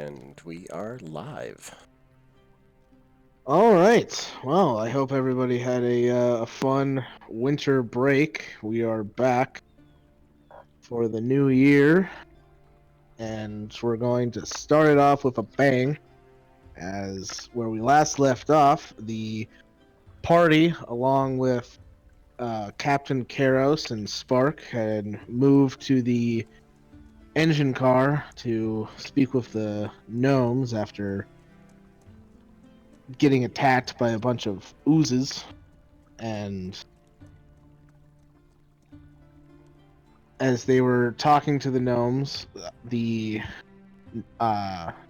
And we are live. All right. Well, I hope everybody had a fun winter break. We are back for the new year, and we're going to start it off with a bang. As where we last left off, the party, along with Captain Karos and Spark, had moved to the engine car to speak with the gnomes after getting attacked by a bunch of oozes. And as they were talking to the gnomes, the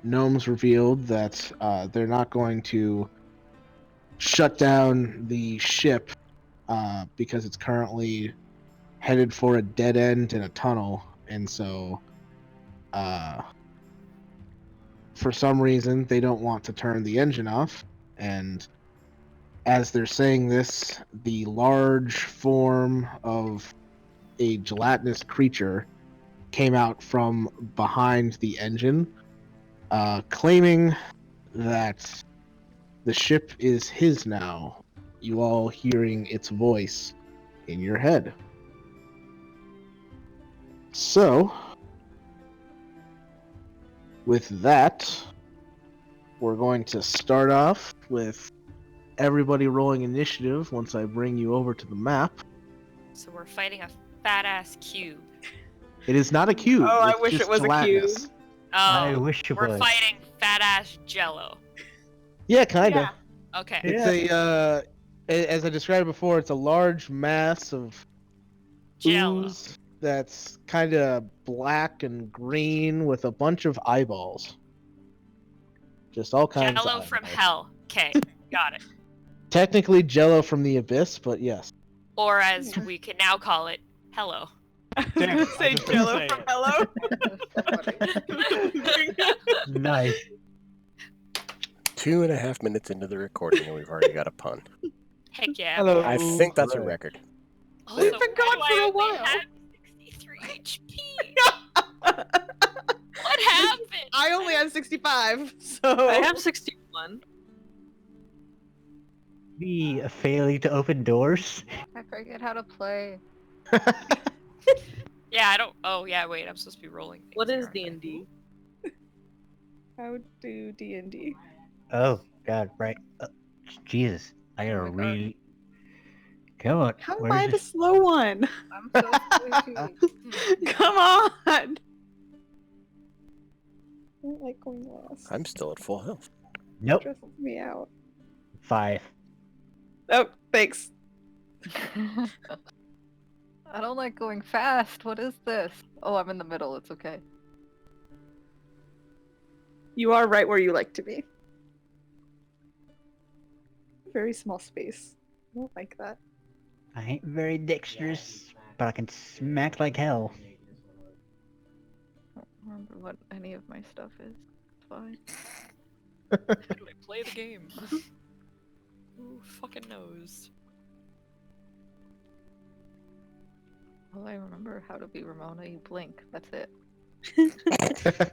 gnomes revealed that they're not going to shut down the ship because it's currently headed for a dead end in a tunnel. And so, for some reason, they don't want to turn the engine off. And as they're saying this, the large form of a gelatinous creature came out from behind the engine, claiming that the ship is his now, you all hearing its voice in your head. So, with that, we're going to start off with everybody rolling initiative once I bring you over to the map. So we're fighting a fat-ass cube. It is not a cube. Oh, I it's wish just it was gelatinous. a cube. Oh, I wish it we're was. fighting fat-ass Jello. Yeah, kinda. Yeah. Okay. It's as I described before, it's a large mass of Jello. ooze that's kind of black and green with a bunch of eyeballs. Just all kinds Jello of from eyeballs. hell. Okay, got it. Technically Jello from the abyss, but yes. Or as we can now call it, hello. I was gonna say Jello from Hello. Nice. 2.5 minutes into the recording, and we've already got a pun. Heck yeah. Hello. I think that's a Right. record. Also, We've been why going do for I a only while. have 63 HP? What happened? I only have 65, so I have 61. Be a failing to open doors. I forget how to play. Yeah, I don't. Oh, yeah, wait, I'm supposed to be rolling. Things What is here, aren't I? D&D? how do D&D? Oh God, right. Jesus, I gotta Oh my God. really. Come on. How am where's I the this- slow one? I'm so squishy. Come on! I don't like going last. I'm still at full health. Nope. Stresses me out. 5. Oh, thanks. I don't like going fast. What is this? Oh, I'm in the middle. It's okay. You are right where you like to be. Very small space. I don't like that. I ain't very dexterous, but I can smack like hell. I don't remember what any of my stuff is. It's fine. How do I play the game? Who fucking knows? Well, I remember how to be Ramona. You blink. That's it.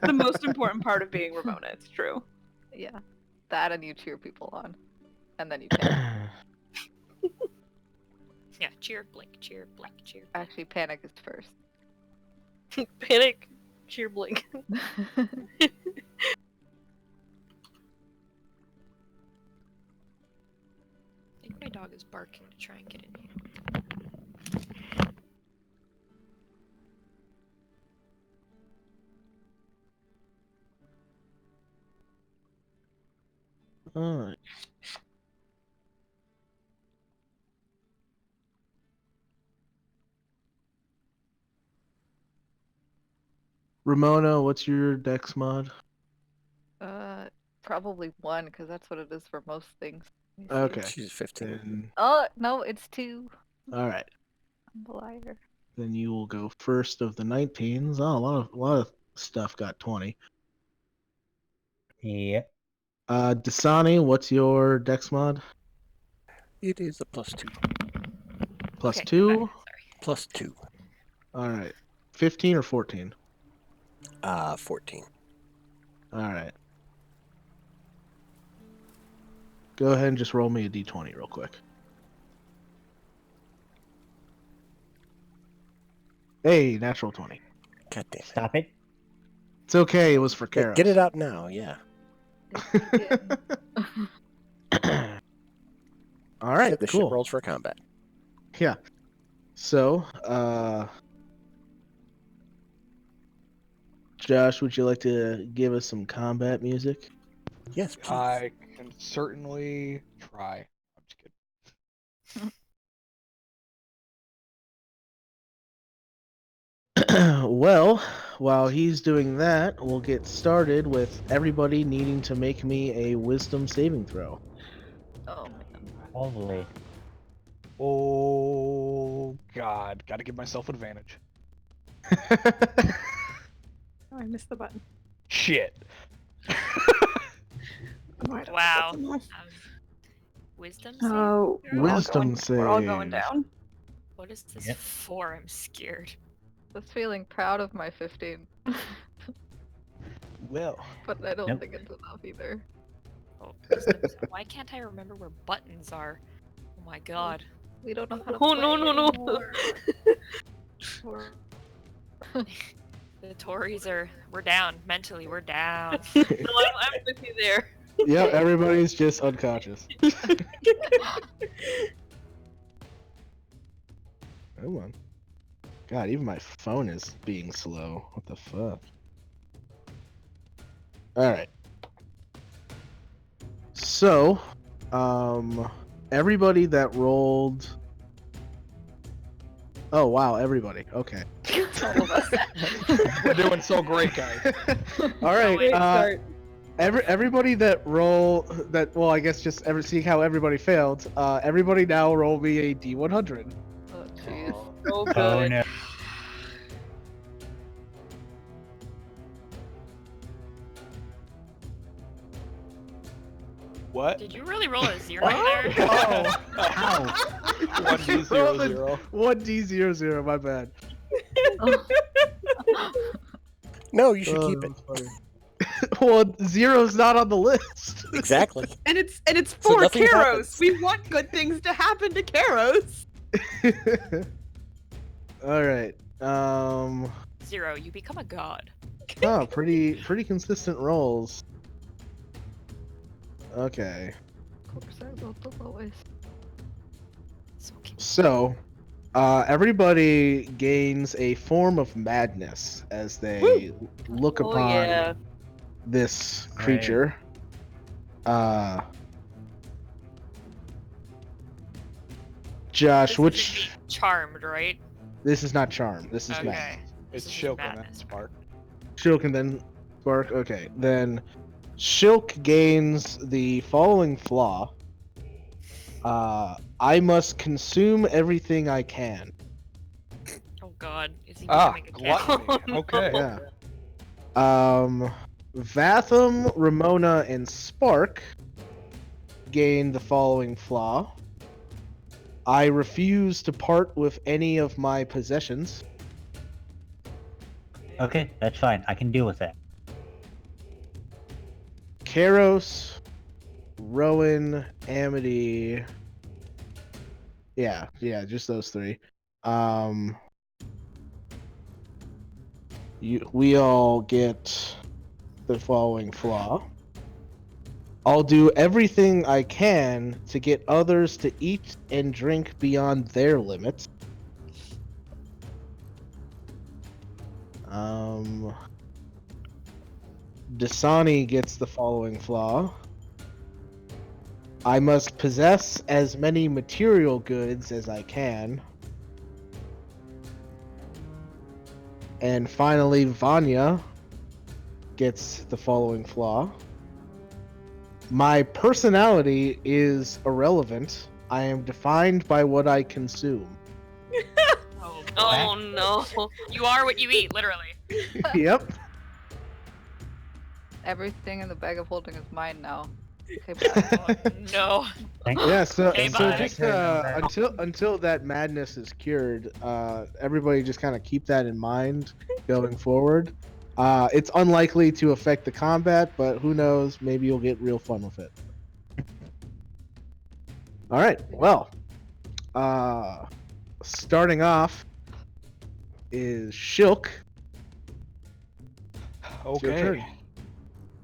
The most important part of being Ramona, it's true. Yeah. That and you cheer people on. And then you panic. Yeah, cheer, blink, cheer, blink, cheer. Actually, panic is first. Panic, cheer, blink. I think my dog is barking to try and get in here. Alright. Ramona, what's your dex mod? Probably 1, because that's what it is for most things. Let me see. Okay. She's 15. Then, Oh, no, it's 2. alright. I'm a liar. Then you will go first of the 19s. Oh, a lot of stuff got 20. Yep. Dasani, what's your dex mod? It is a +2. Plus Okay, 2? sorry. +2. Alright. 15 or 14? 14. All right. Go ahead and just roll me a d20 real quick. Hey, natural 20. God damn it. Stop it. It's okay. It was for Yeah, Karos. get it out now, yeah. All right, Save the cool. shit rolls for combat. Yeah. So, Josh, would you like to give us some combat music? Yes, please. I can certainly try. I'm just kidding. Well, while he's doing that, we'll get started with everybody needing to make me a wisdom saving throw. Oh man. Holy. Oh God, gotta give myself advantage. Oh, I missed the button. Shit. Wow. Wisdom save? Oh, Wisdom we're all going save. down. What is this Yep. for? I'm scared. Just feeling proud of my 15. Well, But I don't Nope. think it's enough either. Oh, wisdom save. Why can't I remember where buttons are? Oh my god. We don't know how to Oh play no no no! anymore. The Tories we're down. Mentally, we're down. No, I'm with you there. Yep, everybody's just unconscious. Come on. God, even my phone is being slow. What the fuck? Alright. So, everybody that rolled. Oh, wow, everybody. Okay. All of us. we're doing so great, guys. Alright, Great start. everybody that well, I guess just seeing how everybody failed, everybody now roll me a D100. Oh jeez. Oh good. Oh no. What? Did you really roll a 0 there? Oh, Ow. 1D00. 1D00, my bad. No, you should keep it. Well, zero's not on the list. Exactly. And it's So for nothing Karos. happens. We want good things to happen to Karos. All right. 0, you become a god. Oh, pretty consistent rolls. Okay. Of course I rolled the lowest. So So, everybody gains a form of madness as they look Oh upon yeah. this creature. Josh, This which isn't charmed, right? this is not charm. This is Okay. madness. This It's is Shilk and madness. Spark. Shilk and then Spark. Okay, then Shilk gains the following flaw. I must consume everything I can. Oh god, is he Ah, becoming a cat? gluttony. Okay. Yeah. Vatham, Ramona, and Spark gain the following flaw. I refuse to part with any of my possessions. Okay, that's fine. I can deal with that. Karos, Rowan, Amity. Yeah, just those three. We all get the following flaw. I'll do everything I can to get others to eat and drink beyond their limits. Dasani gets the following flaw. I must possess as many material goods as I can. And finally, Vanya gets the following flaw. My personality is irrelevant. I am defined by what I consume. Oh, Oh no. you are what you eat, literally. Yep. Everything in the bag of holding is mine now. Okay, bye. Oh, no. Yeah, so Okay, so bye. just until that madness is cured, everybody just kind of keep that in mind going forward. It's unlikely to affect the combat, but who knows? Maybe you'll get real fun with it. All right. Well, starting off is Shilk. It's your Okay. turn.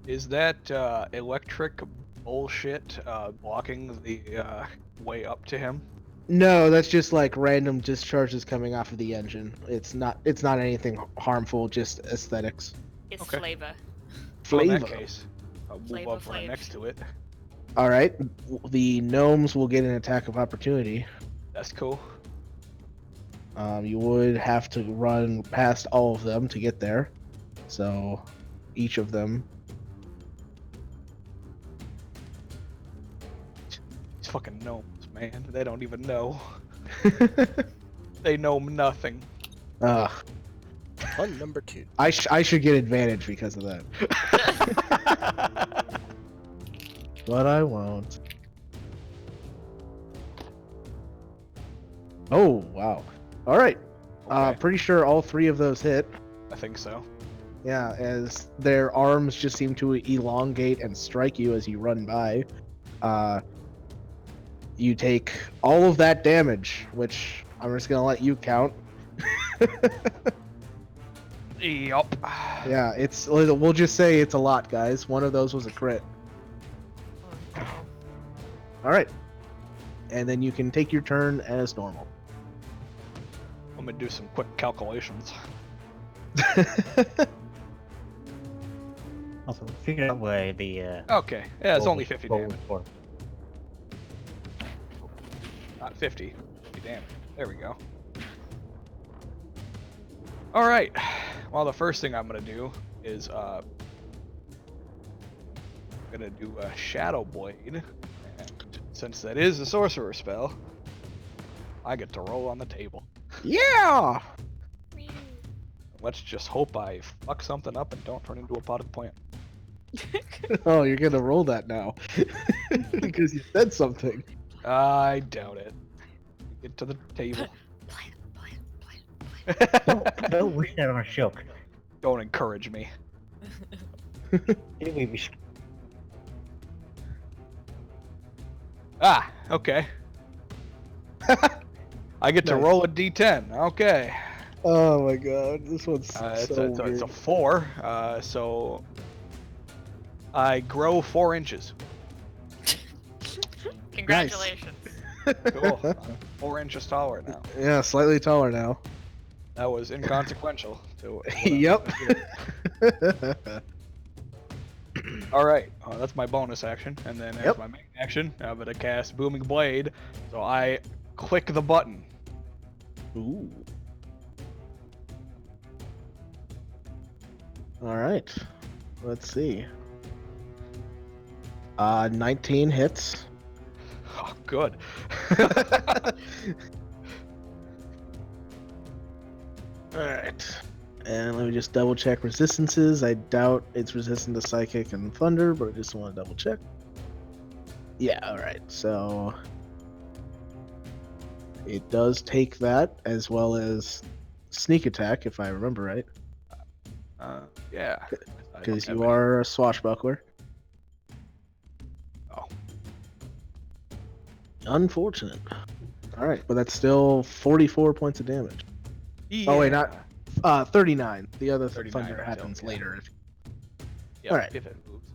Is that electric bullshit blocking the way up to him? No, that's just like random discharges coming off of the engine. It's not anything harmful, just aesthetics. It's Okay. flavor. Well, in that Flavor. case, I'll move Flavor up right Flav. next to it. All right. The gnomes will get an attack of opportunity. That's cool. You would have to run past all of them to get there. So each of them. These fucking gnomes, man. They don't even know. They know nothing. Fun number 2. I should get advantage because of that. But I won't. Oh, wow. All right. Okay, Pretty sure all 3 of those hit. I think so. Yeah, as their arms just seem to elongate and strike you as you run by. You take all of that damage, which I'm just going to let you count. Yup. Yeah, we'll just say it's a lot, guys. One of those was a crit. Oh, no. All right. And then you can take your turn as normal. Let me do some quick calculations. Also, figure out where the. Okay, yeah, it's roll only was- 50 roll damage. was for. Not 50. 50 damage. There we go. Alright. Well, the first thing I'm gonna do is I'm gonna do a Shadow Blade. And since that is a sorcerer spell, I get to roll on the table. Yeah! Let's just hope I fuck something up and don't turn into a potted plant. Oh, you're gonna roll that now. Because you said something. I doubt it. Get to the table. Don't wish that on a Shilk. Don't encourage me. Anyway, we Ah, okay. I get to Nice. roll a d10. Okay. Oh my god, this one's It's so a weird. 4. So I grow 4 inches. Congratulations. Cool. I'm 4 inches taller now. Yeah, slightly taller now. That was inconsequential to what I'm Yep. gonna do. All right, that's my bonus action, and then as Yep. my main action, I'm gonna cast Booming Blade. So I click the button. Ooh. All right. Let's see. 19 hits. Oh, good. All right. And let me just double check resistances. I doubt it's resistant to psychic and thunder, but I just want to double check. Yeah, all right. So it does take that as well as sneak attack, if I remember right, Yeah. I don't because have you any- are a swashbuckler. Oh. Unfortunate. All right, but that's still 44 points of damage. Oh wait, Yeah. not 39. The other 39 thunder until, happens yeah. later. Yeah, Alright. if it moves.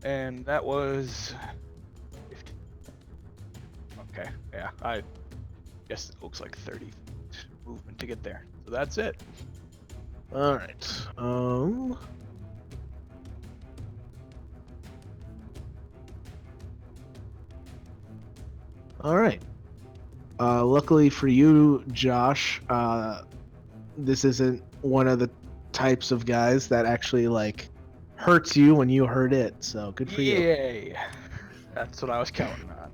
And that was 50. Okay, yeah, I guess it looks like 30 movement to get there. So that's it. All right. All right. Luckily for you, Josh, this isn't one of the types of guys that actually like hurts you when you hurt it. So good for you. Yay! That's what I was counting on.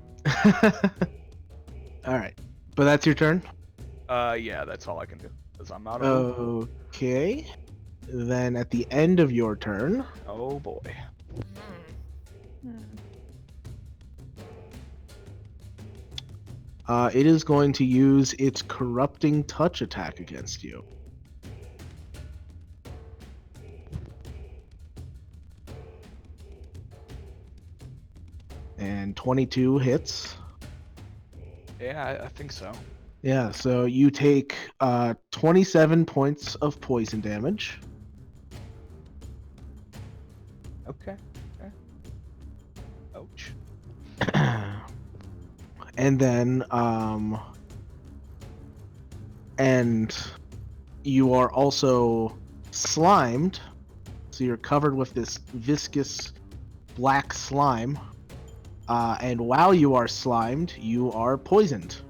All right, but that's your turn. Yeah, that's all I can do. Cause I'm out of movement. Okay. Then at the end of your turn, Oh boy. it is going to use its corrupting touch attack against you. And 22 hits. Yeah, I think so. Yeah, so you take 27 points of poison damage. Okay. Ouch. And then and you are also slimed, so you're covered with this viscous black slime. And while you are slimed, you are poisoned.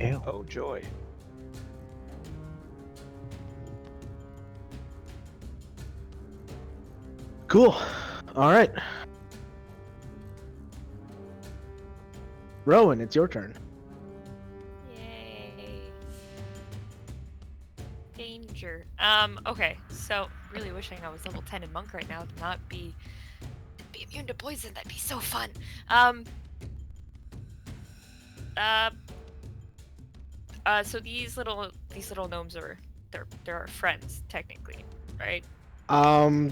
Ew. Oh joy. Cool. All right. Rowan, it's your turn. Yay. Danger. Okay, so really wishing I was level 10 in monk right now to not be immune to poison. That'd be so fun. So these little gnomes they're our friends, technically, right?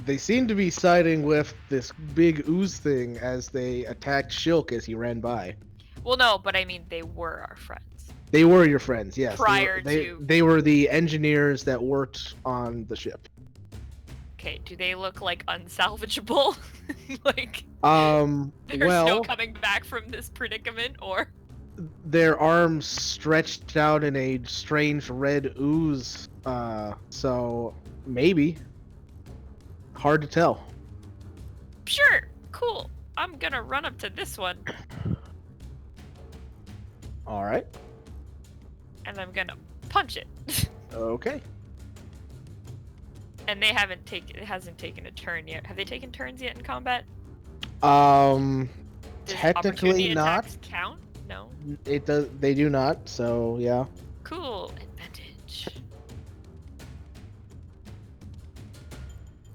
They seem to be siding with this big ooze thing as they attacked Shilk as he ran by. Well, no, but I mean they were our friends. They were your friends, yes. Prior they, to- they were the engineers that worked on the ship. Okay, do they look like unsalvageable? Like there's well, no coming back from this predicament, or their arms stretched out in a strange red ooze. So maybe. Hard to tell. sure, cool. I'm gonna run up to this one All right. and I'm gonna punch it. Okay. And it hasn't taken a turn yet. Have they taken turns yet in combat? Does Technically opportunity not. attacks count? No. It does. They do not. So yeah. Cool. Advantage.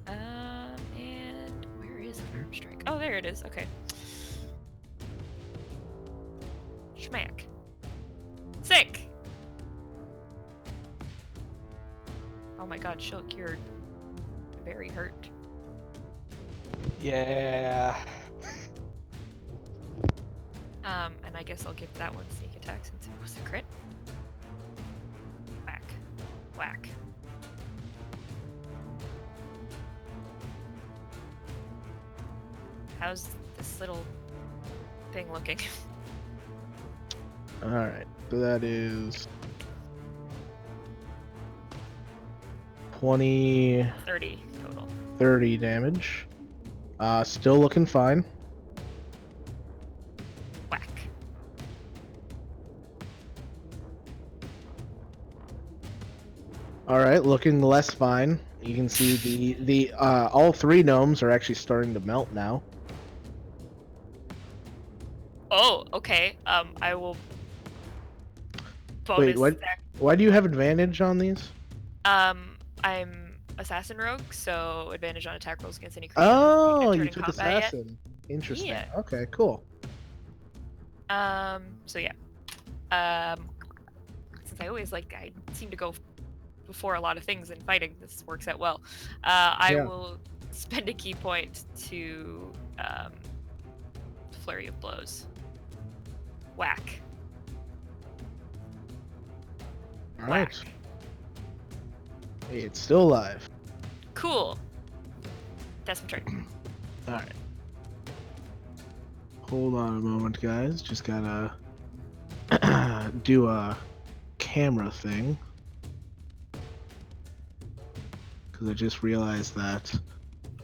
And where is Firm Strike? Oh, there it is. Okay. Schmack. Sick. Oh my God, Shulk, you're very hurt. Yeah. And I guess I'll give that one sneak attack since it was a crit. Whack. Whack. How's this little thing looking? All right. So that is 20, 30 total. 30 damage. Still looking fine. Whack. All right, looking less fine. You can see the all three gnomes are actually starting to melt now. Oh, okay. I will bonus Wait, what? attack. Why do you have advantage on these? I'm assassin rogue, so advantage on attack rolls against any creature. Oh, entered you in took combat yet. assassin. Interesting. Yeah. Okay, cool. So yeah. Since I seem to go before a lot of things in fighting, this works out well. I Yeah. will spend a key point to flurry of blows. Whack. All Whack. right. Hey, it's still alive. Cool. That's my turn. All right. Hold on a moment, guys. Just gotta do a camera thing. Because I just realized that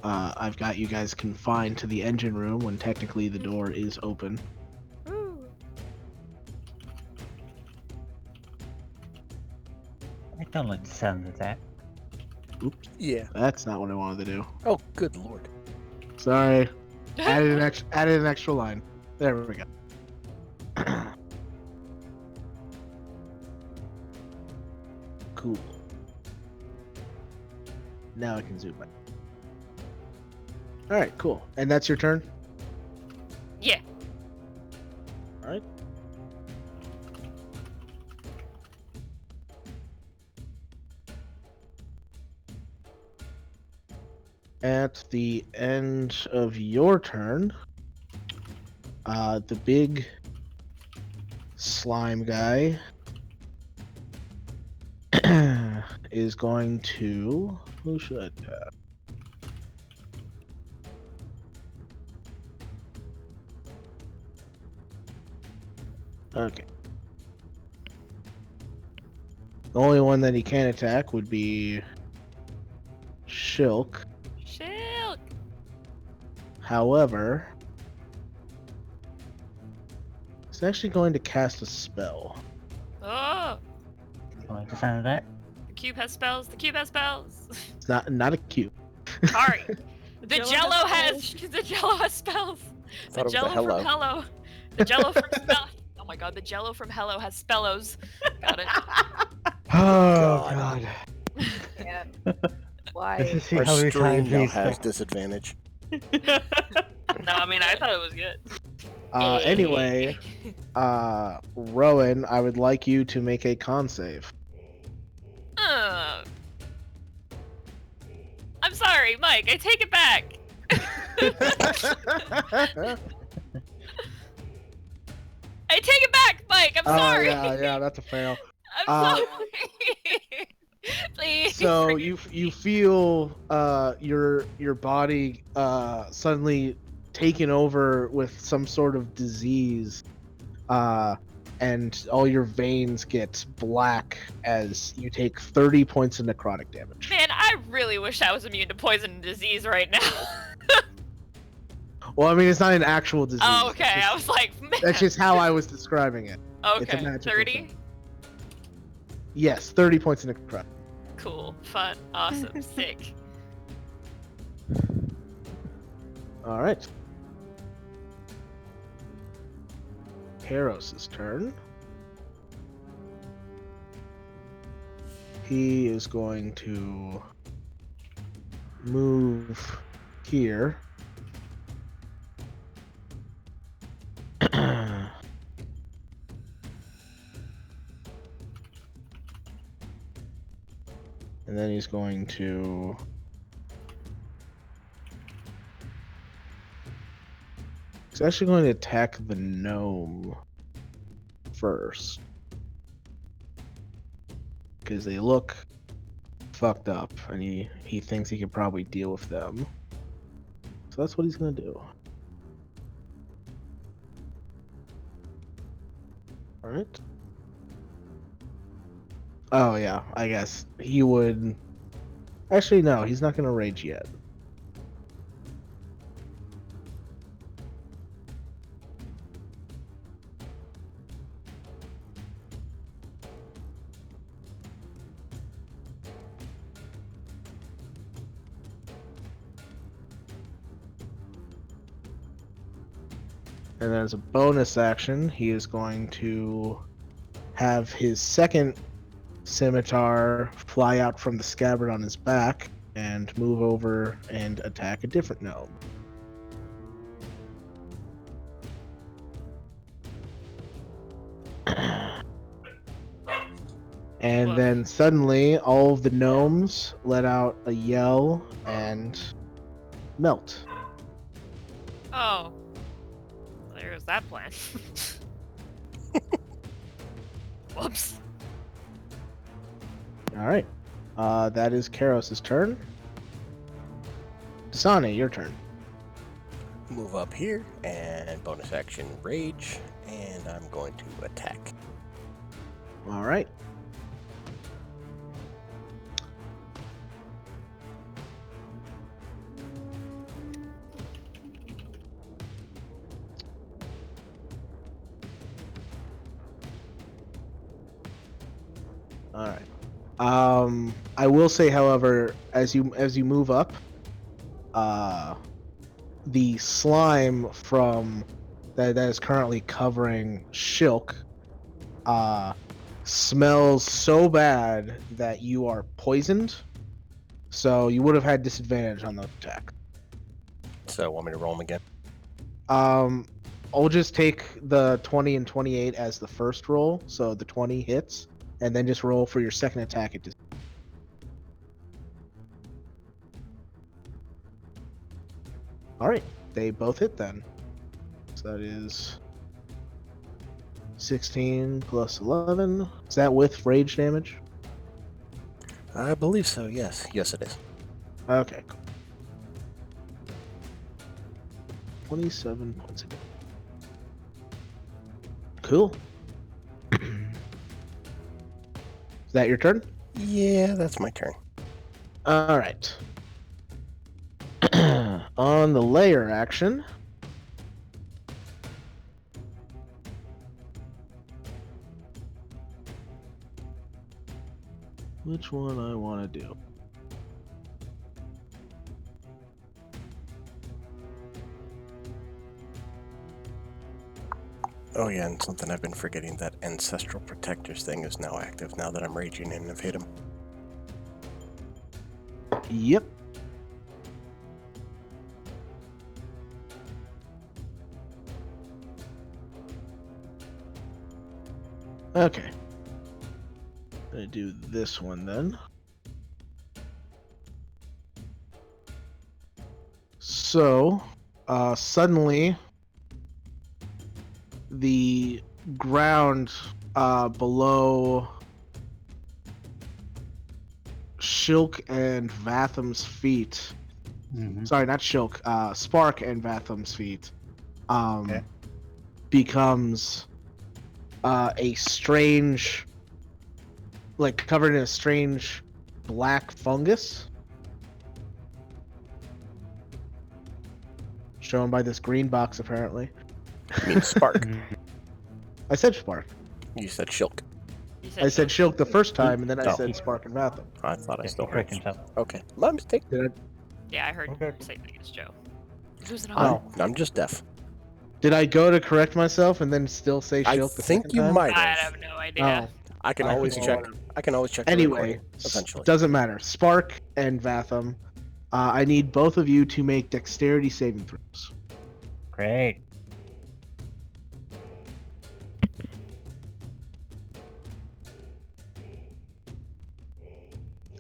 I've got you guys confined to the engine room when technically the door is open. Woo. I don't like the sound of that. Oops, Yeah. that's not what I wanted to do. Oh, good lord. Sorry. Added an extra line. There we go. Cool. Now I can zoom in. All right, cool. And that's your turn. Yeah. All right. at the end of your turn, the big slime guy is going to. Who should I attack? Okay. The only one that he can attack would be Shilk. Shilk. However, he's actually going to cast a spell. Oh, I like the sound of that. the cube has spells. The cube has spells. It's not a cube. Sorry. The Jello Jello has has the Jello has spells. Thought The it was Jello the from hello. Hello. The Jello from spell. Oh my God, the Jello from Hello has spellos. Got it. Oh God. God. Man. Let's Why? just see Our how many stream times now he's has disadvantage. No, I mean I thought it was good. Anyway, Rowan, I would like you to make a con save. I'm sorry, Mike. I take it back. I take it back, Mike. I'm sorry. Yeah, that's a fail. I'm sorry. Please. So you feel your body suddenly taken over with some sort of disease, and all your veins get black as you take 30 points of necrotic damage. Man, I really wish I was immune to poison and disease right now. Well, I mean, it's not an actual disease. Oh, okay. It's I just- was like, man. That's just how I was describing it. It's a Okay. magical 30? thing. Yes, 30 points of necrotic. Cool. Fun. Awesome. Sick. All right. Karos' turn. He is going to move here. And then he's going to He's actually going to attack the gnome first. Because they look fucked up and he thinks he can probably deal with them. So that's what he's going to do. Alright. Oh yeah, I guess he would... Actually no, he's not going to rage yet. And then as a bonus action, he is going to have his second scimitar fly out from the scabbard on his back and move over and attack a different gnome. And Woof. then suddenly, all of the gnomes let out a yell and melt. Oh. There's that plan. Whoops. Alright. That is Karos' turn. Dasani, your turn. Move up here and bonus action rage, and I'm going to attack. Alright. Alright. I will say, however, as you move up, the slime from that is currently covering Shilk smells so bad that you are poisoned. So you would have had disadvantage on the attack. So, want me to roll them again? I'll just take the 20 and 28 as the first roll, so the 20 hits, and then just roll for your second attack at All right, they both hit then. So that is 16 plus 11. Is that with rage damage? I believe so, yes. Yes, it is. Okay, cool. 27 points again. Cool. Is that your turn? Yeah, that's my turn. All right. On the layer action. Which one I want to do? Oh yeah, and something I've been forgetting, that Ancestral Protectors thing is now active now that I'm raging and have hit him. Yep. Okay. Gonna do this one then. So, suddenly, the ground below Shilk and Vatham's feet. Mhm. Sorry, not Shilk. Spark and Vatham's feet. Okay. Becomes a strange, like covered in a strange black fungus. Shown by this green box, apparently. I mean, Spark. I said Spark. You said Shilk. You I said Shilk the first time, and then I Oh. said Spark and Vatham. I thought I Yeah, still he heard correct you. himself. Okay, my mistake. Yeah, I heard Okay. same thing as Joe. Losing Oh. I'm just deaf. Did I go to correct myself and then still say I Shilk the think second you time? might I have. have no idea. Oh. I can I always think- check. I can always check. The Anyway, recording, eventually. doesn't matter. Spark and Vatham. I need both of you to make dexterity saving throws. Great.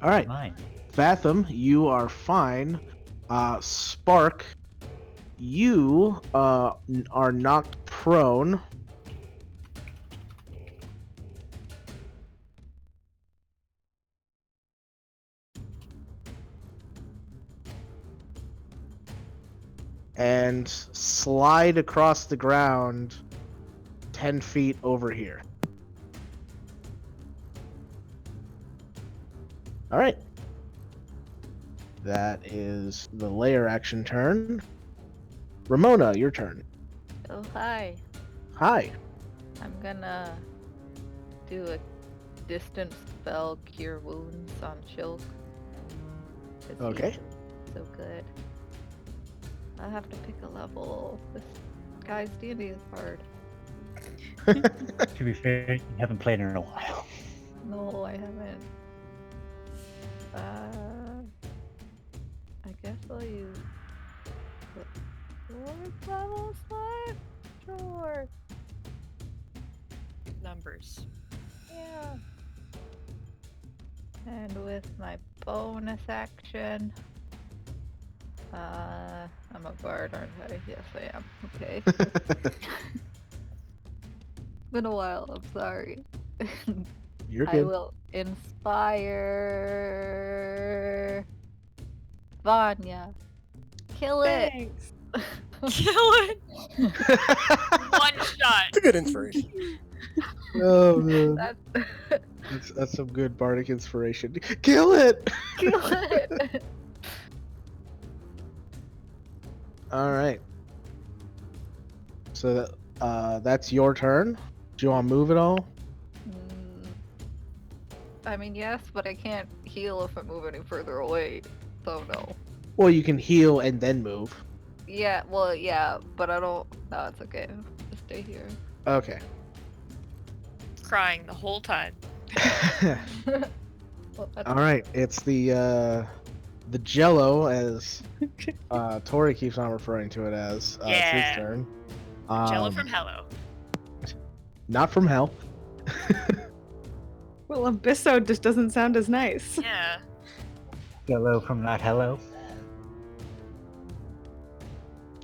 All right. Mine. Vatham, you are fine. Spark, you are knocked prone. And slide across the ground 10 feet over here. All right. That is the layer action turn. Ramona, your turn. Oh, hi. Hi. I'm gonna do a distance spell cure wounds on Shilk. 'cause he's Okay. So good. I have to pick a level. This guy's D&D is hard. To be fair, you haven't played in a while. No, I haven't. I guess I'll use the 4th level slot? Sure. Numbers. Yeah. And with my bonus action, I'm a bard, aren't I? Yes, I am. Okay. Been a while. I'm sorry. You're I good. will inspire Vanya. Kill it. Thanks. Kill it! One shot! It's a good inspiration. Oh man, That's that's some good bardic inspiration. Kill it! kill it. All right. So that's your turn. Do you want to move at all? I mean, yes, but I can't heal if I move any further away. So no. Well, you can heal and then move. Yeah, well, yeah, but I don't. No, it's okay. Just stay here. Okay. Crying the whole time. Well, that's All right. It's the Jello, as Tori keeps on referring to it as. It's Yeah. his turn. Jello from Hello. Not from hell. Well, Abysso just doesn't sound as nice. Yeah. Hello from not hello.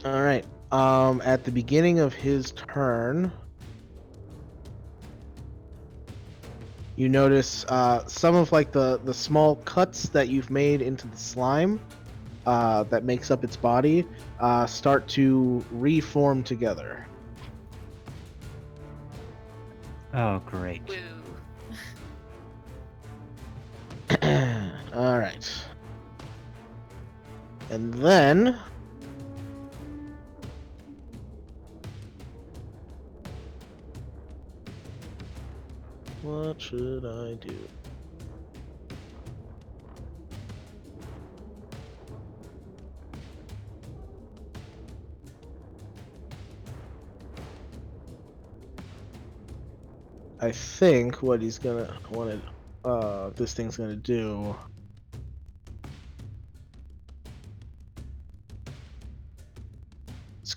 All right. At the beginning of his turn, you notice some of like the small cuts that you've made into the slime that makes up its body start to reform together. Oh, great. Woo. All right. And then what should I do? I think what he's gonna this thing's gonna do.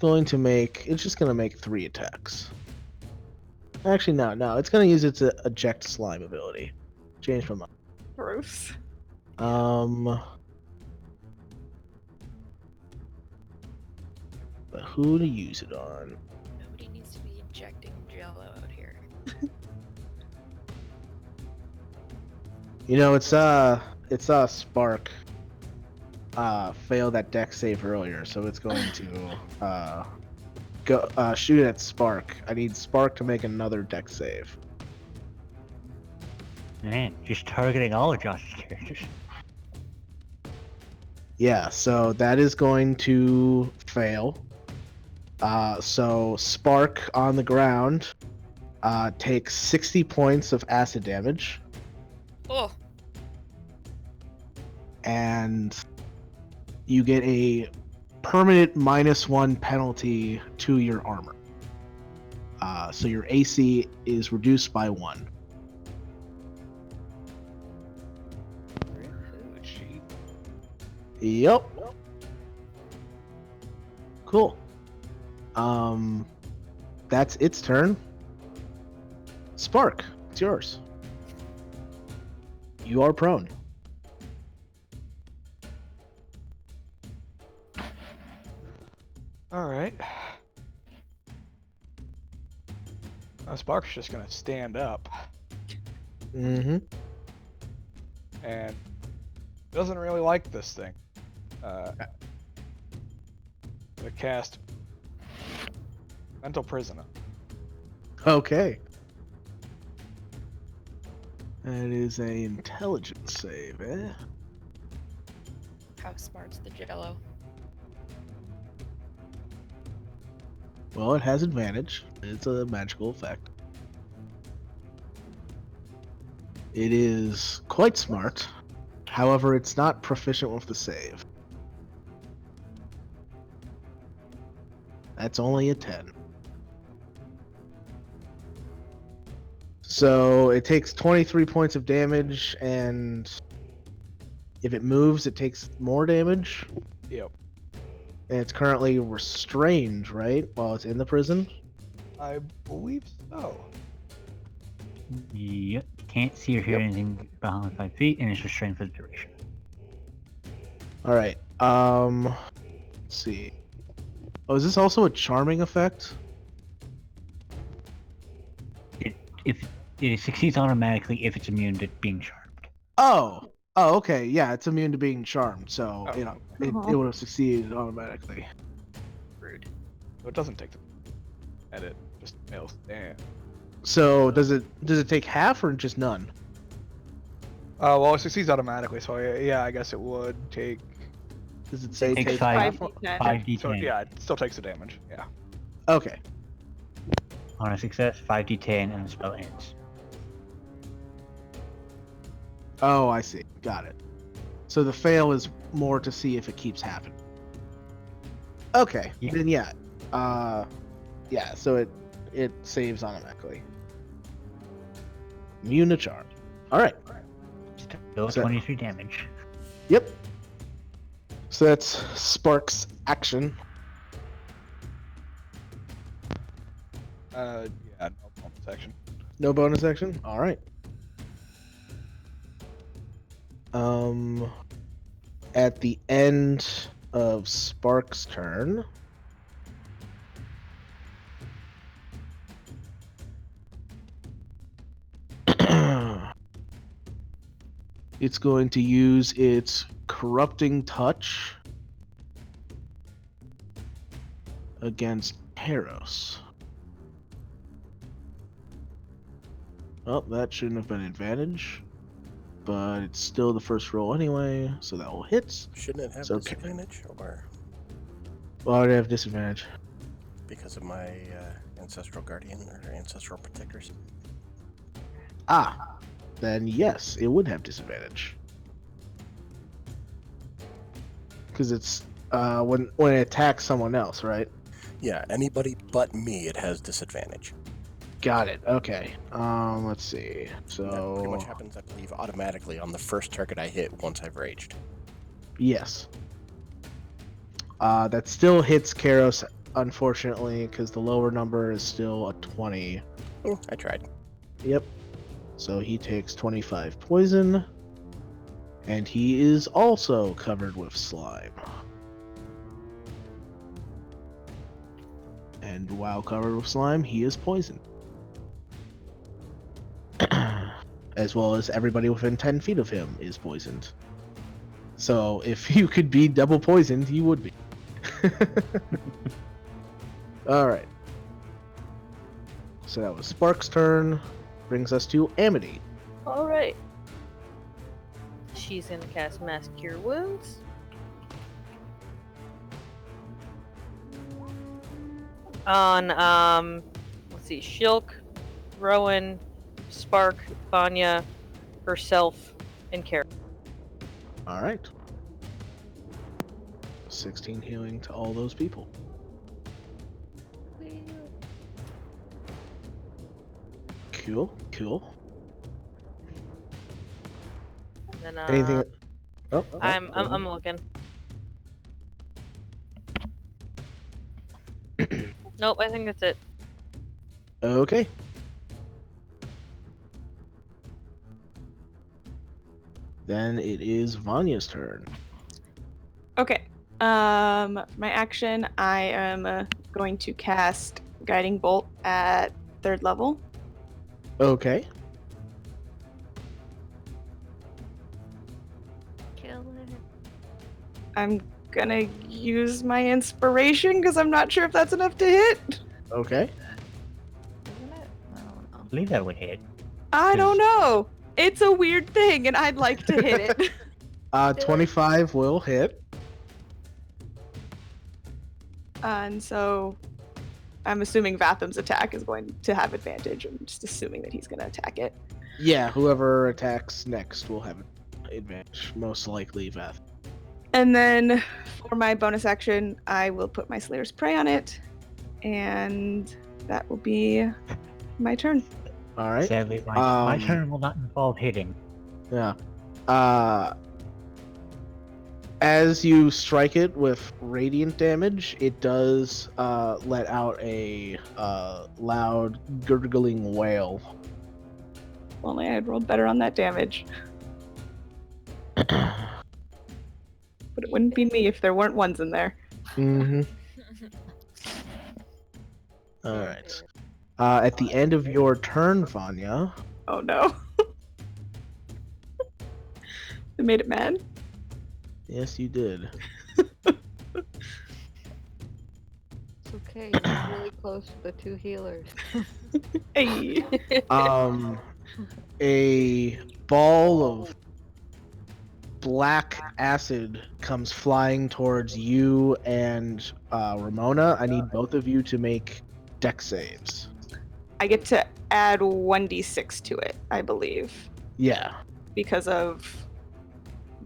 It's just gonna make 3 attacks. Actually, no, it's gonna use its eject slime ability. Change my mind. Gross. But who to use it on? Nobody needs to be injecting Jello out here. You know, it's Spark failed that deck save earlier, so it's going to go shoot at Spark. I need Spark to make another deck save. Man, just targeting all of Josh's characters. Yeah, so that is going to fail. So Spark on the ground takes 60 points of acid damage, Oh, and you get a permanent -1 penalty to your armor. So your AC is reduced by 1. Cheat. Yep. Cool. That's its turn. Spark, it's yours. You are prone. All right. Spark's just gonna stand up Mm-hmm. and doesn't really like this thing. Gonna cast Mental Prisoner. Okay. That is a intelligence save, eh? how smart's the Jello? Well, it has advantage. It's a magical effect. It is quite smart. However, it's not proficient with the save. That's only a 10. So it takes 23 points of damage, and if it moves, it takes more damage. Yep. And it's currently restrained, right? While it's in the prison? I believe so. Yep. Can't see or hear Yep. anything behind 5 feet, and it's restrained for the duration. Alright. Let's see. Oh, is this also a charming effect? If it succeeds automatically if it's immune to being charmed. Oh! Oh, okay. Yeah, it's immune to being charmed, so, Oh. you know, it would have succeeded automatically. Rude. So it doesn't take the edit, just fails. Damn. So, does it take half or just none? Well, it succeeds automatically, so yeah, I guess it would take. Does it say Takes take 5 half? 5d10. So yeah, it still takes the damage. Yeah. Okay. On a success, 5d10, and the spell ends. Oh, I see. Got it. So the fail is more to see if it keeps happening. Okay. Yeah. Then yeah. Yeah, so it saves automatically. Immune to charm. Alright. Still So- 23 damage. Yep. So that's Spark's action. Yeah, no bonus action. No bonus action? Alright. At the end of Spark's turn, It's going to use its corrupting touch against Peros. Oh, that shouldn't have been advantage, but it's still the first roll anyway, so that will hit. Shouldn't it have It's okay. disadvantage? Or Why would I have disadvantage? because of my ancestral guardian or ancestral protectors? Ah, then yes, it would have disadvantage. Because it's when it attacks someone else, right? Yeah, anybody but me, it has disadvantage. Got it. Okay. Let's see. And that pretty much So happens, I believe, automatically on the first target I hit once I've raged. yes. That still hits Karos, unfortunately, because the lower number is still a 20. I tried. Yep. So he takes 25 poison, and he is also covered with slime. And while covered with slime, he is poisoned. As well as everybody within 10 feet of him is poisoned. So if you could be double poisoned, you would be. Alright. So that was Spark's turn. Brings us to Amity. Alright. She's gonna cast Mass Cure Wounds. On, let's see, Shilk, Rowan, Spark, Vanya, herself, and Kara. Alright. 16 healing to all those people. Cool, cool. Then, Anything? Oh, I'm looking. Nope, I think that's it. Okay. Then it is Vanya's turn. Okay. For my action, I am going to cast Guiding Bolt at 3rd level. Okay. Kill it. I'm gonna use my inspiration because I'm not sure if that's enough to hit. Okay. Isn't it? I don't know. I believe that would hit. I don't know. It's a weird thing, and I'd like to hit it. 25 will hit. And so I'm assuming Vatham's attack is going to have advantage. I'm just assuming that he's going to attack it. Yeah, whoever attacks next will have advantage. Most likely Vath. And then for my bonus action, I will put my Slayer's Prey on it. And that will be my turn. Alright. Sadly, my turn will not involve hitting. Yeah. As you strike it with radiant damage, it does let out a loud gurgling wail. If only I had rolled better on that damage. But it wouldn't be me if there weren't ones in there. Mm-hmm. Alright. At the end of your turn, Vanya. Oh no. I made it mad. Yes, you did. It's okay. You're really close to the 2 healers. Hey. A ball of black acid comes flying towards you and Ramona. I need both of you to make dex saves. I get to add 1d6 to it, I believe, Yeah. because of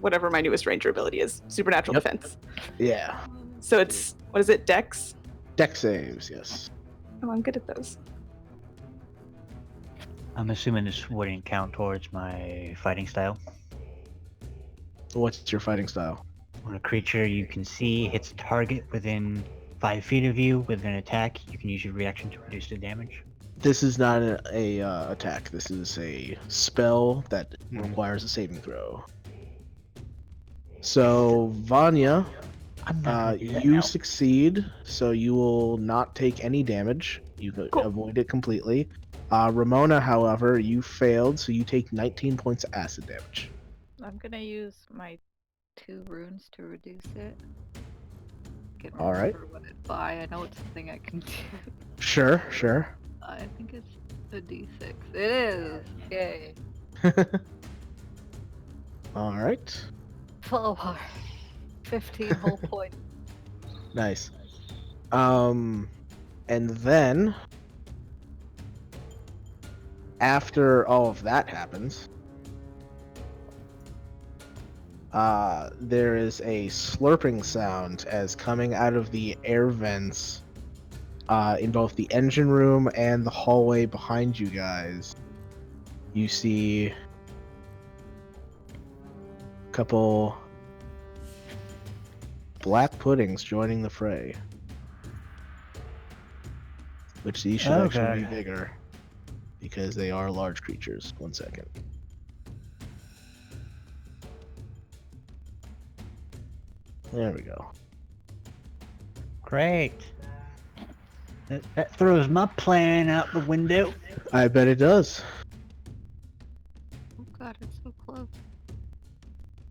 whatever my newest ranger ability is, supernatural Yep. defense. Yeah. So it's, what is it, dex? Dex saves, yes. Oh, I'm good at those. I'm assuming this wouldn't count towards my fighting style. What's your fighting style? When a creature you can see hits a target within 5 feet of you with an attack, you can use your reaction to reduce the damage. This is not a attack. This is a spell that requires a saving throw. So, Vanya, I'm not gonna do that you now. succeed, so you will not take any damage. You could Cool. avoid it completely. Ramona, however, you failed, so you take 19 points of acid damage. I'm gonna use my 2 runes to reduce it. Can't All right. remember what it's by. I know it's something I can do. Sure, sure. I think it's a d6. It is! Yay. All right. Full bar. 15 whole points. Nice. And then after all of that happens, there is a slurping sound as coming out of the air vents in both the engine room and the hallway behind you guys. You see a couple black puddings joining the fray. Which these should actually be bigger, because they are large creatures. 1 second. There we go. Great. That throws my plan out the window. I bet it does. Oh god, it's so close.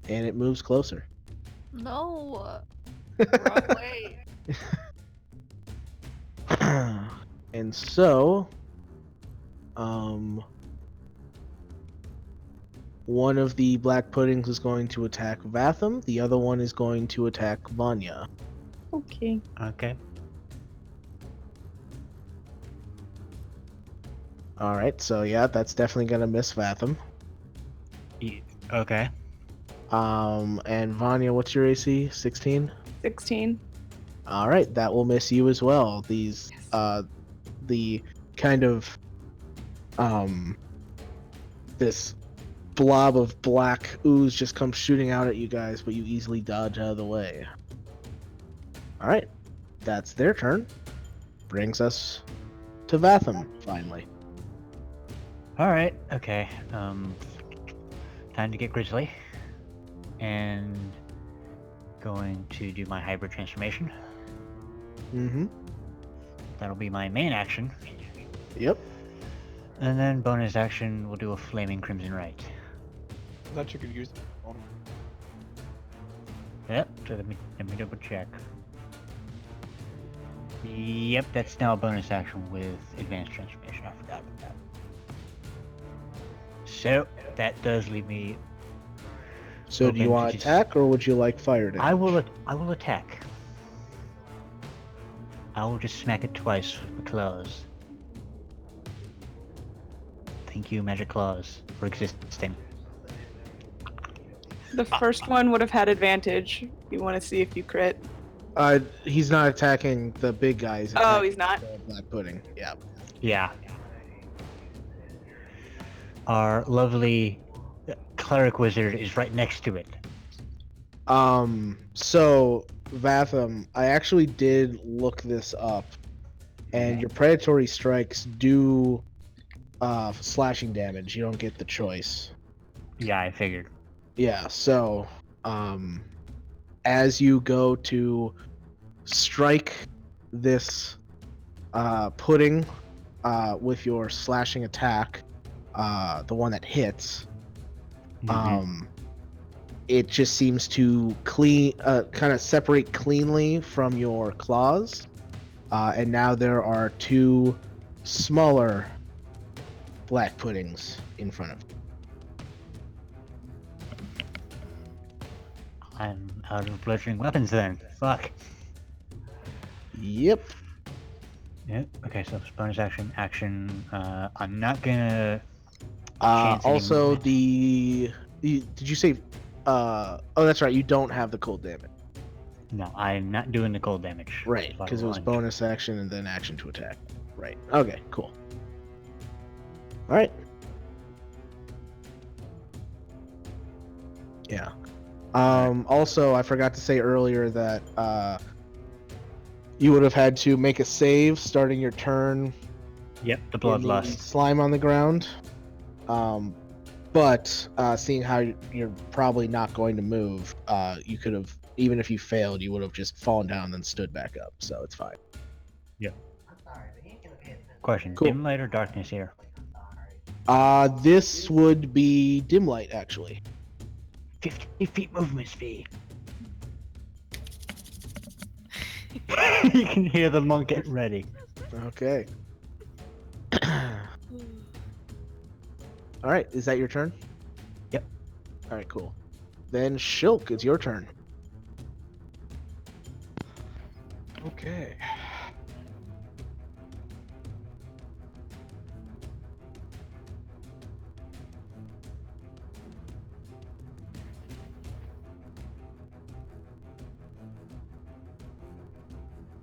And it moves closer. No! Wrong way. And so, one of the black puddings is going to attack Vatham. The other one is going to attack Vanya. Okay. Okay. All right, so yeah, that's definitely gonna miss Vatham. Okay. And Vanya, what's your AC? 16? 16. All right, that will miss you as well. These, the kind of, this blob of black ooze just comes shooting out at you guys, but you easily dodge out of the way. All right, that's their turn. Brings us to Vatham, finally. All right. Okay. Time to get grizzly, and going to do my hybrid transformation. Mm-hmm. That'll be my main action, Yep. and then bonus action we'll do a flaming crimson right. I thought you could use the phone. Yep. So let me double check. Yep, that's now a bonus action with advanced transformation. I forgot about that. So that does leave me. So do you open want to just- attack, or would you like fire damage? I will attack. I will just smack it twice with claws. Thank you, magic claws, for existing. The first one would have had advantage. You want to see if you crit. He's not attacking the big guys. Oh, he's not? The black pudding. Yeah. Yeah. Our lovely cleric wizard is right next to it. So Vatham, I actually did look this up, and your predatory strikes do slashing damage. You don't get the choice. Yeah, I figured. Yeah, so as you go to strike this pudding with your slashing attack, the one that hits, it just seems to kind of separate cleanly from your claws, and now there are 2 smaller black puddings in front of you. I'm out of bludgeoning weapons then. Fuck. Yep. Yep. Okay, so it's bonus action. I'm not gonna. Chance any Also, movement. did you say? Oh, that's right. You don't have the cold damage. No, I'm not doing the cold damage. Right, because it was Lunge. bonus action and then action to attack. Right. Okay, cool. All right. Yeah. Also, I forgot to say earlier that you would have had to make a save starting your turn. Yep, the in the bloodlust. slime on the ground. But seeing how you're probably not going to move, you could have, even if you failed, you would have just fallen down and then stood back up. So it's fine. Question: Cool. dim light or darkness here? This would be dim light, actually. 50 feet movement speed. You can hear the monk get ready. Okay. All right, is that your turn? Yep. All right, cool. Then Shilk, it's your turn. Okay.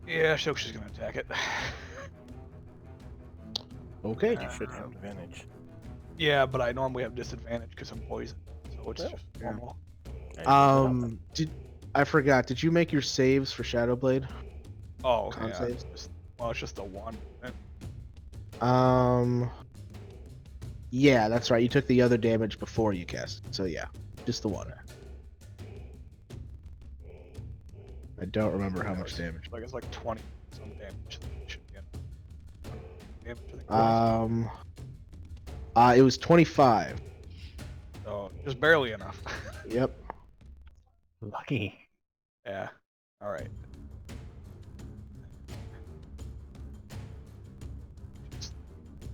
Yeah, Shilk's just gonna attack it. Okay. You should have advantage. Yeah, but I normally have disadvantage because I'm poisoned, so it's Well, just yeah. normal. I forgot. Did you make your saves for Shadowblade? Oh, Con yeah. saves? Well, it's just a 1. Yeah, that's right. You took the other damage before you cast. So yeah, just the one. I don't remember how much damage. Like it's like 20 some damage. Should be enough. Damage, I think it was. It was 25. So just barely enough. Yep. Lucky. Yeah. All right. Just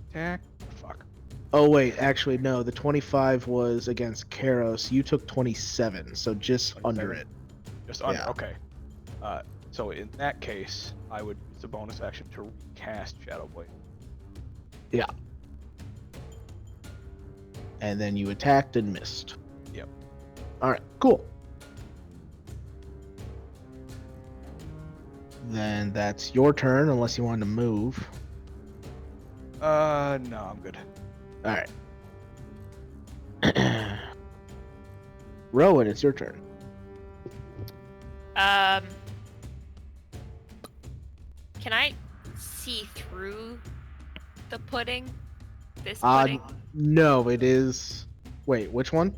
attack. Fuck. Oh wait, actually no. The 25 was against Karos. You took 27, so just under 27. it. Just under. Yeah. Okay. So in that case, I would use a bonus action to recast Shadowblade. Yeah. And then you attacked and missed. Yep. All right. Cool. Then that's your turn, unless you want to move. No, I'm good. All right. Rowan, it's your turn. Can I see through the pudding? This pudding? No, it is. Wait, which one?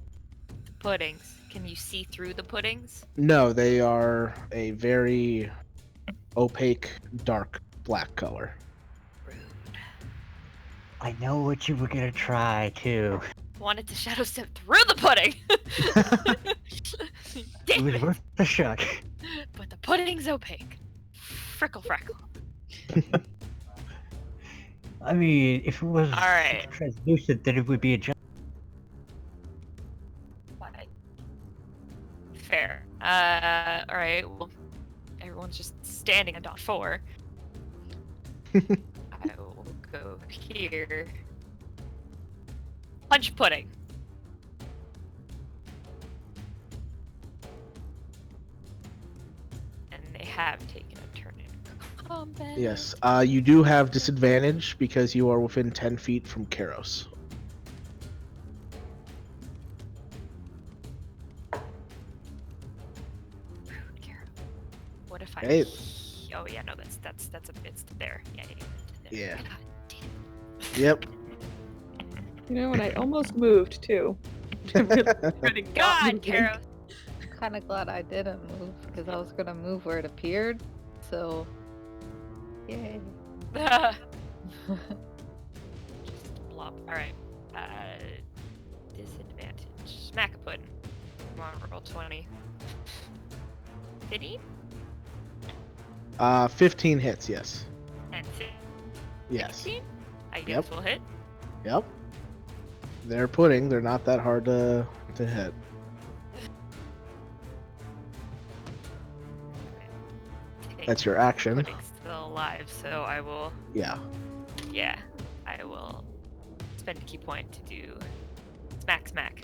The puddings. Can you see through the puddings? No, they are a very opaque, dark black color. Rude. I know what you were gonna try too. Wanted to shadow step through the pudding. It Damn was it. worth a shot. But the pudding's opaque. Freckle freckle. I mean, if it was Alright. translucent, then it would be a giant. What? Fair. Alright, well, everyone's just standing on dot 4. I will go here. Punch pudding. And they have taken a turn in combat. Yes. You do have disadvantage because you are within 10 feet from Karos. Rude, Kara. What if I? Hey. Oh yeah, no, that's a it's there. Yeah. Yeah. God damn. Yep. You know, and I almost moved too. Really not God, moving. Kara. Kind of glad I didn't move because I was gonna move where it appeared. So, yay. Just blop. All right. Disadvantage. Smack a pudding. Come on, roll 20. 15? 15 hits, yes. And Yes. 16? I guess Yep. we'll hit. Yep. They're pudding. They're not that hard to hit. That's your action. Pudding's still alive, so I will. Yeah. Yeah, I will spend a key point to do smack.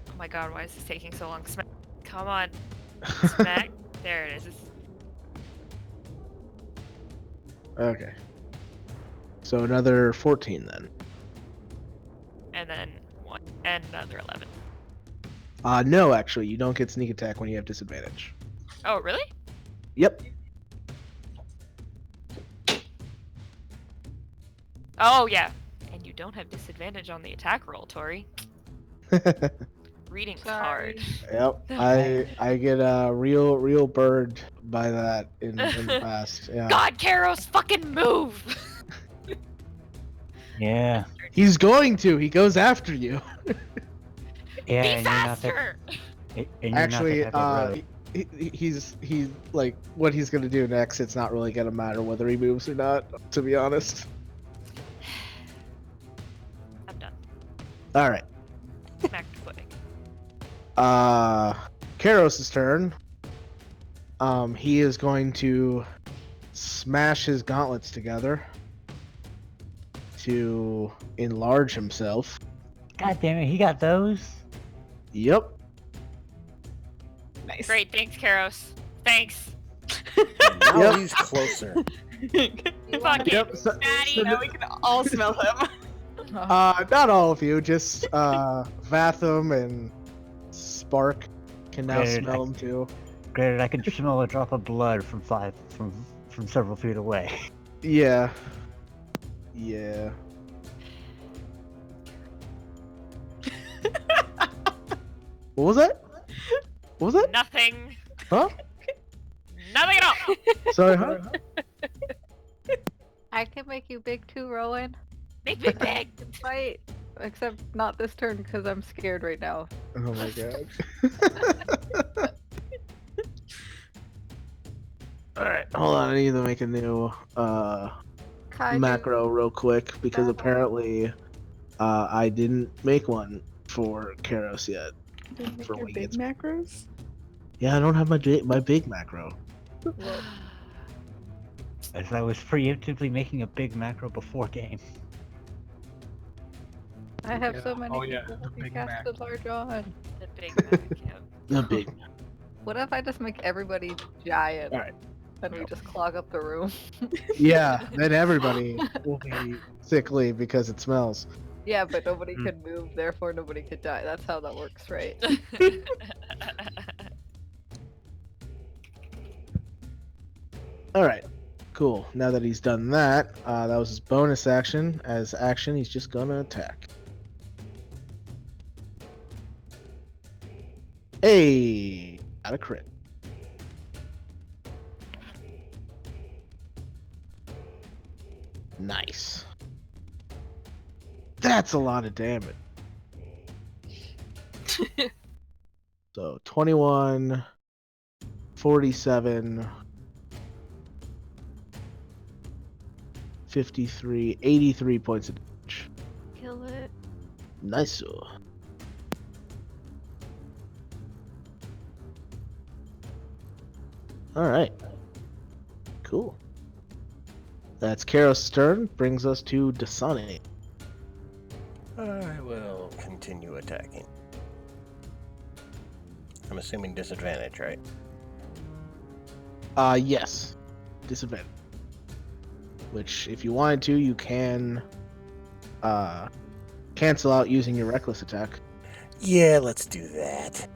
Oh my god, why is this taking so long? Smack. Come on. Smack. There it is. Okay. So another 14 then. And then 1. And another 11. No, actually, you don't get sneak attack when you have disadvantage. Oh, really? Yep. Oh, yeah. And you don't have disadvantage on the attack roll, Tori. Reading's hard. Yep. I get a real bird by that in the past. Yeah. God, Karos, fucking move! Yeah. He's going to. He goes after you. Yeah, Be and you're not that. faster! And you're Actually, not the type of he's like what he's gonna do next. It's not really gonna matter whether he moves or not. To be honest. I'm done. All right. Back to pudding. Karos' turn. He is going to smash his gauntlets together to enlarge himself. God damn it, he got those? Yep. Nice. Great, thanks, Karos. Thanks. Now Yep. he's closer. Fucking Yep. So, daddy. Now we can all smell him. not all of you, just Vatham and Spark can now Granted, smell him too. Granted, I can smell a drop of blood from several feet away. Yeah. Yeah. What was that? What was that? Nothing. Huh? Nothing at all. Sorry, huh? I can make you big too, Rowan. Big, big, big. Fight. Except not this turn because I'm scared right now. Oh my god. Alright, hold on, I need to make a new Kaiju. macro real quick because apparently I didn't make one for Karos yet. Didn't make For your when he big gets- macros. Yeah, I don't have my big macro. As I was preemptively making a big macro before game. I have so Yeah. many Oh, yeah, people the who Big cast Mac. the large on. The big Mac. Yeah. The big. What if I just make everybody giant? Alright. And we just clog up the room. Yeah, then everybody will be sickly because it smells. Yeah, but nobody could move, therefore nobody could die. That's how that works, right? Alright, cool. Now that he's done that, that was his bonus action. As action, he's just gonna attack. Hey! Got a crit. Nice. That's a lot of damage. So 21, 47, 53, 83 points of damage. Kill it. Nice. Alright. Cool. That's Karos' turn. Brings us to Dasani. I will continue attacking. I'm assuming disadvantage, right? Yes. Disadvantage. Which, if you wanted to, you can cancel out using your reckless attack. Yeah, let's do that.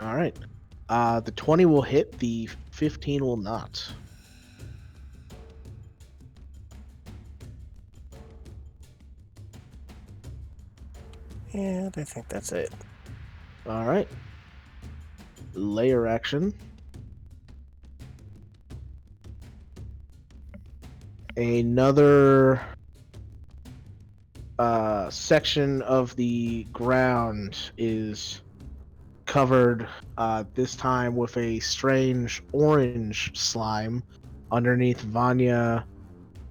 Alright. The 20 will hit, the 15 will not. And I think that's it. Alright. Layer action. Another section of the ground is covered this time with a strange orange slime underneath Vanya,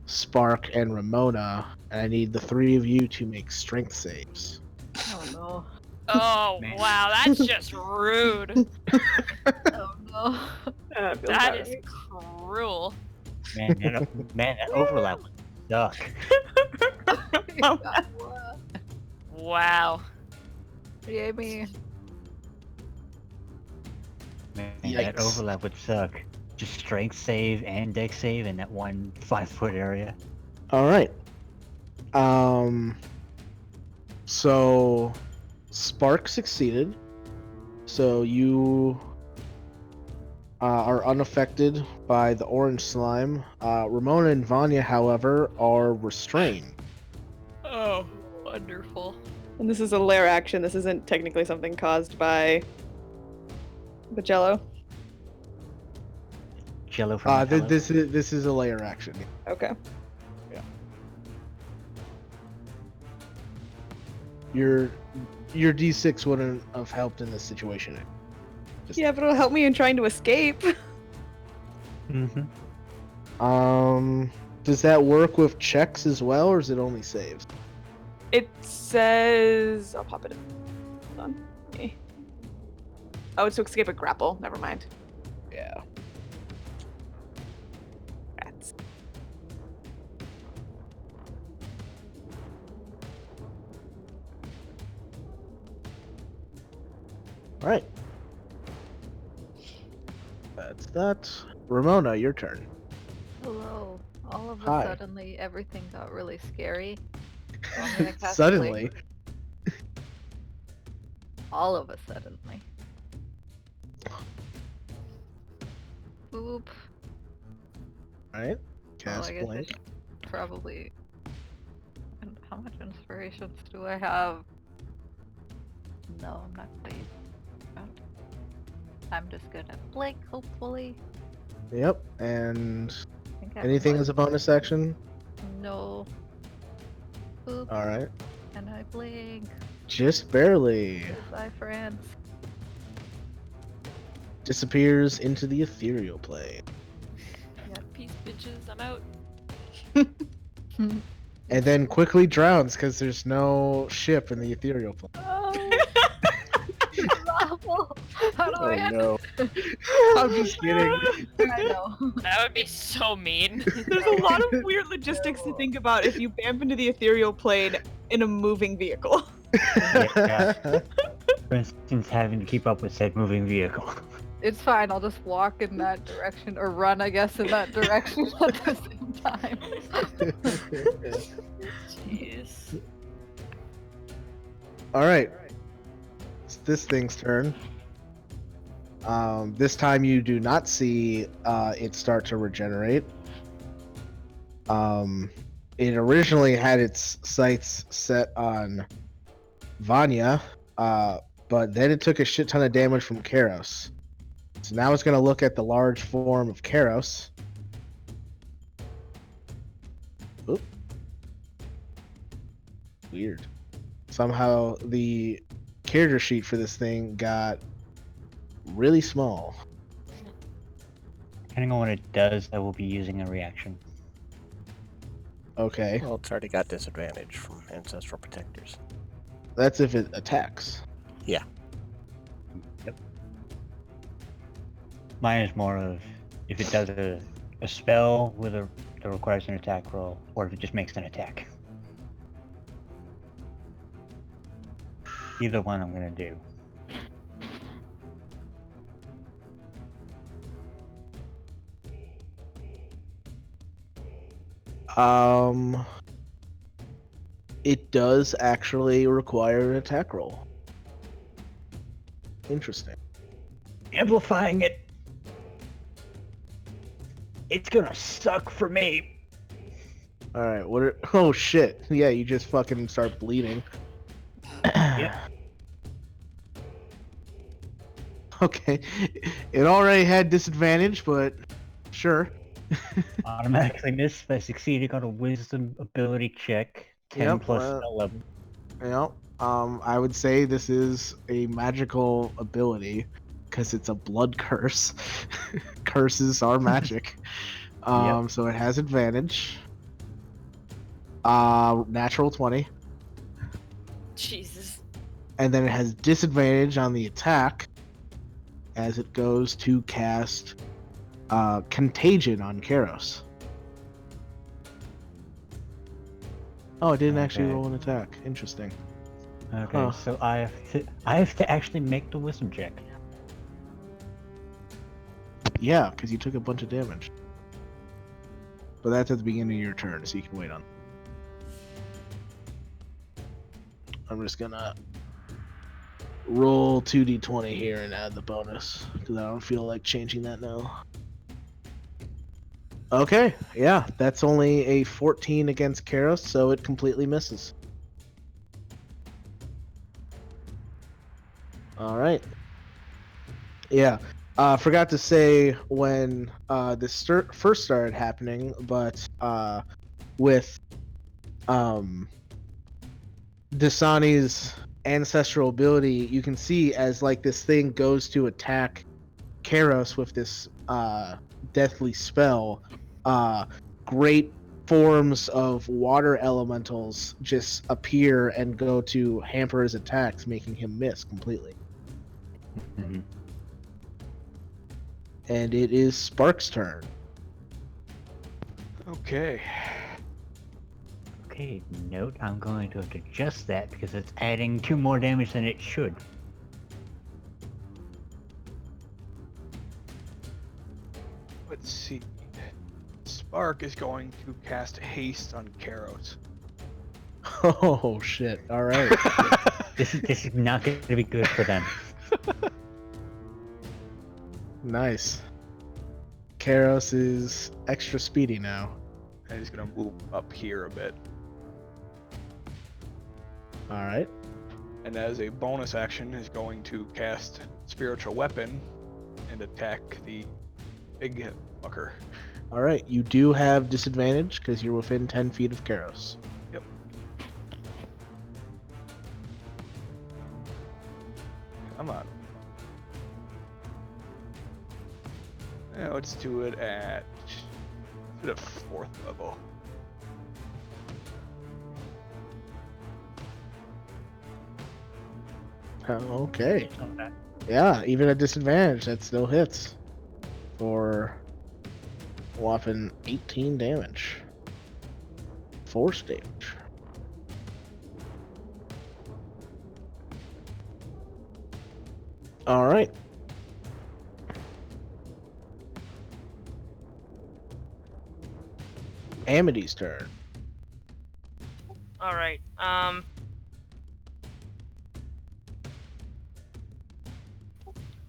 Spark, and Ramona. And I need the three of you to make strength saves. Oh no. Oh, Man. wow, that's just rude. Oh no. That is cruel. Man, that overlap would suck. Wow. Yay me. Man, that Yikes. overlap would suck. Just strength save and deck save in that one 5-foot area. Alright. So Spark succeeded. So you are unaffected by the orange slime. Ramona and Vanya, however, are restrained. Oh, wonderful. And this is a lair action. This isn't technically something caused by The Jello. Jello from the This is a layer action. Okay. Your D6 wouldn't have helped in this situation. Yeah, but it'll help me in trying to escape. Mm-hmm. Does that work with checks as well, or is it only saves? It says I'll pop it in. Hold on. Okay. Oh, it's to escape a grapple. Never mind. Yeah. Rats. All right. That's that. Ramona, your turn. Hello. All of a Hi. suddenly, everything got really scary. So I'm gonna cast Suddenly. all of a suddenly. Boop. All right. Well, Cast I guess I blank. should probably. And how much inspirations do I have? No, I'm not gonna use that. I'm just gonna blink, hopefully. Yep. And I think I have anything one- as a bonus action? No. Boop. All right. And I blink. Just barely. Goodbye, friends. Disappears into the ethereal plane. Peace, bitches. I'm out. And then quickly drowns because there's no ship in the ethereal plane. Awful. How do I end no. I'm just kidding. I know. That would be so mean. There's a lot of weird logistics to think about if you bump into the ethereal plane in a moving vehicle. Yeah. For instance, having to keep up with said moving vehicle. It's fine, I'll just walk in that direction, or run, I guess, in that direction at the same time. Jeez. All right. It's this thing's turn. This time you do not see it start to regenerate. It originally had its sights set on Vanya, but then it took a shit ton of damage from Karos. So now it's going to look at the large form of Karos. Oop. Weird. Somehow the character sheet for this thing got really small. Depending on what it does, I will be using a reaction. Okay. Well, it's already got disadvantage from Ancestral Protectors. That's if it attacks. Yeah. Yep. Mine is more of if it does a spell that requires an attack roll, or if it just makes an attack. Either one I'm gonna do. It does actually require an attack roll. Interesting. Amplifying it. It's gonna suck for me. All right. Oh shit! Yeah, you just fucking start bleeding. Yep. Okay. It already had disadvantage, but sure. Automatically miss by succeeding on a wisdom ability check. 10 Yep, plus well, 11. Yeah. I would say this is a magical ability because it's a blood curse. Curses are magic. Yep. So it has advantage. Natural 20. Jesus. And then it has disadvantage on the attack as it goes to cast Contagion on Karos. Oh, it didn't actually Okay. roll an attack. Interesting. Okay, Huh. so I have to actually make the wisdom check. Yeah, because you took a bunch of damage. But that's at the beginning of your turn, so you can wait on. I'm just gonna roll 2d20 here and add the bonus, because I don't feel like changing that now. Okay, yeah, that's only a 14 against Karos, so it completely misses. Alright. Yeah. Forgot to say when this first started happening, but with Dasani's ancestral ability, you can see as like this thing goes to attack Karos with this deathly spell, great forms of water elementals just appear and go to hamper his attacks, making him miss completely. Mhm. And it is Spark's turn. Okay. Okay, note, I'm going to have to adjust that because it's adding 2 more damage than it should. Let's see. Spark is going to cast haste on Karos. Oh shit! All right. This is not going to be good for them. Nice. Karos is extra speedy now. And he's gonna move up here a bit. All right. And as a bonus action, is going to cast Spiritual Weapon and attack the big fucker. All right. You do have disadvantage because you're within 10 feet of Karos. Yep. Come on. Yeah, let's do it at 4th level. Okay. Yeah, even at disadvantage, that still hits for a whopping 18 damage. Force damage. All right. Amity's turn. All right.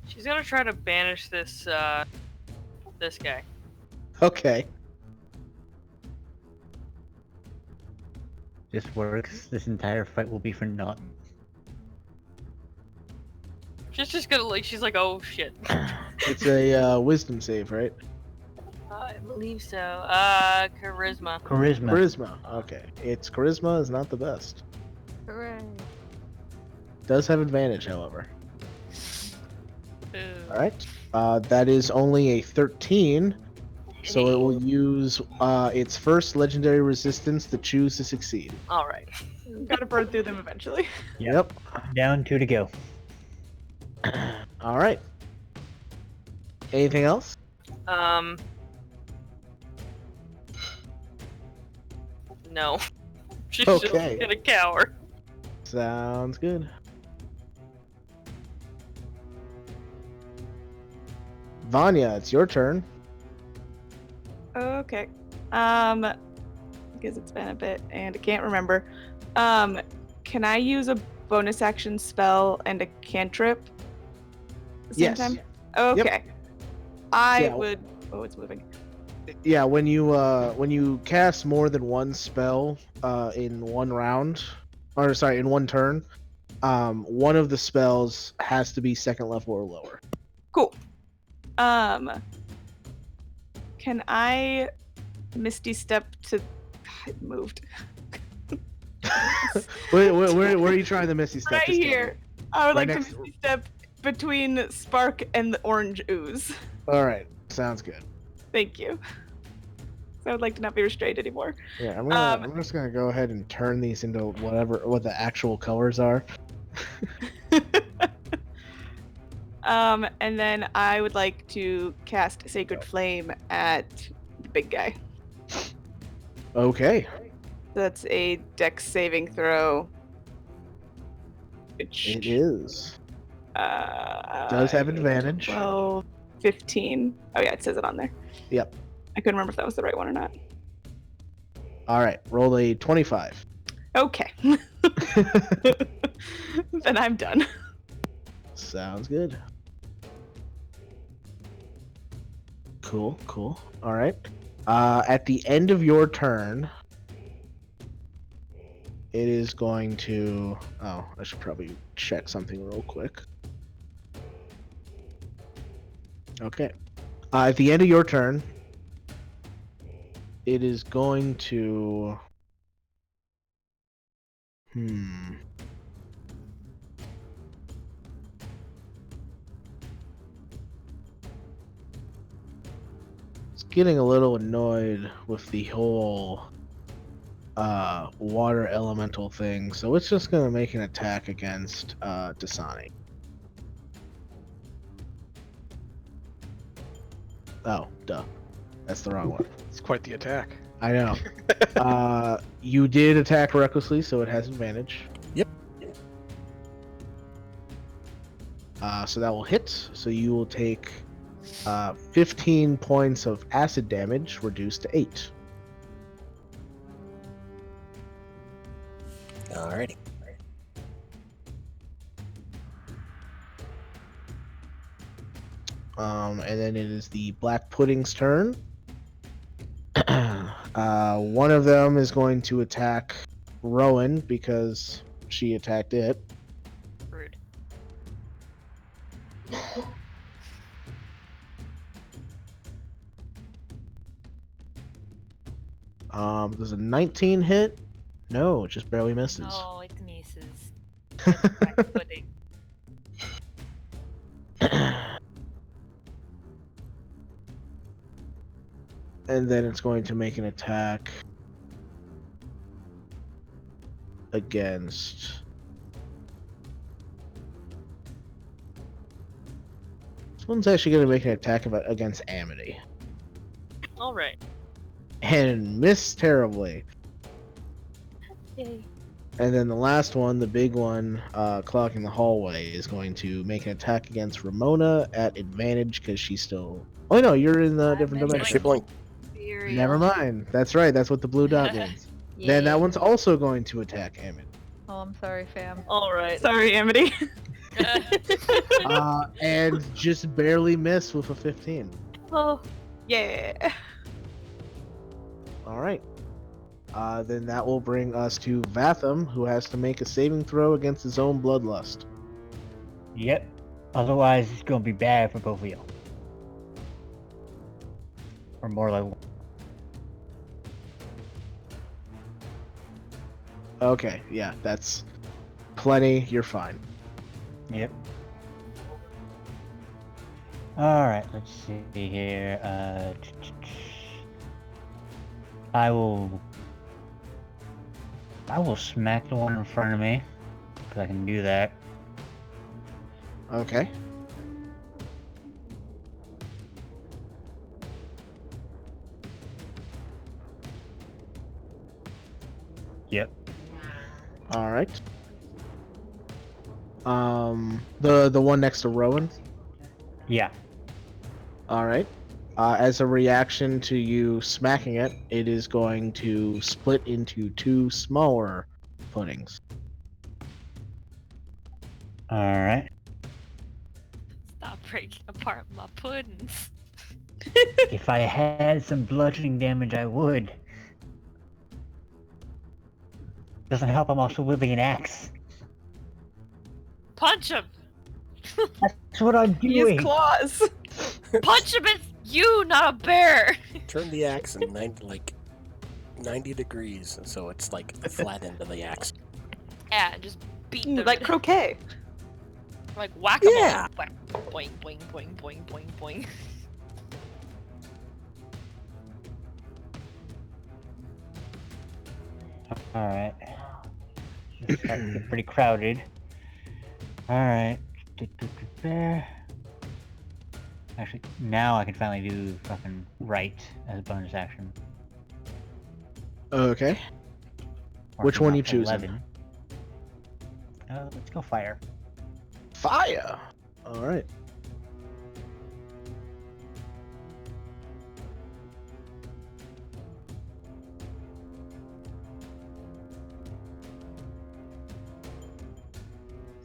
She's gonna try to banish this this guy. Okay. This works. This entire fight will be for naught. She's just gonna like. She's like, oh shit. It's a wisdom save, right? I believe so. Charisma. Charisma. Charisma. Okay. Its charisma is not the best. Hooray. Does have advantage, however. Ooh. All right. That is only a 13, so it will use its first legendary resistance to choose to succeed. All right. Gotta burn through them eventually. Yep. Down 2 to go. All right. Anything else? No. She's Okay. just gonna cower. Sounds good. Vanya, it's your turn. Okay. Because it's been a bit and I can't remember. Can I use a bonus action spell and a cantrip at the same Yes. time? Okay. I Yeah. would. Oh, it's moving. Yeah, when you cast more than one spell in one round, or sorry, in one turn, one of the spells has to be second level or lower. Cool. Can I Misty Step to? It moved. Where are you trying the Misty Step? Right Just tell me. here. I would Right like next- to Misty Step between Spark and the orange ooze. All right, sounds good. Thank you. So I would like to not be restrained anymore. Yeah, I'm just gonna go ahead and turn these into what the actual colors are. And then I would like to cast Sacred Flame at the big guy. Okay, That's a Dex saving throw. Which it is. does have advantage. 12, 15. Oh yeah, it says it on there. Yep. I couldn't remember if that was the right one or not. All right, roll a 25. Okay. Then I'm done. Sounds good. Cool. All right. At the end of your turn, it is going to. Oh, I should probably check something real quick. Okay. At the end of your turn, it is going to. It's getting a little annoyed with the whole water elemental thing, so it's just gonna make an attack against Dasani. Oh, duh. That's the wrong one. It's quite the attack. I know. You did attack recklessly, so it has advantage. Yep. So that will hit. So you will take 15 points of acid damage, reduced to 8. Alrighty. And then it is the Black Pudding's turn. One of them is going to attack Rowan because she attacked it. Rude. Does a 19 hit? No, it just barely misses. Oh, it misses. Black pudding. And then it's going to make an attack against. This one's actually going to make an attack against Amity. All right. And miss terribly. Yay. And then the last one, the big one, clogging the hallway, is going to make an attack against Ramona at advantage because she's still. Oh no, you're in the different in dimension. She blinked. Never mind. That's right. That's what the blue dot means. Then that one's also going to attack Amity. Oh, I'm sorry, fam. All right. Sorry, Amity. And just barely miss with a 15. Oh, yeah. All right. Then that will bring us to Vatham, who has to make a saving throw against his own bloodlust. Yep. Otherwise, it's gonna be bad for both of you. Or more like. Okay, yeah, that's plenty. You're fine. Yep. Alright, let's see here. I will smack the one in front of me, because I can do that. Okay. Yep. All right. The one next to Rowan. Yeah. All right. As a reaction to you smacking it, it is going to split into 2 smaller puddings. Alright. Stop breaking apart my puddings. If I had some bludgeoning damage, I would. Doesn't help, I'm also wielding an axe. Punch him! That's what I'm Use doing! claws. Punch him! It's you, not a bear! Turn the axe in 90 degrees, so it's like the flat end of the axe. Yeah, just beat them. Like croquet. Like whack-a-mole. Yeah. Whack. Boing, boing, boing, boing, boing, boing. Alright. It's starting to get pretty crowded. Alright. Actually, now I can finally do fucking right as a bonus action. Okay. Or Which if I'm one up you to choosing? 11. Let's go fire. Fire. All right.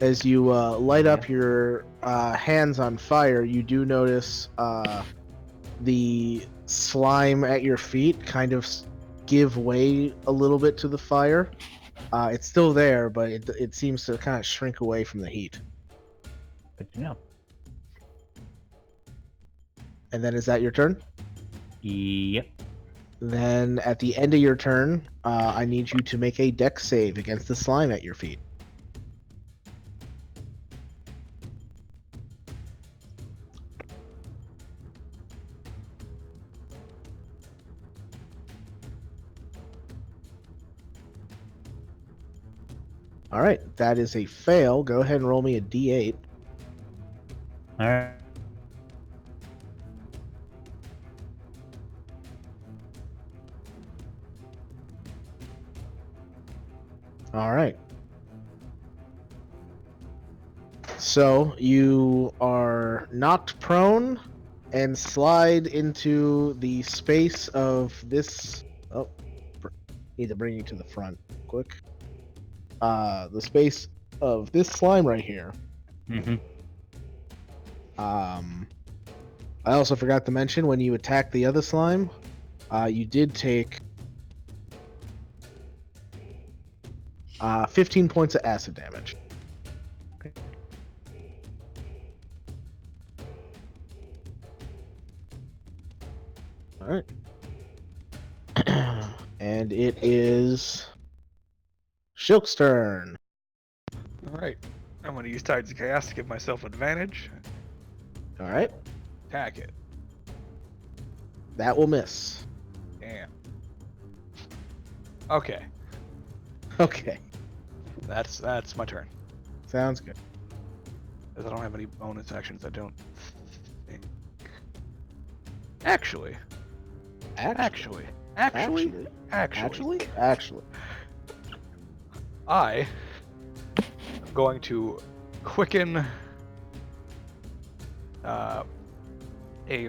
As you light up your hands on fire, you do notice the slime at your feet kind of give way a little bit to the fire. It's still there, but it seems to kind of shrink away from the heat. Good to know. And then is that your turn? Yep. Then at the end of your turn, I need you to make a dex save against the slime at your feet. All right, that is a fail. Go ahead and roll me a d8. All right. All right. So you are knocked prone and slide into the space of this. Oh, need to bring you to the front quick. The space of this slime right here. Mm-hmm. I also forgot to mention when you attacked the other slime, you did take 15 points of acid damage. All right. And it is Shilk's turn. All right. I'm going to use Tides of Chaos to give myself advantage. All right. Attack it. That will miss. Damn. Okay. Okay. That's my turn. Sounds good. Because I don't have any bonus actions, I don't think. Actually. Actually. I am going to quicken a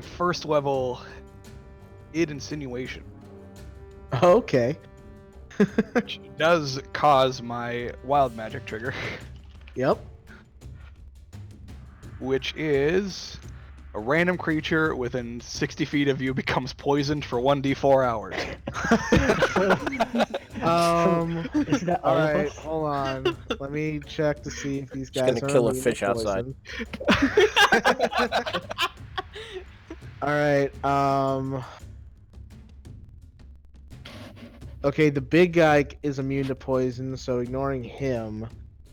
first level id insinuation, Okay. which does cause my wild magic trigger, Yep. which is a random creature within 60 feet of you becomes poisoned for 1d4 hours. Isn't that all All of right, us? hold on. Let me check to see if these Just guys gonna are kill a immune to fish outside. poison. All right. Okay, the big guy is immune to poison, so ignoring him.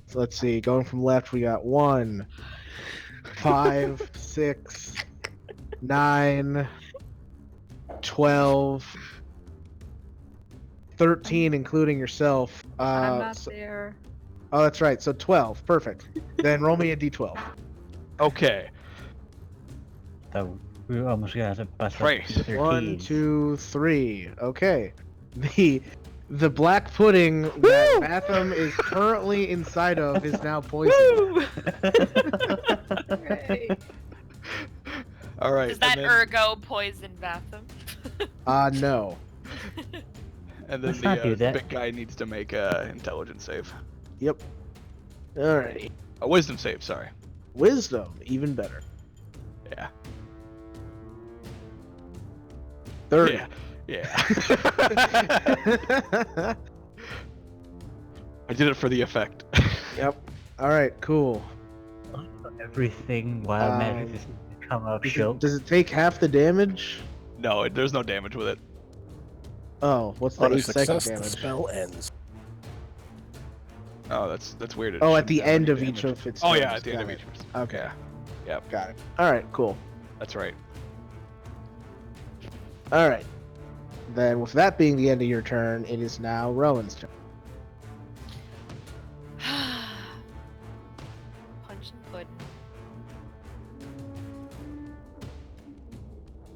So let's see. Going from left, we got 1, 5, 6, 9, 12, 13, including yourself. I'm not so- there. Oh, that's right. So 12. Perfect. Then roll me a d12. Okay. So we almost got a bust Right. up to 13. 1, 2, 3. Okay. The black pudding that Matham is currently inside of is now poisoned. Hooray. All right. Does that and then, ergo poison Vatham? No. and then Let's not do the that. big guy needs to make a intelligence save. Yep. Alrighty. A wisdom save, sorry. Wisdom, even better. Yeah. 30. Yeah. I did it for the effect. Yep. Alright, cool. Everything wild magic just come up short. Does it take half the damage? No, there's no damage with it. Oh, what's the On a 8 second success, the damage? spell ends. Oh, that's weird. It Oh, at shouldn't the have end any of each damage. of its Oh turns. yeah, at the end Got of it. each. Okay. Yeah. Yep. Got it. Alright, cool. That's right. Alright. Then, with that being the end of your turn, it is now Rowan's turn. Punch and pudding.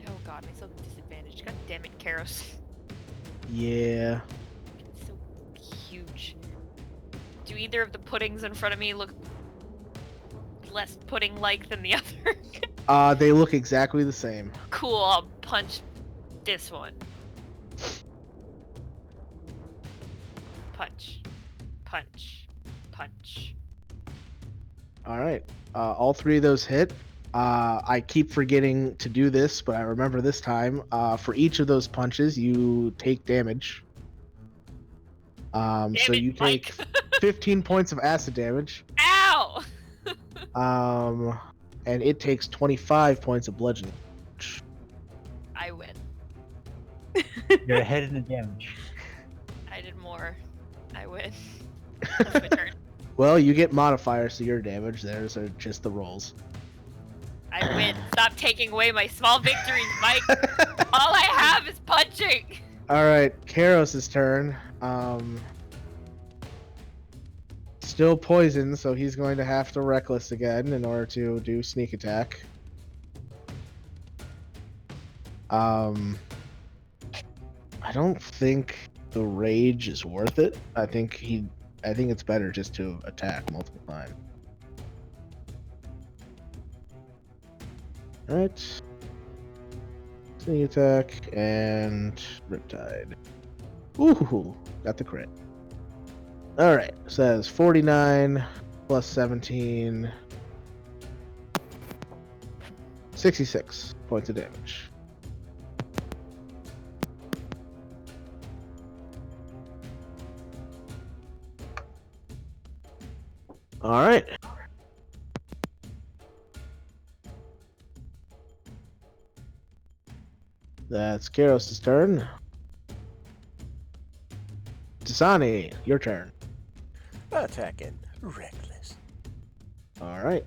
Oh god, myself at disadvantage. God damn it, Karos. Yeah. It's so huge. Do either of the puddings in front of me look less pudding-like than the other? They look exactly the same. Cool, I'll punch this one. Punch. Punch. Punch. Alright. All 3 of those hit. I keep forgetting to do this, but I remember this time. For each of those punches, you take damage. So Damn it, you take Mike. 15 points of acid damage. Ow! And it takes 25 points of bludgeoning. You're ahead in the damage. I did more. I win. That's my turn. Well, you get modifiers to your damage. Theirs are just the rolls. I win. Stop taking away my small victories, Mike. All I have is punching. All right, Karos' turn. Still poisoned, so he's going to have to reckless again in order to do sneak attack. I don't think the rage is worth it. I think it's better just to attack multiple times. All right. Sneak attack and Riptide. Ooh, got the crit. All right, says 49 plus 17, 66 points of damage. All right. That's Karos' turn. Tasani, your turn. Attacking reckless. All right.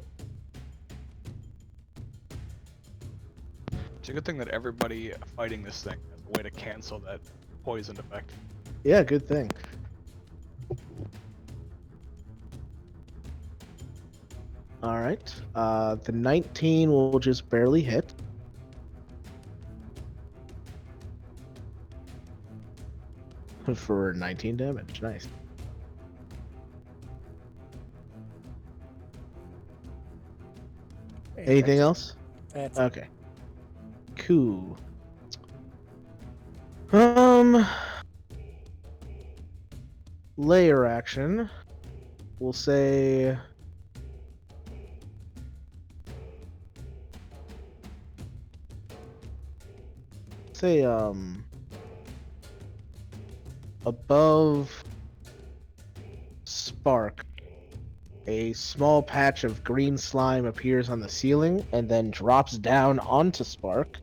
It's a good thing that everybody fighting this thing has a way to cancel that poison effect. Yeah, good thing. All right. The 19 will just barely hit. For 19 damage. Nice. Anything else? That's Okay. Cool. Layer action. We'll say above Spark, a small patch of green slime appears on the ceiling and then drops down onto Spark.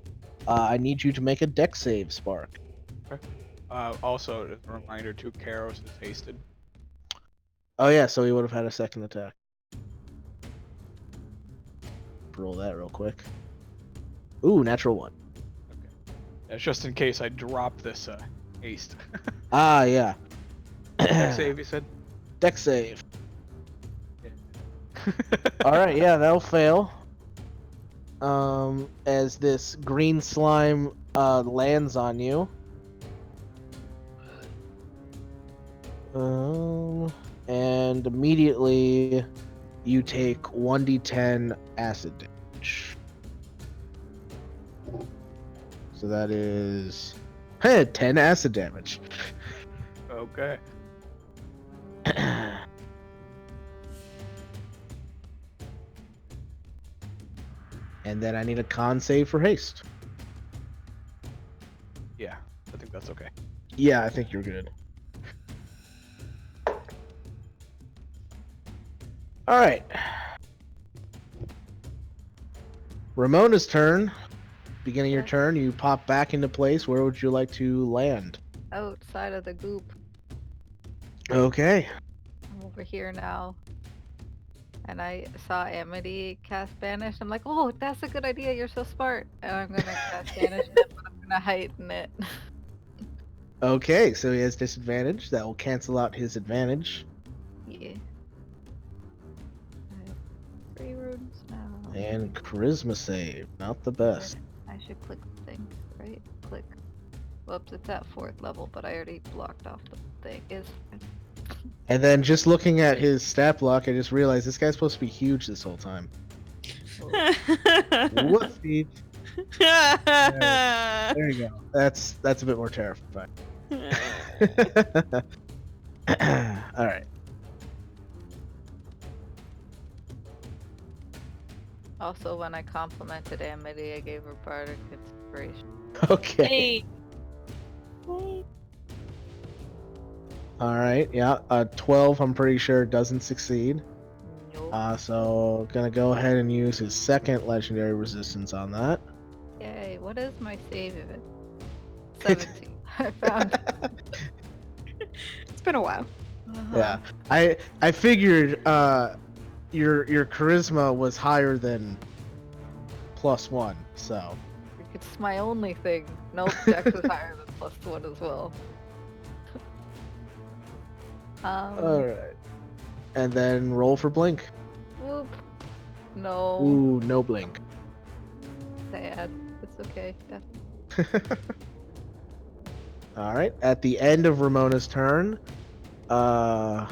I need you to make a dex save, Spark. Also, as a reminder too, Karos is hasted. Oh yeah, so he would have had a second attack. Roll that real quick. Ooh, natural 1. Okay. That's just in case I drop this haste. Ah, yeah. Dex save, you said? Dex save. Alright, yeah, that'll fail. As this green slime lands on you. And immediately you take 1d10 acid damage. So that is 10 acid damage. Okay. And then I need a con save for haste. Yeah, I think that's okay. Yeah, I think you're good. Alright. Ramona's turn. Beginning your turn, you pop back into place. Where would you like to land? Outside of the goop. Okay. I'm over here now. And I saw Amity cast Banish. I'm like, oh, that's a good idea. You're so smart. And I'm going to cast Banishment, but I'm going to heighten it. Okay, so he has disadvantage. That will cancel out his advantage. Yeah. I have 3 runes now. And charisma save. Not the best. I should click the thing, right? Click. Whoops, it's at 4th level, but I already blocked off the thing. And then just looking at his stat block, I just realized this guy's supposed to be huge this whole time. Whoopsie. There you go. That's a bit more terrifying. All right. Also, when I complimented Amity, I gave her Bardic Inspiration. Okay. Hey. All right. Yeah. 12. I'm pretty sure doesn't succeed. Nope. So gonna go ahead and use his second legendary resistance on that. Yay, what is my save of it? 17. I found. It's been a while. Yeah, I figured your charisma was higher than +1, so It's my only thing. Nope, Dex is higher than +1 as well. all right. And then roll for blink. Whoop. No. Ooh, no blink. Sad. It's okay. All right. At the end of Ramona's turn, the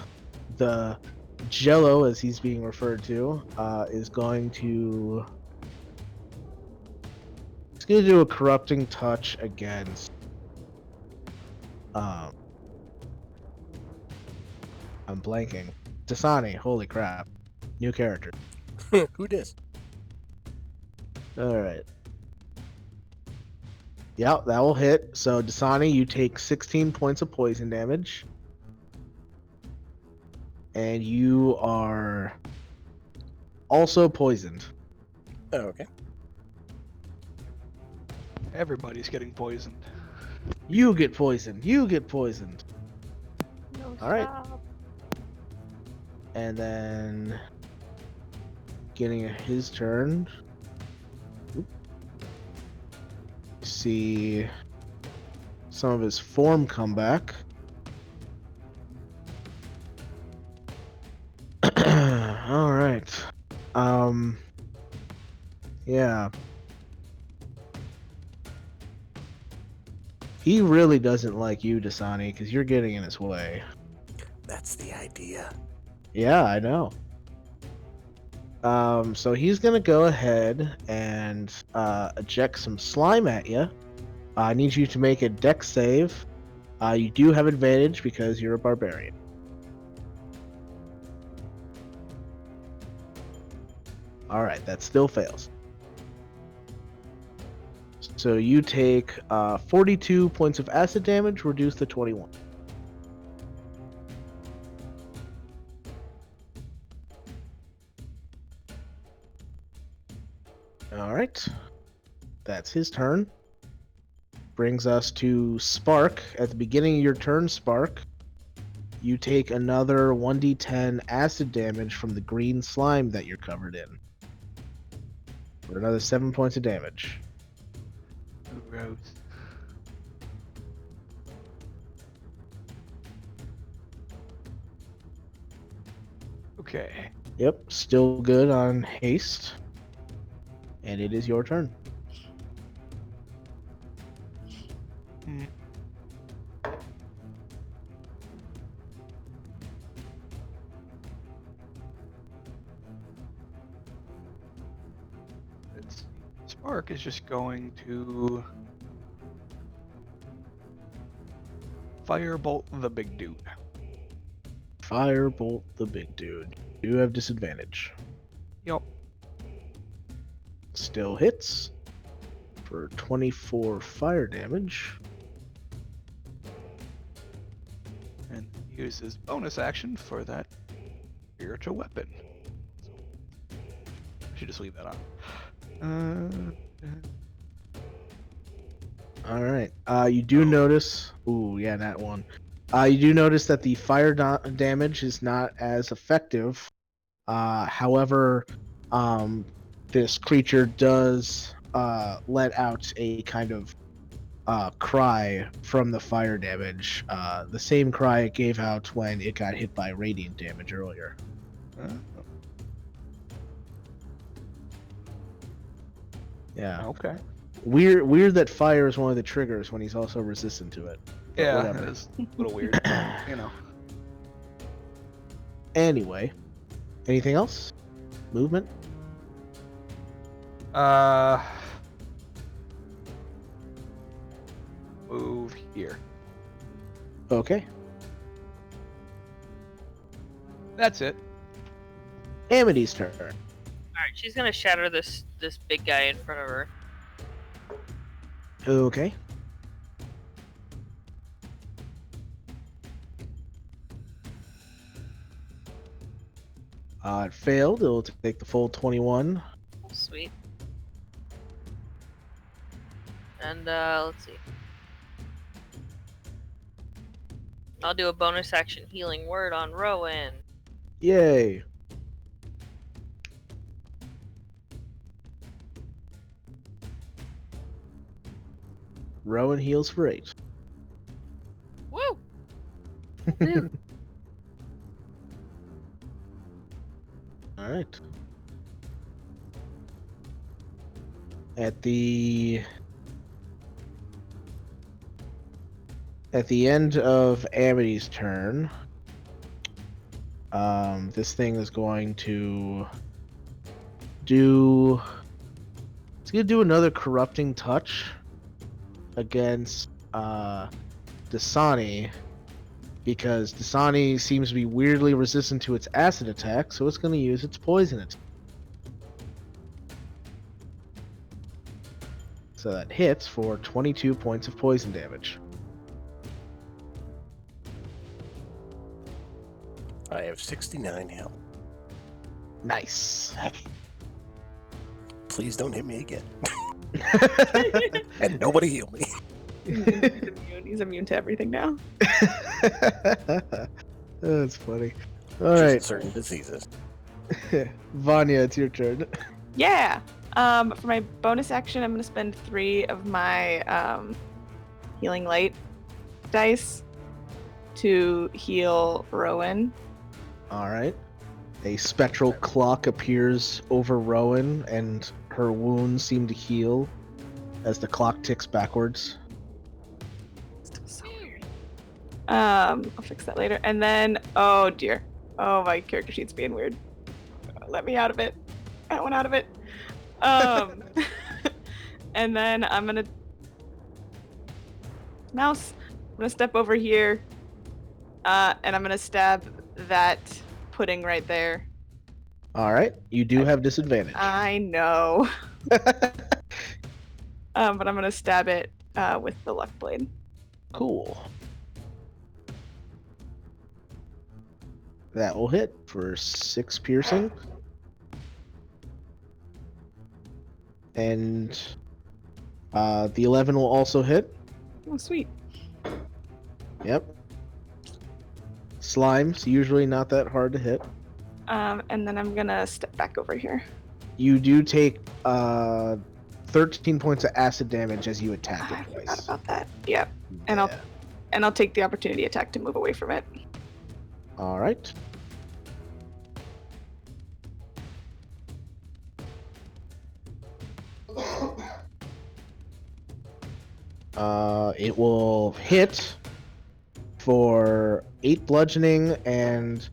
Jello, as he's being referred to, is going to. He's going to do a corrupting touch against. I'm blanking. Dasani. Holy crap! New character. Who dis? All right. Yep, that will hit. So Dasani, you take 16 points of poison damage. And you are also poisoned. Oh, okay. Everybody's getting poisoned. You get poisoned. You get poisoned. No, All right. stop. And then getting his turn. Oop. See some of his form come back. All right. Yeah. He really doesn't like you, Dasani, because you're getting in his way. That's the idea. Yeah, I know. So he's gonna go ahead and eject some slime at you. I need you to make a dex save. You do have advantage because you're a barbarian. All right, that still fails. So you take 42 points of acid damage, reduced to 21. All right, that's his turn. Brings us to Spark. At the beginning of your turn, Spark, you take another 1d10 acid damage from the green slime that you're covered in. For another 7 points of damage. Gross. Okay. Yep, still good on haste. And it is your turn. Hmm. Spark is just going to firebolt the big dude. Firebolt the big dude. You have disadvantage. Yup. Still hits for 24 fire damage. And use his bonus action for that spiritual weapon. I should just leave that on. All right. You do notice. Ooh, yeah, that one. You do notice that the fire damage is not as effective. However, this creature does let out a kind of cry from the fire damage. The same cry it gave out when it got hit by radiant damage earlier. Yeah. Okay. Weird that fire is one of the triggers when he's also resistant to it. But Yeah, whatever. that is a little weird. You know. Anyway, anything else? Movement? Move here. Okay. That's it. Amity's turn. Alright, she's gonna shatter this big guy in front of her. Okay. It failed. It'll take the full 21. Sweet. And let's see. I'll do a bonus action healing word on Rowan. Yay. Rowan heals for 8. Woo! Alright. At the end of Amity's turn, this thing is going to do. It's gonna do another corrupting touch against Dasani, because Dasani seems to be weirdly resistant to its acid attack, so it's gonna use its poison attack. So that hits for 22 points of poison damage. I have 69 health. Nice. Please don't hit me again. And nobody heal me. He's immune to everything now. That's funny. All Just right, certain diseases. Vanya, it's your turn. Yeah. For my bonus action, I'm gonna spend 3 of my healing light dice to heal Rowan. All right. A spectral clock appears over Rowan, and her wounds seem to heal as the clock ticks backwards. Still so weird. I'll fix that later. And then, oh dear. Oh, my character sheet's being weird. Let me out of it. I want out of it. And then I'm gonna step over here, and I'm gonna stab that pudding right there. All right. You do have disadvantage. I know. But I'm gonna stab it with the luck blade. Cool. That will hit for 6 piercing. And the 11 will also hit. Oh, sweet. Yep. Slime's usually not that hard to hit. And then I'm gonna step back over here. You do take 13 points of acid damage as you attack I it forgot twice. about that. Yep. And I'll take the opportunity attack to move away from it. All right. It will hit for 8 bludgeoning and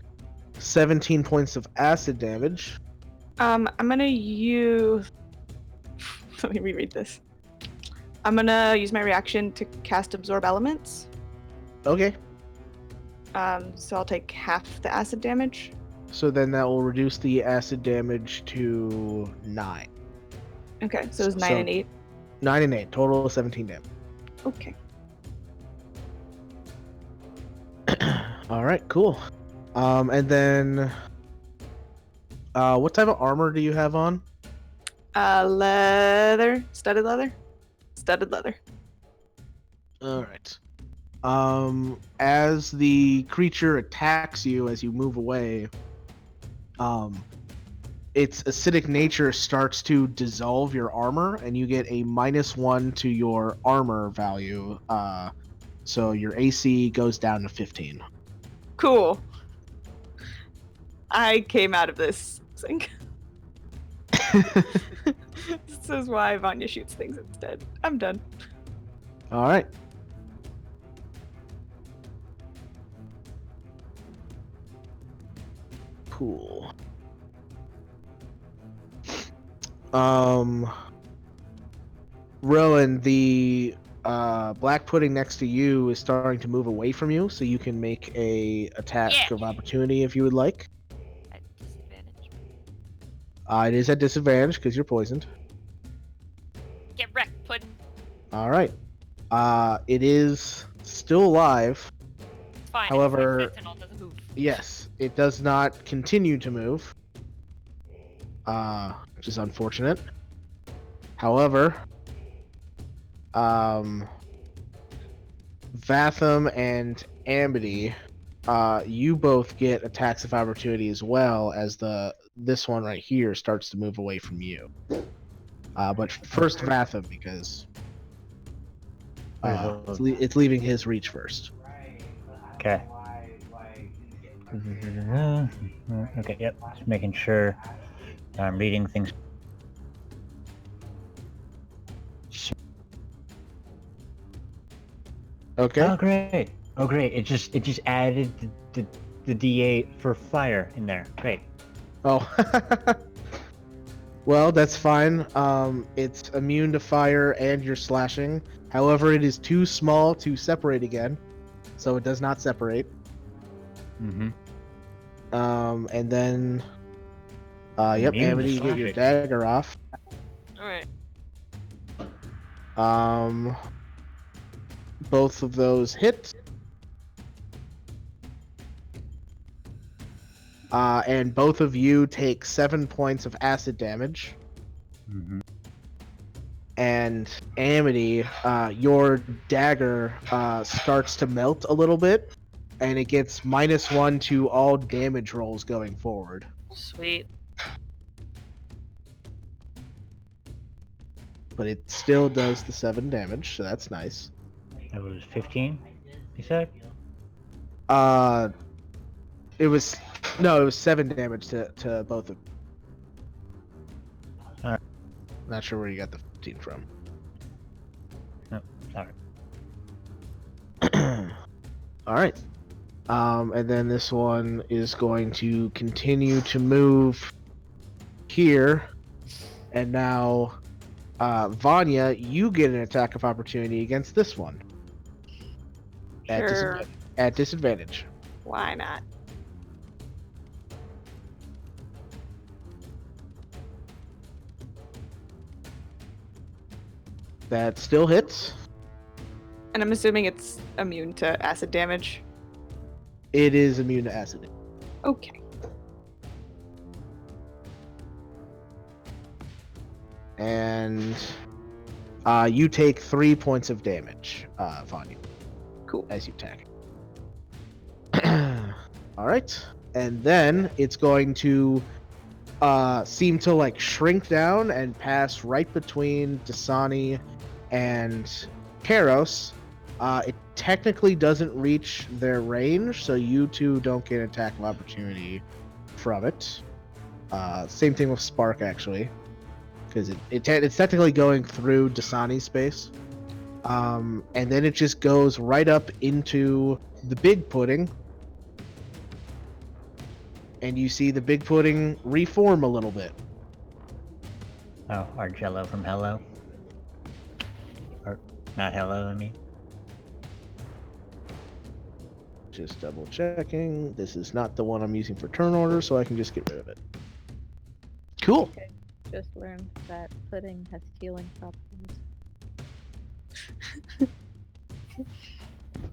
17 points of acid damage. I'm gonna use. Let me reread this. I'm gonna use my reaction to cast Absorb Elements. Okay. So I'll take half the acid damage. So then that will reduce the acid damage to 9. Okay, so it's 9 and 8. 9 and 8. Total of 17 damage. Okay. All right, cool. And then, what type of armor do you have on? Leather, studded leather. All right. As the creature attacks you as you move away, its acidic nature starts to dissolve your armor, and you get a -1 to your armor value. So your AC goes down to 15. Cool. I came out of this sink. This is why Vanya shoots things instead. I'm done. All right. Cool. Rowan, the black pudding next to you is starting to move away from you, so you can make a attack of opportunity if you would like. At disadvantage. It is at disadvantage because you're poisoned. Get wrecked, pudding. All right. It is still alive. It's fine. However- it's like Sentinel, doesn't move. Yes, it does not continue to move, which is unfortunate. However, Vatham and Amity, you both get attacks of opportunity as well as this one right here starts to move away from you. But first Vatham, because it's leaving his reach first. Okay. Okay, yep. Just making sure I'm reading things. Okay. Oh great. Oh great. It just added the D8 for fire in there. Great. Oh. Well, that's fine. It's immune to fire and your slashing. However, it is too small to separate again, so it does not separate. Mm-hmm. And then, yep, Immune to Amity, you get your slashing. dagger off. Alright. Both of those hit. And both of you take 7 points of acid damage. Mm-hmm. And Amity, your dagger starts to melt a little bit, and it gets -1 to all damage rolls going forward. Sweet. But it still does the 7 damage, so that's nice. That was 15, you said? It was 7 damage to both of them. Alright. Not sure where you got the 15 from. No, sorry. All right. And then this one is going to continue to move here. And now, Vanya, you get an attack of opportunity against this one. Sure. At disadvantage. Why not? That still hits. And I'm assuming it's immune to acid damage. It is immune to acid. Okay. And you take 3 points of damage, Vanya. Cool. As you attack. All right. And then it's going to seem to like shrink down and pass right between Dasani and Karos. It technically doesn't reach their range, so you two don't get an attack of opportunity from it. Same thing with Spark, actually, because it's technically going through Dasani's space. And then it just goes right up into the big pudding. And you see the big pudding reform a little bit. Oh, our Jello from Hello. Or, not Hello, I mean. Just double checking. This is not the one I'm using for turn order, so I can just get rid of it. Cool. Okay. Just learned that pudding has healing properties.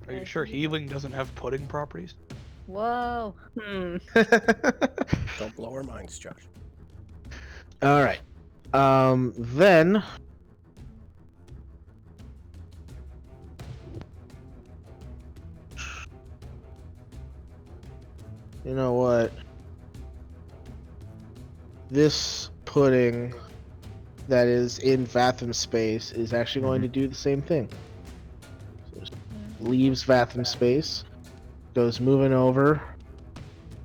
Are you sure healing doesn't have pudding properties? Whoa. Don't blow our minds, Josh. All right. Then you know what? This pudding that is in Vatham's space is actually going to do the same thing. So it leaves Vatham's space, goes moving over.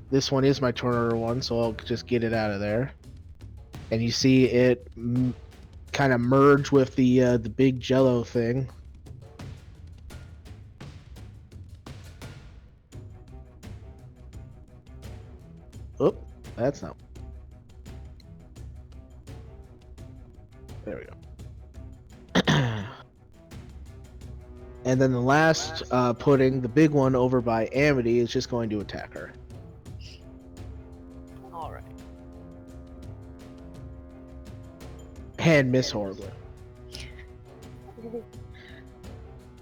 This one is my turn order one, so I'll just get it out of there. And you see it kind of merge with the big Jello thing. Oop, that's not. There we go. And then the last pudding, the big one over by Amity, is just going to attack her. Alright. And miss horribly.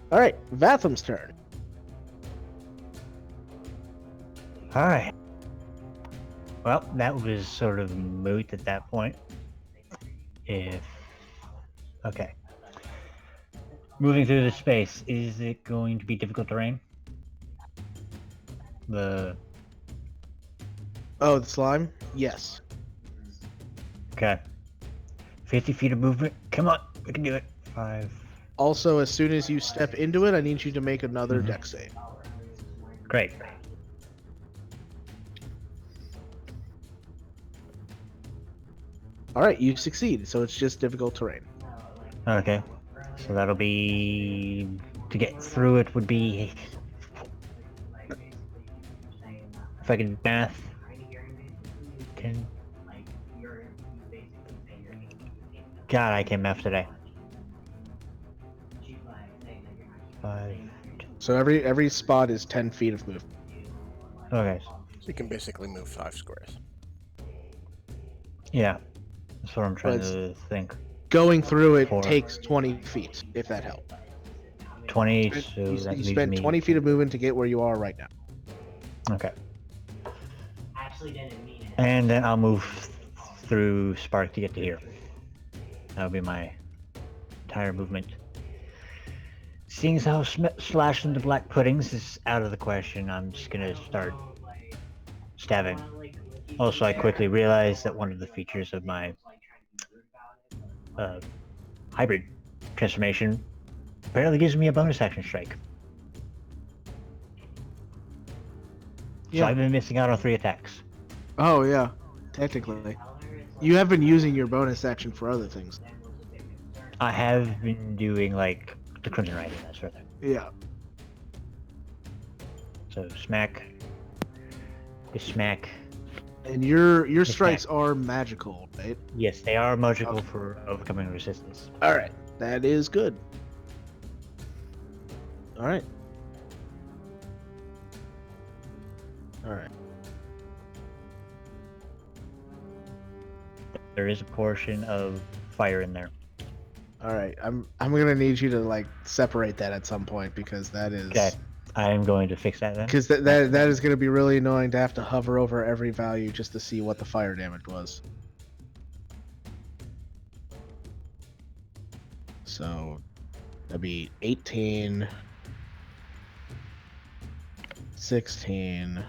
Alright, Vatham's turn. Alright. Well, that was sort of moot at that point. Okay. Moving through the space, is it going to be difficult terrain? The Oh, the slime? Yes. okay. 50 feet of movement. Come on, we can do it. 5. Also, as soon as you step into it, I need you to make another Mhm. dex save. Great. All right, you succeed. So it's just difficult terrain. Okay. So that'll be to get through it would be if I can math. 10. God, I can't math today. 5. So every spot is 10 feet of movement. Okay. You can basically move 5 squares. Yeah. That's what I'm trying But to think. going through it 4. takes 20 feet, if that helps. 20, so You that leaves spent me 20 feet of movement to get where you are right now. Okay. And then I'll move through Spark to get to here. That'll be my entire movement. Seeing as how slashing the black puddings is out of the question, I'm just gonna start stabbing. Also, I quickly realized that one of the features of my hybrid transformation apparently gives me a bonus action strike. So I've been missing out on 3 attacks. Oh, yeah. Technically. You have been using your bonus action for other things. I have been doing like the Crimson Riding, that sort of thing. Yeah. So smack, smack. And your strikes are magical, right? Yes, they are magical for overcoming resistance. All right. That is good. All right. All right. There is a portion of fire in there. All right. I'm gonna need you to like separate that at some point because that is. Okay, I am going to fix that then. Because that is going to be really annoying to have to hover over every value just to see what the fire damage was. So that'd be 18, 16,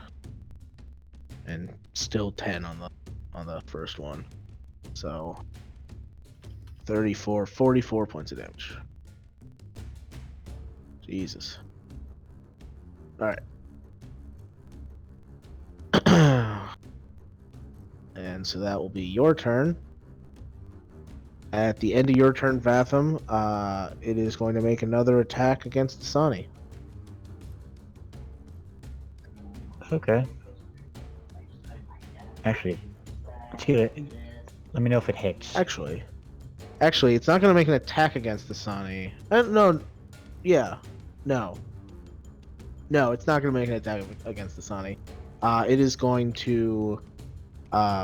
and still 10 on the first one. So 34, 44 points of damage. Jesus. All right. And so that will be your turn. At the end of your turn, Vatham, it is going to make another attack against Dasani. Okay. Actually, let me know if it hits. Actually, it's not going to make an attack against Dasani. No, yeah, no, it's not going to make an attack against Dasani. It is going to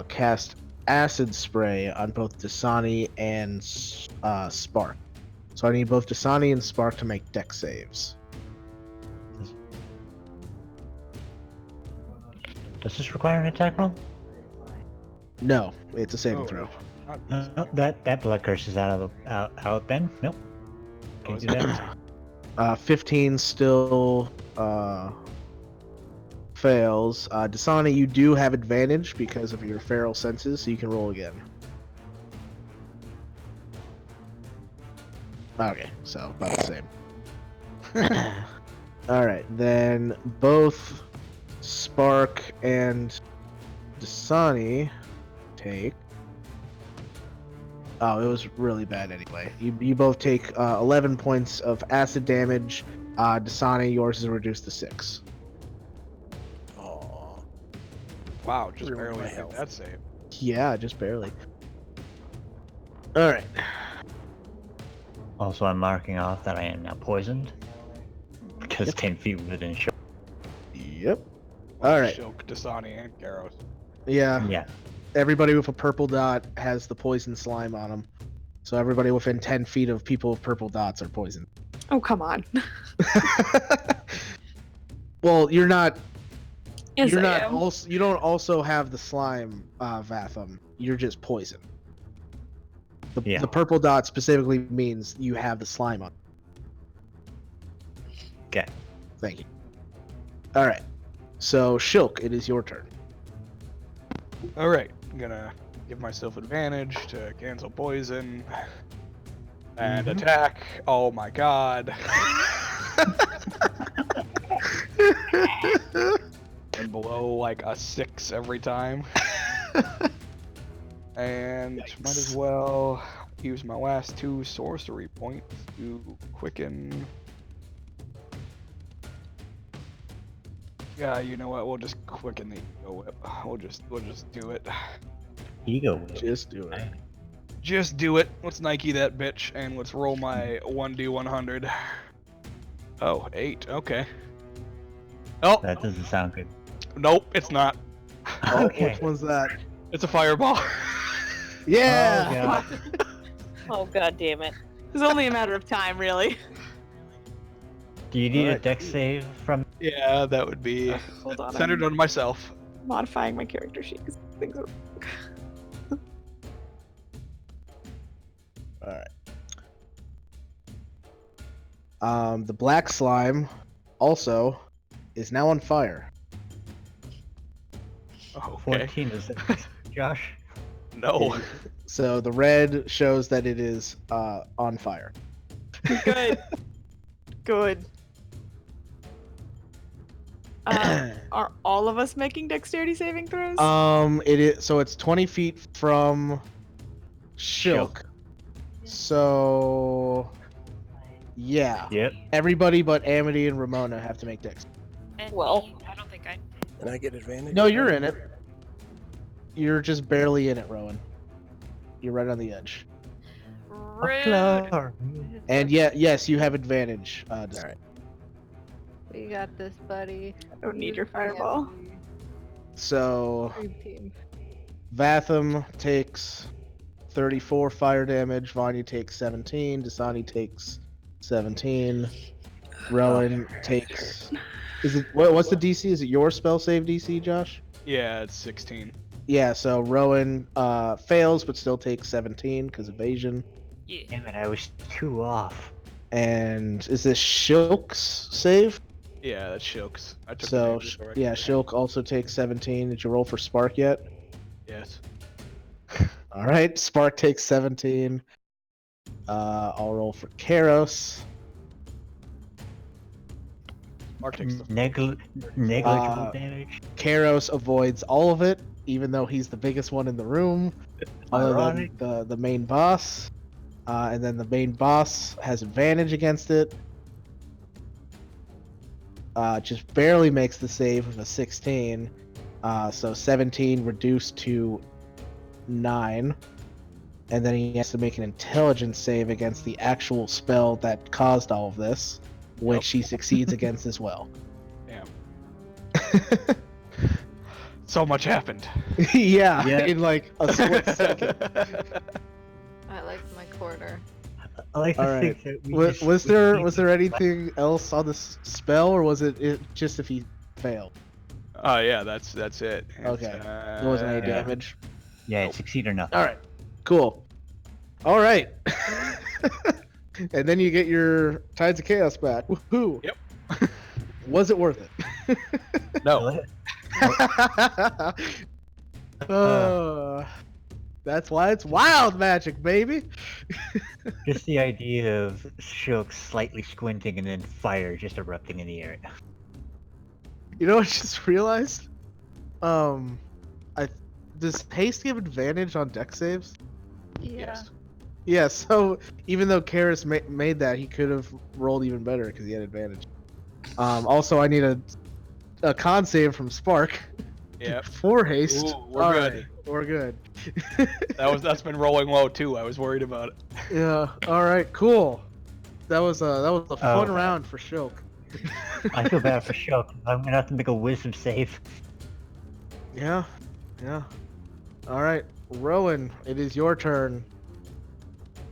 cast acid spray on both Dasani and Spark. So I need both Dasani and Spark to make dex saves. Does this require an attack roll? No, it's a saving throw. No, that blood curse is out then. Nope. Can't do that. 15 still fails. Dasani, you do have advantage because of your feral senses, so you can roll again. Okay, so about the same. Alright, then both Spark and Dasani take... Oh, it was really bad anyway. You both take 11 points of acid damage. Dasani, yours is reduced to 6. Aww. Wow, just Ruined barely my hit health. that save. Yeah, just barely. Alright. Also, I'm marking off that I am now poisoned because 10 feet within shot. Yep. Alright. Shilk, Dasani, and Garros. Yeah. Yeah. Everybody with a purple dot has the poison slime on them. So everybody within 10 feet of people with purple dots are poisoned. Oh, come on. Well, you're not. Yes, you're I not. am. Also, you don't also have the slime, Vatham. You're just poison. The purple dot specifically means you have the slime on. Okay. Thank you. All right. So, Shilk, it is your turn. All right, I'm gonna give myself advantage to cancel poison and attack. Oh my god! And below like a 6 every time. And might as well use my last 2 sorcery points to quicken. Yeah, you know what? We'll just quicken the ego whip. We'll just do it. Ego whip. Just do it. Just do it. Let's Nike that bitch and let's roll my 1d100. Oh, 8. Okay. Oh, That doesn't sound good. nope, it's not. Oh, Okay. which one's that? It's a fireball. Yeah! Oh, God. Oh god damn it. It's only a matter of time, really. Do you need a Alright. dex save from? Yeah, that would be Hold on. centered I'm on myself. modifying my character sheet because things are. Alright. The black slime also is now on fire. Oh, okay. 14 is it, Josh? No. So the red shows that it is on fire. Good. Good. Are all of us making dexterity saving throws? It is so it's 20 feet from Shilk. So yeah, Yep. everybody but Amity and Ramona have to make dex. And Well. me, I don't think I. And I get advantage? No, you're in it. You're just barely in it, Rowan. You're right on the edge. Rude. And yes, you have advantage. Alright. We got this, buddy. I don't need your fireball. So Dream team. Vatham takes 34 fire damage. Vanya takes 17. Dasani takes 17. Rowan takes. Is it what's the DC? Is it your spell save DC, Josh? Yeah, it's 16. Yeah. So Rowan fails, but still takes 17 because evasion. Yeah. Damn it, I was 2 off. And is this Shilk's save? Yeah, that's Shilk's. I took So advantage already. yeah, Shilk also takes 17. Did you roll for Spark yet? Yes. All right, Spark takes 17. I'll roll for Karos. Mark takes the Negligible damage. Karos avoids all of it, even though he's the biggest one in the room, other than Ironic. the main boss. And then the main boss has advantage against it. Just barely makes the save of a 16. So 17 reduced to 9. And then he has to make an intelligence save against the actual spell that caused all of this, which he succeeds against as well. Damn. So much happened. Yeah, Yeah. in like a split second. I like my quarter. I like to All think right. that we Was, just- was there anything else on this spell, or was it just if he failed? Oh yeah, that's it. It's, Okay. There wasn't any yeah. damage. Yeah, it's succeed or nothing. All right, cool. All right, and then you get your Tides of Chaos back. Woohoo! Yep. Was it worth it? No. That's why it's wild magic, baby. Just the idea of Shulk slightly squinting and then fire just erupting in the air. You know what I just realized? Does haste give advantage on deck saves? Yeah. Yes. Yeah, so even though Karis made that, he could have rolled even better because he had advantage. Also, I need a con save from Spark Yep. for haste. Ooh, we're All good. right, we're good. That's been rolling low too. I was worried about it. Yeah. All right. Cool. That was a fun Oh. round for Shulk. I feel bad for Shulk. I'm gonna have to make a wisdom save. Yeah. Yeah. All right, Rowan, it is your turn.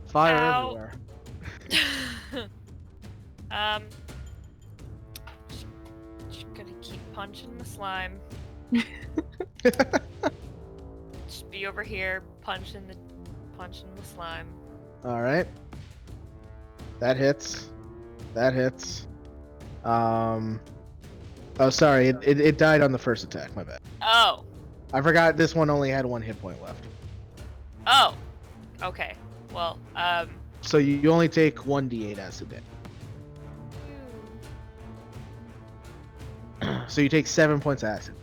Fire Ow. everywhere. Just gonna keep punching the slime. Just be over here punching the slime. All right. That hits. That hits. Oh, sorry. It died on the first attack. My bad. Oh. I forgot this one only had 1 hit point left. Oh. Okay. Well, So you only take 1d8 acid damage. So you take 7 points of acid.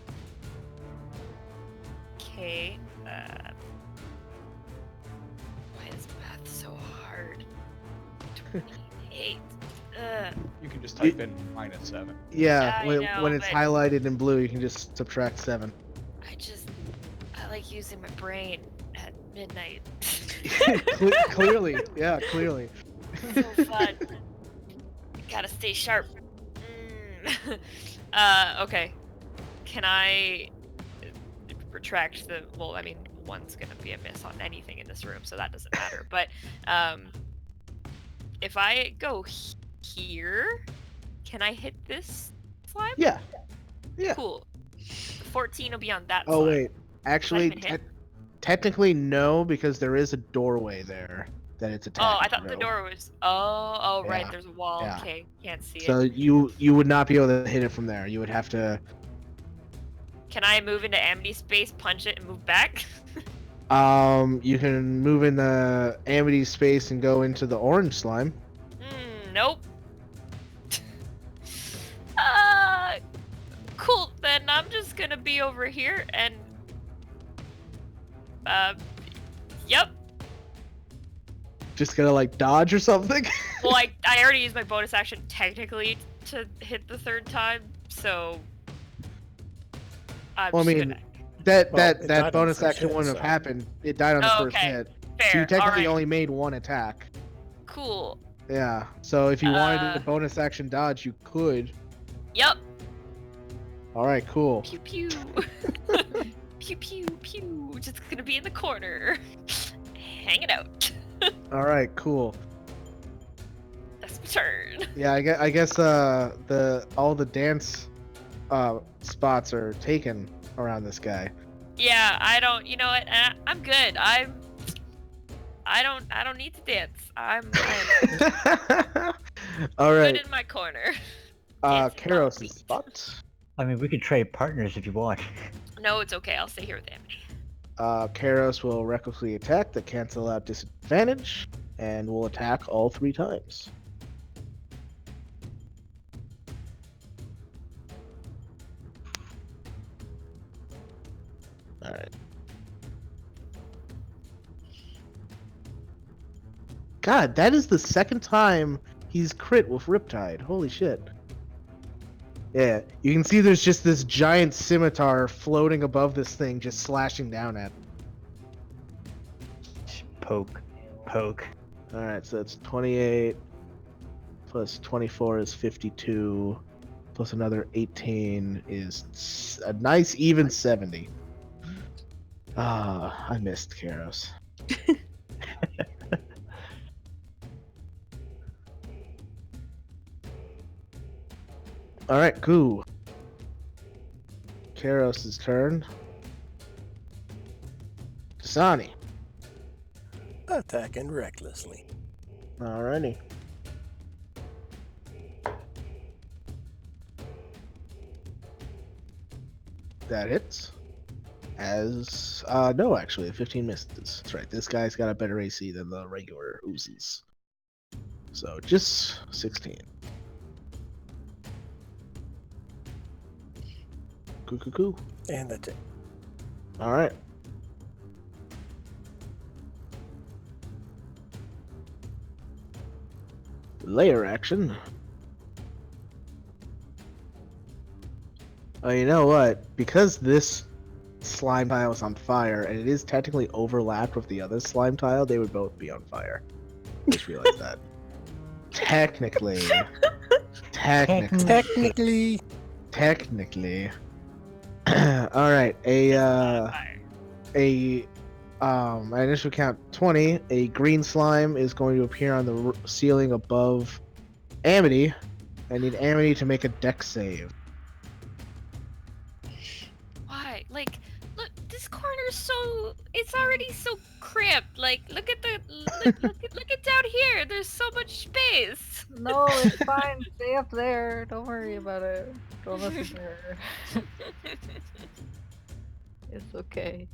okay. Why is math so hard? 28. You can just type in -7. Yeah, I when know, it's but- highlighted in blue, you can just subtract 7. I like using my brain at midnight. Clearly, yeah, clearly. So fun. Gotta stay sharp. Okay. Can I retract the? Well, I mean, 1's gonna be a miss on anything in this room, so that doesn't matter. But if I go here, can I hit this slime? Yeah. Yeah. Cool. 14 will be on that. Oh slime. wait, actually, even hit? technically no, because there is a doorway there that it's attached. Oh, I thought the door was. Oh, right. Yeah, There's a wall. yeah. Okay, can't see So it. you would not be able to hit it from there. You would have to. Can I move into Amity space, punch it, and move back? You can move in the Amity space and go into the orange slime. Nope. Cool. Then I'm just gonna be over here and. Yep. Just gonna like dodge or something. Well, I already used my bonus action technically to hit the 3rd time, so. I'm Well, I just mean, gonna... that Well, it died on that the bonus first action hit, wouldn't so- have happened. It died on the Oh, first okay. hit. Fair. So you technically Alright. only made 1 attack. Cool. Yeah. So if you wanted to Uh, bonus action dodge, you could. Yep. All right. Cool. Pew pew. Pew pew pew. Just gonna be in the corner, hanging out. All right. Cool. That's my turn. Yeah. I guess all the dance spots are taken around this guy. Yeah, I don't. You know what? I'm good. I don't need to dance. I'm All good right. in my corner. Dancing on Karos' beat. spot. I mean, we could trade partners if you want. No, it's okay. I'll stay here with Amity. Karos will recklessly attack to cancel out disadvantage, and will attack all 3 times. All right. God, that is the 2nd time he's crit with Riptide. Holy shit. Yeah, you can see there's just this giant scimitar floating above this thing, just slashing down at. Poke. All right, so that's 28 plus 24 is 52, plus another 18 is a nice even 70. Ah, I missed Karos. All right, cool. Karos' turn. Dasani. Attacking recklessly. Alrighty. That hits. As no, actually, a 15 misses. That's right. This guy's got a better AC than the regular Uzis. So just 16. Cool. And that's it. All right. Layer action. Oh, you know what? Because this slime tile is on fire, and it is technically overlapped with the other slime tile, they would both be on fire. Just realized that. Technically. Technically. All right. Fire. My initial count 20. A green slime is going to appear on the ceiling above Amity. I need Amity to make a dex save. Why? Like, look, this corner it's already so cramped. Like, look at down here. There's so much space. No, it's fine. Stay up there. Don't worry about it. Don't listen to her. It's okay.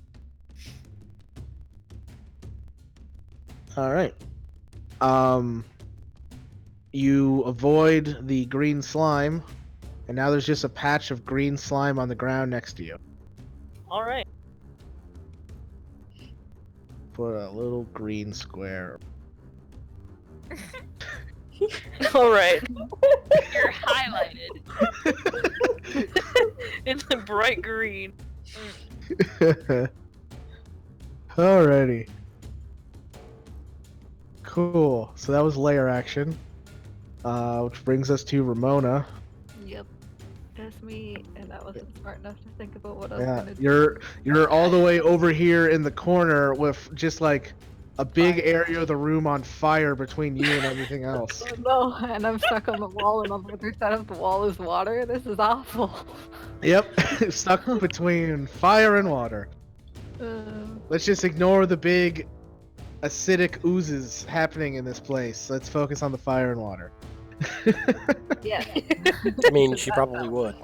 All right. You avoid the green slime, and now there's just a patch of green slime on the ground next to you. All right. Put a little green square. All right. You're highlighted. In the bright green. Alrighty. Cool. So that was layer action. Which brings us to Ramona. Yep. That's me, and I wasn't smart enough to think about what I was gonna do. You're all the way over here in the corner with just like a big area of the room on fire between you and everything else. Oh no, and I'm stuck on the wall, and on the other side of the wall is water. This is awful. Yep, stuck between fire and water. Let's just ignore the big acidic oozes happening in this place. Let's focus on the fire and water. Yeah. I mean, she probably would.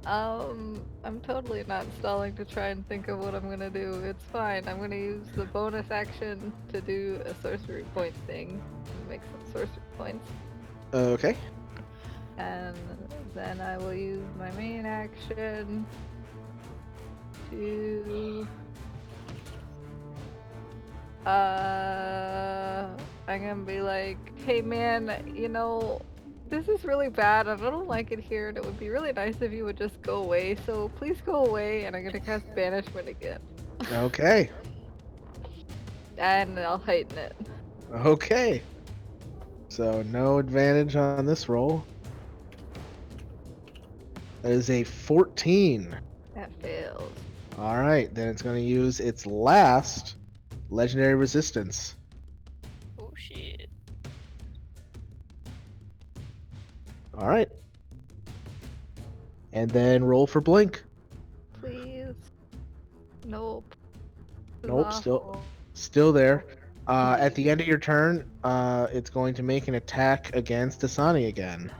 I'm totally not stalling to try and think of what I'm gonna do. It's fine. I'm gonna use the bonus action to do a sorcery point thing. Make some sorcery points. Okay. And then I will use my main action to I'm gonna be like, hey man, you know, this is really bad and I don't like it here and it would be really nice if you would just go away, so please go away, and I'm gonna cast banishment again. Okay. And I'll heighten it. Okay. So no advantage on this roll. That is a 14. That fails. Alright, then it's going to use its last legendary resistance. Oh shit. Alright. And then roll for blink. Please. Nope. This is Nope, awful. still there. At the end of your turn, it's going to make an attack against Asani again.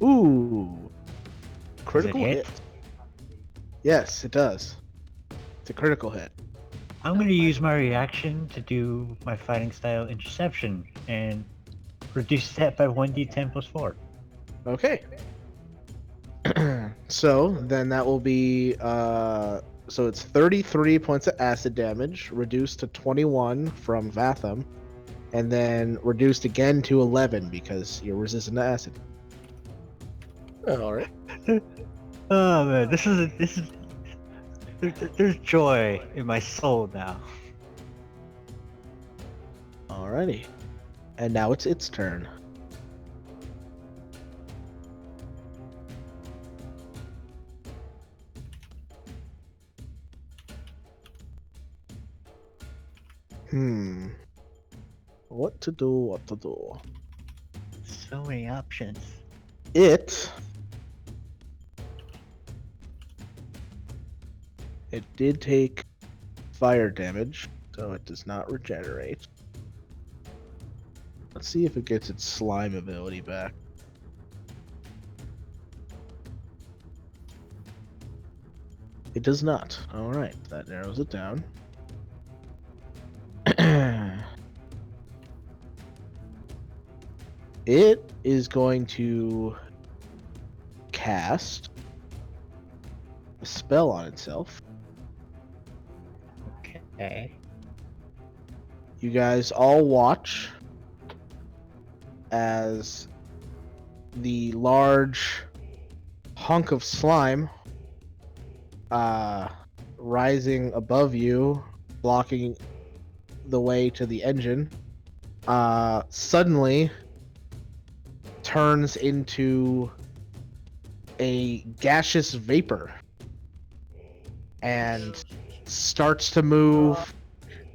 Ooh. Critical hit? hit. Yes, it does. It's a critical hit. I'm going to use my reaction to do my fighting style interception and reduce that by 1d10 plus 4. Okay. So then that will be so it's 33 points of acid damage, reduced to 21 from Vatham, and then reduced again to 11 because you're resistant to acid. All right. Oh man, this is there's joy in my soul now. Alrighty. And now it's its turn. What to do? So many options. It did take fire damage, so it does not regenerate. Let's see if it gets its slime ability back. It does not. Alright, that narrows it down. It is going to cast a spell on itself. Okay. You guys all watch as the large hunk of slime rising above you, blocking the way to the engine, suddenly turns into a gaseous vapor and starts to move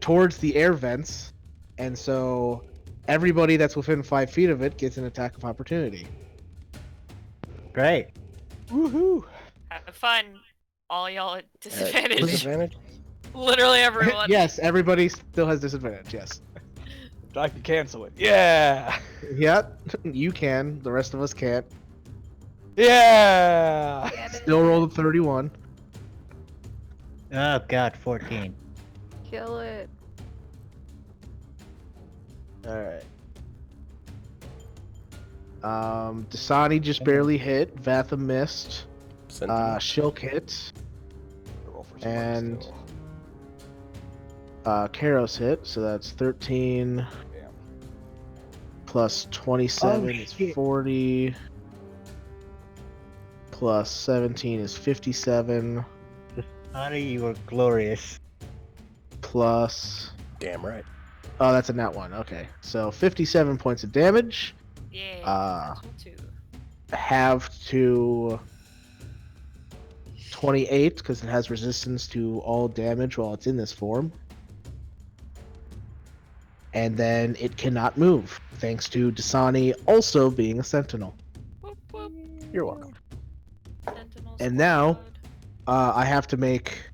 towards the air vents, and so everybody that's within 5 feet of it gets an attack of opportunity. Great. Woohoo! Have fun. All y'all at disadvantage. Disadvantage? Literally everyone. Yes, everybody still has disadvantage. Yes. I can cancel it. Yeah. Yep, you can. The rest of us can't. Yeah. Still rolled a 31. Oh god, 14. Kill it. All right. Dasani just barely hit. Vatha missed. Sentinel. Shilk hit. Roll for spark And still. Karos hit. So that's 13 Damn. plus 27 is shit. 40. Plus 17 is 57. Honey, you were glorious. Plus. Damn right. Oh, that's a nat 1. Okay. So 57 points of damage. Yeah. Uh, that's one too. Halved to 28 because it has resistance to all damage while it's in this form. And then it cannot move, thanks to Dasani also being a sentinel. Whoop, whoop. You're welcome. Sentinel And now- squad. I have to make.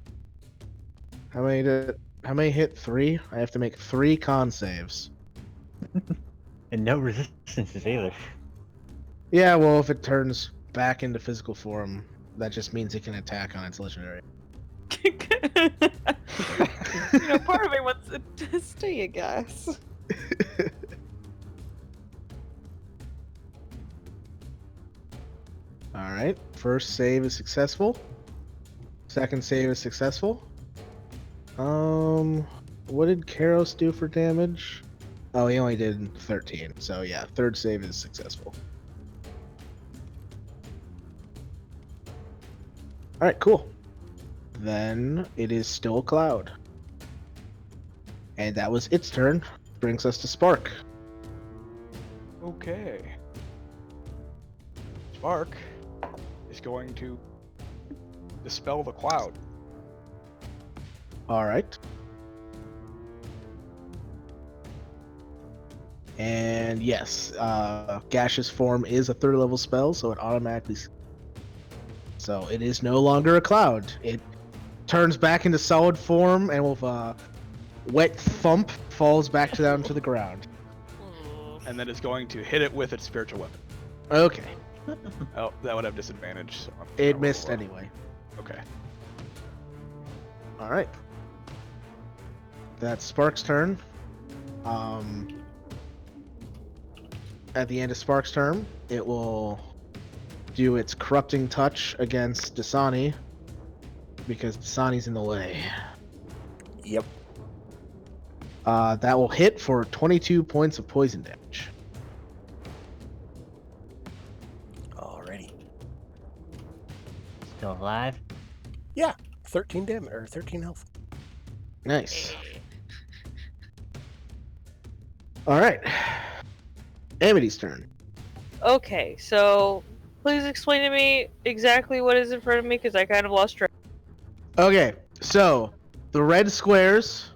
How many hit? 3? I have to make 3 con saves. And no resistances either. Yeah, well, if it turns back into physical form, that just means it can attack on its legendary. Part of me wants it to stay a gas. Alright, first save is successful. Second save is successful. What did Karos do for damage? Oh, he only did 13, so yeah, third save is successful. Alright, cool. Then it is still Cloud. And that was its turn. Brings us to Spark. Okay. Spark is going to dispel the cloud. Alright. And yes, gaseous form is a 3rd level spell, so it automatically. So it is no longer a cloud. It turns back into solid form and with a wet thump falls back down to the ground. And then it's going to hit it with its spiritual weapon. Okay. Oh, that would have disadvantage. So I'm It gonna missed roll. anyway. Okay. Alright. That's Spark's turn. At the end of Spark's turn, it will do its corrupting touch against Dasani because Dasani's in the way. Yep. That will hit for 22 points of poison damage. Alrighty. Still alive? 13 damage or 13 health. Nice. Alright. Amity's turn. Okay, so please explain to me exactly what is in front of me because I kind of lost track. Okay, so the red squares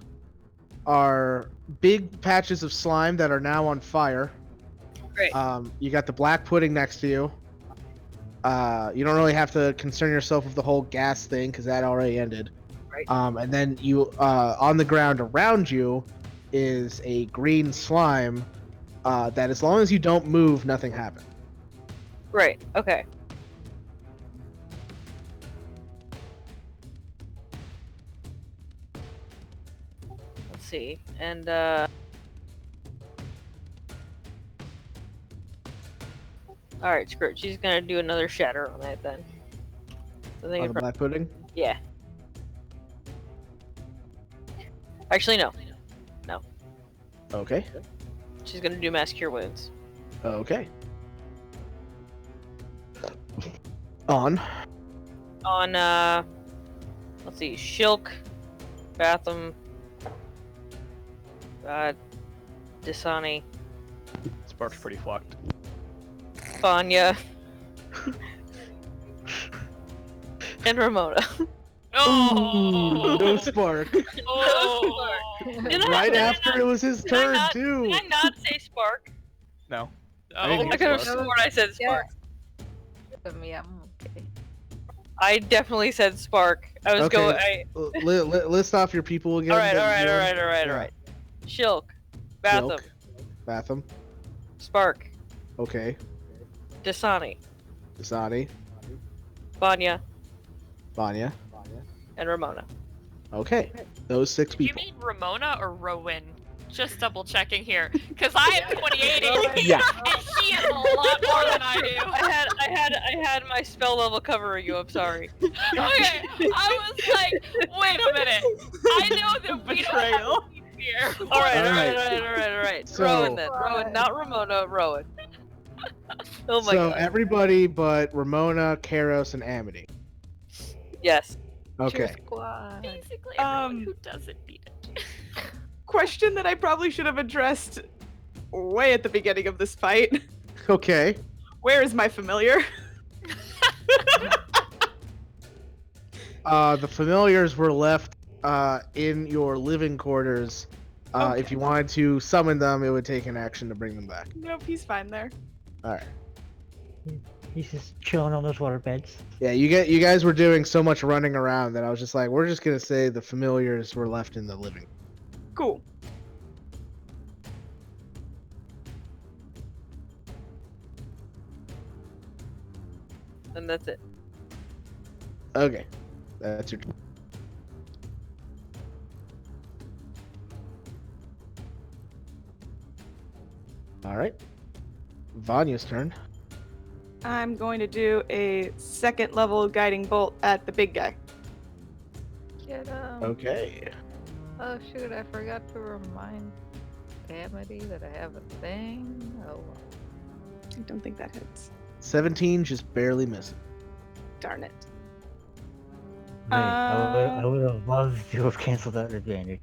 are big patches of slime that are now on fire. Great. You got the black pudding next to you. You don't really have to concern yourself with the whole gas thing because that already ended. Right. And then you, on the ground around you, is a green slime. That as long as you don't move, nothing happens. Right, okay. Let's see. And alright, screw it. She's gonna do another shatter on that then. The thing On in the front- black pudding. Yeah. Actually, no. Okay. She's gonna do mass cure wounds. Okay. On. On let's see, Shilk, Batham, Dasani. Spark's pretty fucked. Vanya, and Ramona. Oh! No spark. Oh! Right after it was his turn, too. Did I not say Spark? No. I didn't Oh, hear I could have Spark. sworn I said Spark. Yeah, I'm okay. I definitely said Spark. I was Okay. going. List off your people again. Alright, that alright, you alright, know. alright, alright. Shilk. Batham. Silk, Batham. Spark. Okay. Dasani. Dasani. Vanya. Vanya. And Ramona. Okay. Those 6 Did you people. mean Ramona or Rowan? Just double checking here, because I am 28 Yeah. and she is a lot more than I do. I had my spell level covering you. I'm sorry. Okay, I was like, wait a minute. I know that we don't Betrayal. have a here. Alright. So- Rowan then. Rowan, not Ramona. Rowan. Oh my So god. everybody but Ramona, Karos, and Amity. Yes. Okay. Squad. Basically, everyone who doesn't beat it. Question that I probably should have addressed way at the beginning of this fight. Okay. Where is my familiar? The familiars were left in your living quarters. Okay. If you wanted to summon them, it would take an action to bring them back. Nope, he's fine there. All right. He's just chilling on those water beds. Yeah, you guys were doing so much running around that I was just like, we're just gonna say the familiars were left in the living. Cool. And that's it. Okay, that's your turn. All right. Vanya's turn. I'm going to do a 2nd level guiding bolt at the big guy. Get him. Okay. Oh shoot, I forgot to remind Amity that I have a thing. Oh well. I don't think that hits. 17 just barely missing. Darn it. Man, I would have loved to have canceled that advantage.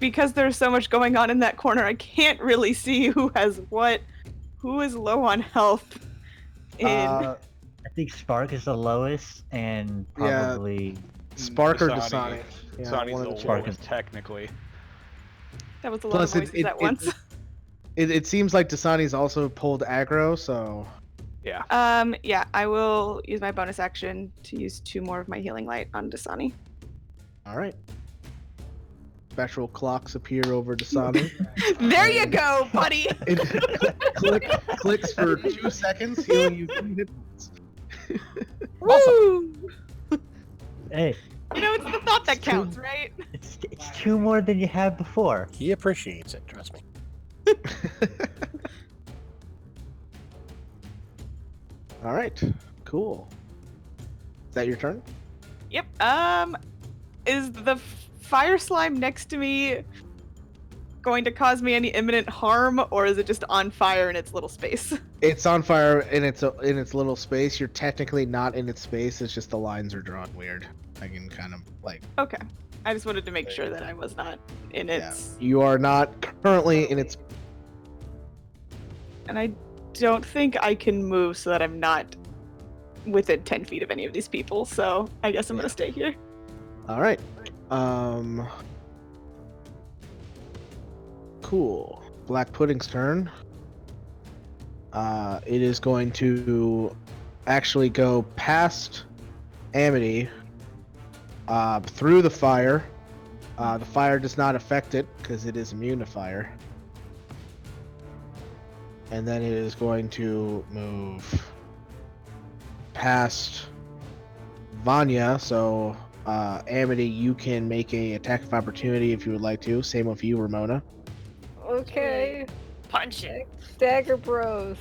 Because there's so much going on in that corner, I can't really see who has what. Who is low on health? I think Spark is the lowest, and Yeah. probably Spark or Dasani. Dasani. Yeah, Dasani's one of the the two. lowest, technically. That was a lot Plus, of voices at once. It seems like Dasani's also pulled aggro, so Yeah. Yeah, I will use my bonus action to use 2 more of my healing light on Dasani. all right. Special clocks appear over Dasani. There you go, buddy. It clicks for 2 seconds, healing you 2 hit points. Woo! hey, You know, it's the thought that counts, right? it's 2 more than you had before. He appreciates it, trust me. All right, cool. Is that your turn? Yep. Is the fire slime next to me going to cause me any imminent harm, or is it just on fire in its little space? It's on fire in its little space. You're technically not in its space. It's just the lines are drawn weird. I can kind of like. Okay. I just wanted to make sure that I was not in Yeah, its. you are not currently in its. And I don't think I can move so that I'm not within 10 feet of any of these people, so I guess I'm gonna stay here. All right. Cool. Black Pudding's turn. It is going to actually go past Amity, through the fire. The fire does not affect it because it is immune to fire. And then it is going to move past Vanya. So, Amity, you can make a attack of opportunity if you would like to. Same with you, Ramona. Okay. Punch it. Dagger Bros.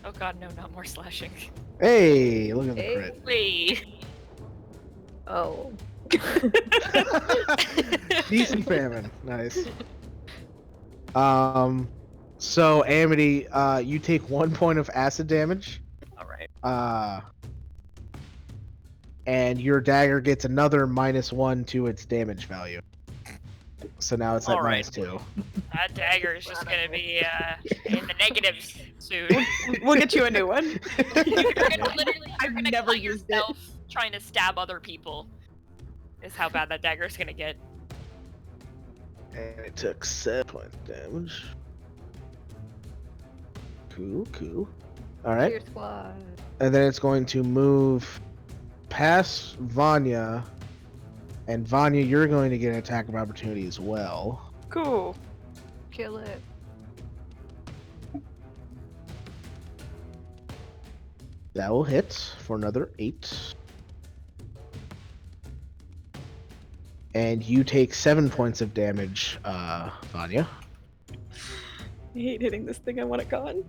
Oh god, no, not more slashing. Hey, look at the Hey. crit. Wait. Oh. Feast and famine. Nice. So Amity, you take 1 point of acid damage. Alright. And your dagger gets another -1 to its damage value. So now it's at All right. -2. That dagger is just gonna be in the negatives soon. We'll get you a new one. You're gonna literally, I've you're gonna never cut used it. yourself trying to stab other people. Is how bad that dagger is gonna get. And it took 7 points damage. Cool. Alright. Cheer squad. And then it's going to move past Vanya. And Vanya, you're going to get an attack of opportunity as well. Cool. Kill it. That will hit for another 8. And you take 7 points of damage, Vanya. I hate hitting this thing. I want it gone.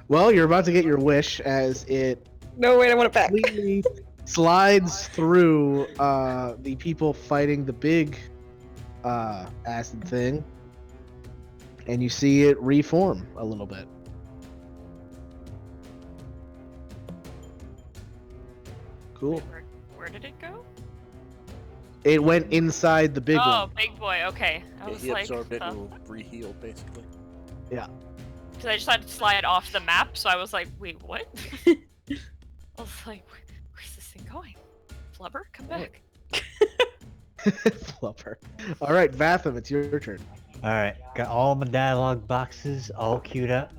Well, you're about to get your wish as it No, wait, I want it back. completely slides through the people fighting the big acid thing. And you see it reform a little bit. Cool. Where did it go? It went inside the big Oh, one. big boy. Okay. I was He like, absorbed it and re-healed, basically. because I decided to slide off the map, so I was like, wait, what? I was like, where's this thing going? Flubber, come back. Flubber. All right, Vatham, it's your turn. Alright, got all my dialogue boxes all queued up.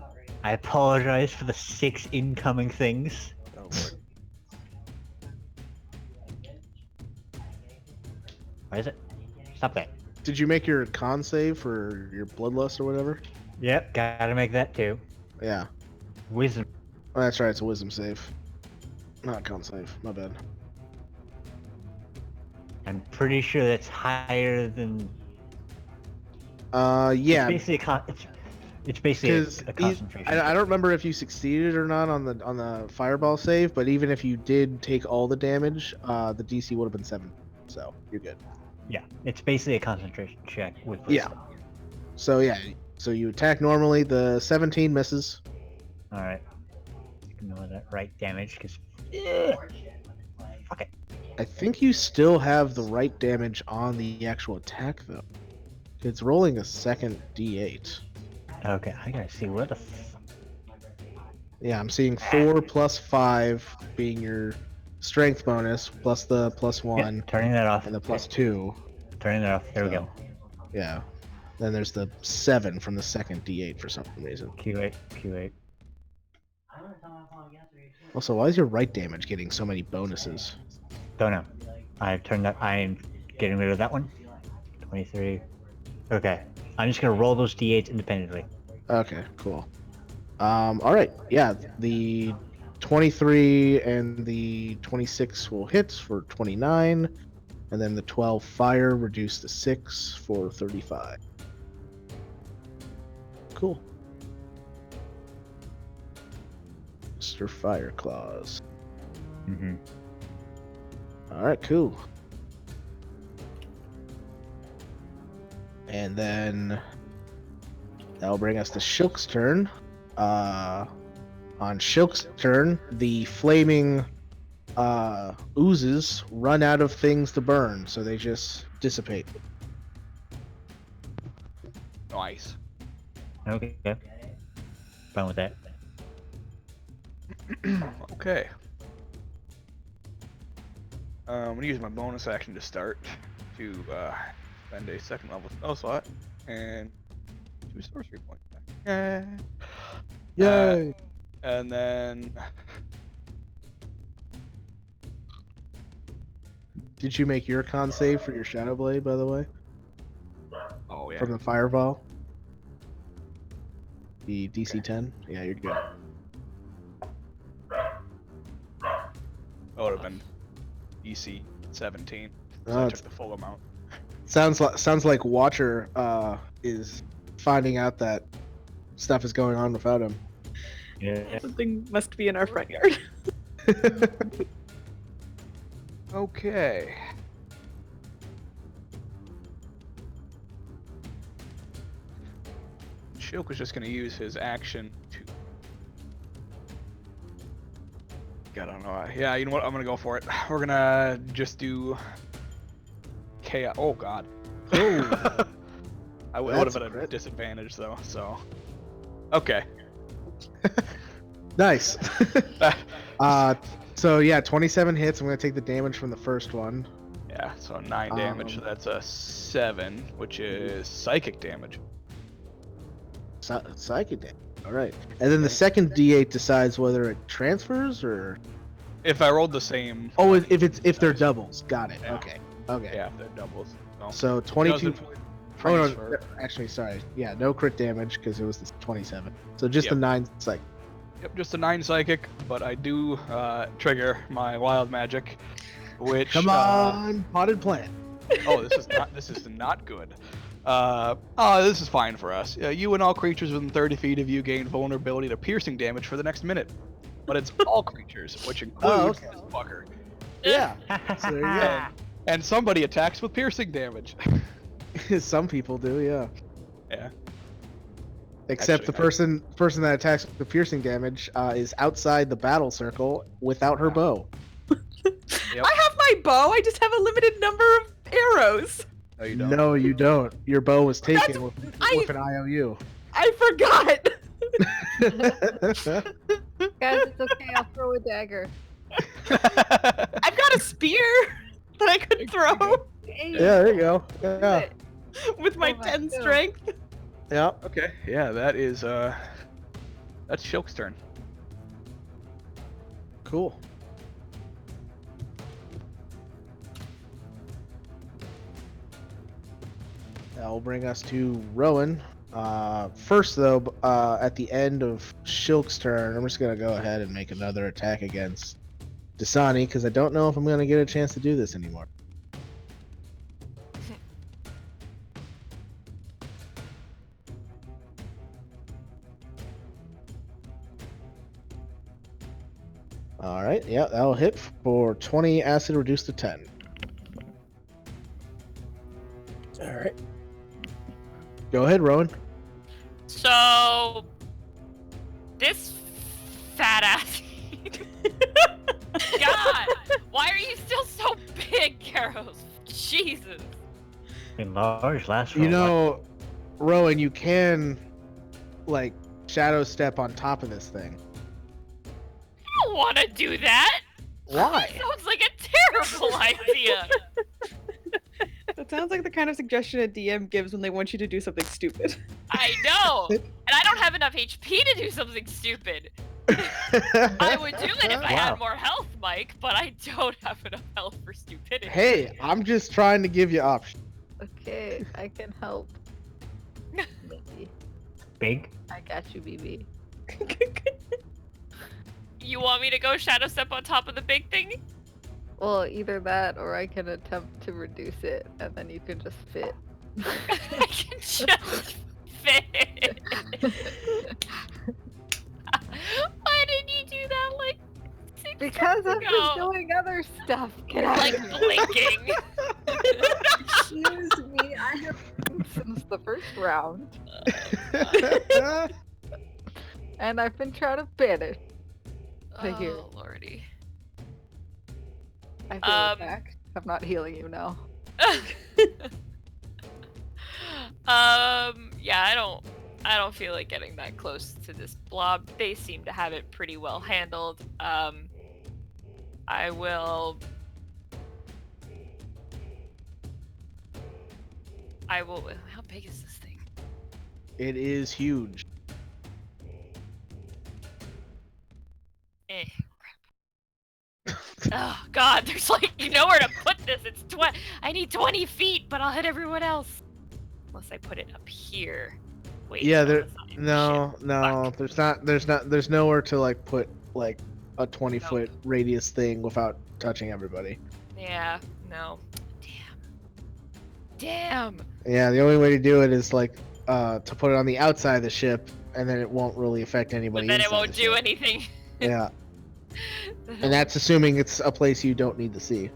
I apologize for the 6 incoming things. Oh, Lord. Why is it? Stop that. Did you make your con save for your bloodlust or whatever? Yep, gotta make that too. Yeah. Wisdom. Oh, that's right, it's a wisdom save. Not con save, my bad. I'm pretty sure that's higher than. Yeah, It's basically it's basically because a concentration. I don't remember if you succeeded or not on the fireball save, but even if you did take all the damage, the DC would have been 7, so you're good. Yeah, it's basically a concentration check with Yeah. wisdom. So yeah, so you attack normally. The 17 misses. All right. Ignore that right damage because. Fuck it. I think you still have the right damage on the actual attack though. It's rolling a second D8. Okay, I gotta see what the. Yeah, I'm seeing 4 plus 5 being your strength bonus, plus the +1, Turning that off. and the +2. Turning that off. There we go. Yeah. Then there's the 7 from the second D8 for some reason. Q8. Also, why is your right damage getting so many bonuses? Don't know. I've turned that. I'm getting rid of that one. 23. Okay. I'm just gonna roll those d8s independently. Okay, cool. Alright, yeah, the 23 and the 26 will hit for 29, and then the 12 fire reduced to 6 for 35. Cool. Mr. Fireclaws. Mm-hmm. Alright, cool. And then that'll bring us to Shilk's turn. On Shilk's turn, the flaming oozes run out of things to burn, so they just dissipate. Nice. Okay. Fine with that. Okay. I'm gonna use my bonus action to start to spend a second level spell slot and 2 sorcery points back. Yay! And then Did you make your con save for your Shadow Blade, by the way? oh yeah, From the Fireball? The DC 10? Yeah, you're good. that would have been DC 17. So Oh, I it's- took the full amount. Sounds like Watcher is finding out that stuff is going on without him. Yeah. Something must be in our front yard. Okay. Shilk was just gonna use his action to. God, I don't know. Yeah, you know what? I'm gonna go for it. We're gonna just do chaos. Oh god. Oh, I would That's have a been at a crit. disadvantage though. So. Okay. nice. So yeah, 27 hits. I'm gonna take the damage from the first one. Yeah. So 9 damage. So that's a 7, which is psychic damage. Psychic damage. All right. And then the second D8 decides whether it transfers or. If I rolled the same. Oh, if they're doubles. Got it. Yeah. Okay. Okay. Yeah, if they're doubles. So 22. Doesn't Oh no, transfer. actually, sorry. Yeah, no crit damage because it was the 27. So just the Yep. 9 psych. Yep, just a 9 psychic, but I do trigger my wild magic, which. Come on, potted plant. Oh, this is not good. This is fine for us. You and all creatures within 30 feet of you gain vulnerability to piercing damage for the next minute. But it's all creatures, which includes okay. this fucker. Yeah. So there you And somebody attacks with piercing damage. go. Some people do, yeah. Yeah. Except Actually, the person that attacks with piercing damage is outside the battle circle without her bow. Yep. I have my bow. I just have a limited number of arrows. No, you don't. No, you don't. Your bow was taken with I- an IOU. I forgot. Guys, it's okay. I'll throw a dagger. I've got a spear that I could throw Hey, Yeah, there you go. Yeah. with my Oh my 10 God. strength. Yeah. Okay, yeah, that is, that's Shilk's turn. Cool. That will bring us to Rowan. First, though, at the end of Shilk's turn, I'm just going to go ahead and make another attack against Dasani, because I don't know if I'm going to get a chance to do this anymore. Alright, yeah, that'll hit for 20 acid reduced to 10. All right. Go ahead, Rowan. So, this fat ass. God, why are you still so big, Garros? Jesus. Enlarge lasts for You a while. know, Rowan, you can, like, shadow step on top of this thing. I don't want to do that. Why? Sounds like a terrible idea. That sounds like the kind of suggestion a DM gives when they want you to do something stupid. I know, and I don't have enough HP to do something stupid. I would do it if I Wow. had more health, Mike, but I don't have enough health for stupidity. Hey, I'm just trying to give you options. Okay, I can help. Maybe. Big? I got you, BB. You want me to go shadow step on top of the big thing? Well, either that or I can attempt to reduce it and then you can just fit. I can just fit. Why didn't you do that like 6 Because I've been ago? doing other stuff. Get out Like of here. blinking. Excuse me, I have been since the first round. And I've been trying to banish. Thank you. Oh, lordy. I feel attacked. I'm not healing you now. Yeah, I don't feel like getting that close to this blob. They seem to have it pretty well handled. I will. How big is this thing? It is huge. Eh, crap. Oh God, there's like nowhere to put this. It's I need 20 feet, but I'll hit everyone else. Unless I put it up here. Wait. Yeah, no, there. that's not it. No, Shit. no. Fuck. There's nowhere to like put like a 20-foot Nope. radius thing without touching everybody. Yeah. No. Damn. Yeah, the only way to do it is like to put it on the outside of the ship, and then it won't really affect anybody. But then it inside won't the do ship. anything. Yeah, and that's assuming it's a place you don't need to see.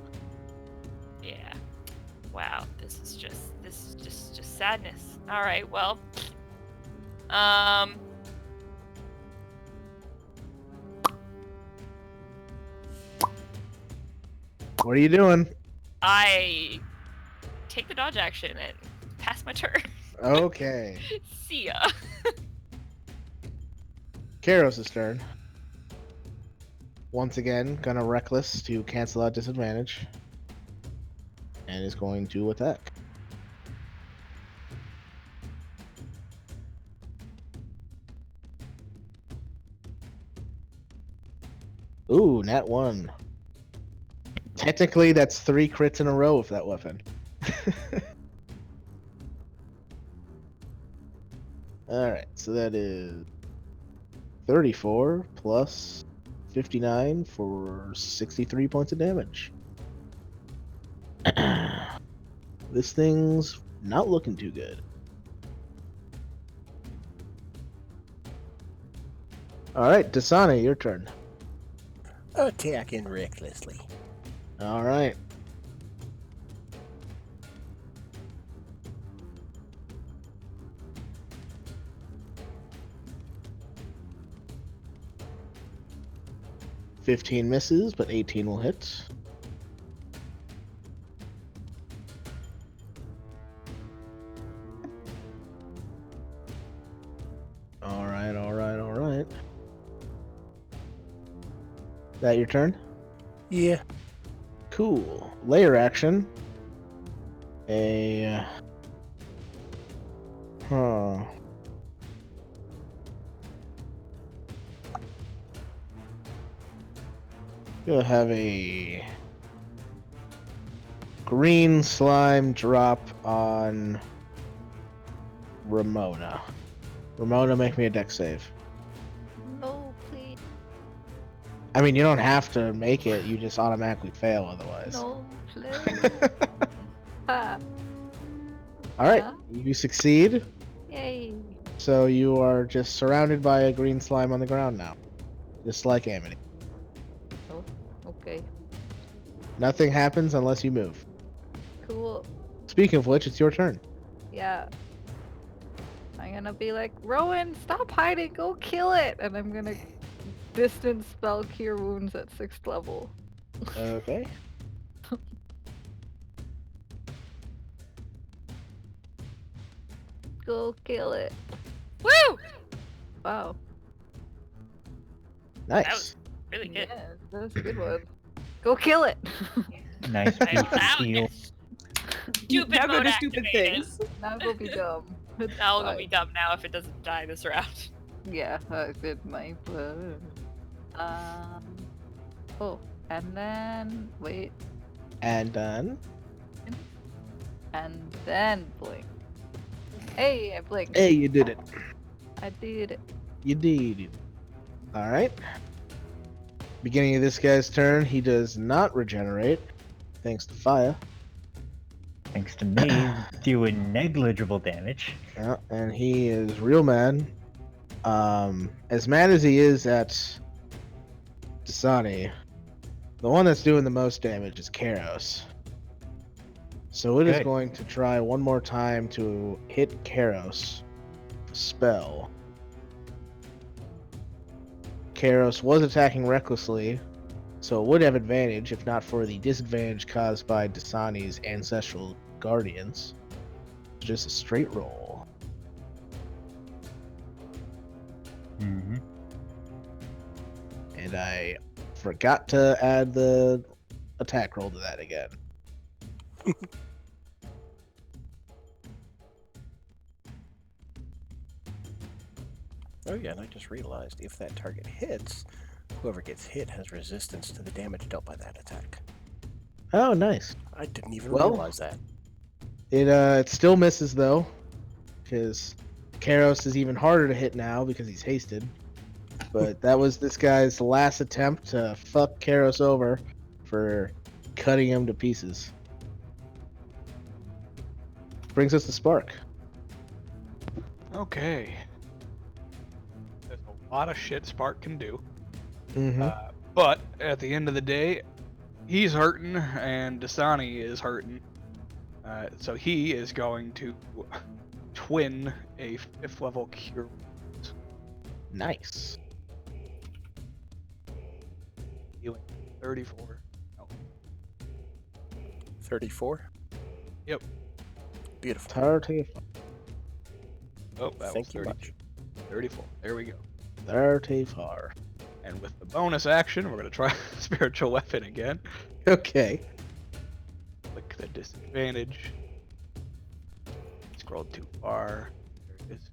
Yeah. Wow. This is just sadness. All right. Well. What are you doing? I take the dodge action and pass my turn. Okay. See ya. Karos' turn. Once again, gonna reckless to cancel out disadvantage. And is going to attack. Ooh, nat 1. Technically, that's 3 crits in a row with that weapon. Alright, so that is 34 plus 59 for 63 points of damage. This thing's not looking too good. Alright, Dasani, your turn. Attacking recklessly. Alright. $15 misses, but 18 will hit. Alright. That your turn? Yeah. Cool. Layer action. Huh. Gonna have a green slime drop on Ramona. Ramona, make me a dex save. No, please. I mean, you don't have to make it, you just automatically fail otherwise. No, please. Ah, Alright, Huh? you succeed. yay. So you are just surrounded by a green slime on the ground now. Just like Amity. Oh, okay. Nothing happens unless you move. Cool. Speaking of which, it's your turn. Yeah. I'm gonna be like, Rowan, stop hiding, go kill it! And I'm gonna distance spell cure wounds at 6th level. Okay. Go kill it. Woo! Wow. Nice. That was really good. Yeah, that's a good one. Go kill it! Nice I beefy found heal. it. Stupid Never mode do stupid activated. things. Now go be dumb. It's I'll go fine. be dumb now if it doesn't die this round. Yeah, I did my plan. Oh, and then wait, And done. and then blink. Hey, I blinked. Hey, you did it. I did it. You did. Alright. Beginning of this guy's turn, he does not regenerate, thanks to fire. Thanks to me, doing negligible damage. Yeah, and he is real mad. As mad as he is at Dasani, the one that's doing the most damage is Karos. So it is Good. going to try one more time to hit Karos. Spell. Karos was attacking recklessly, so it would have advantage if not for the disadvantage caused by Dasani's ancestral guardians. Just a straight roll. Mm-hmm. And I forgot to add the attack roll to that again. Oh yeah, and I just realized if that target hits, whoever gets hit has resistance to the damage dealt by that attack. Oh, nice. I didn't even Well- realize that. It still misses though, because Karos is even harder to hit now because he's hasted. But that was this guy's last attempt to fuck Karos over for cutting him to pieces. Brings us to Spark. Okay. There's a lot of shit Spark can do. Mm-hmm. But at the end of the day, he's hurting and Dasani is hurting. So he is going to twin a 5th level cure. Nice. Healing 34. No. 34? Yep. Beautiful. Tarty. Oh, that Thank was you 30, much. 34. There we go. 34. And with the bonus action, we're going to try spiritual weapon again. Okay. Click the disadvantage. Scrolled too far. There it is.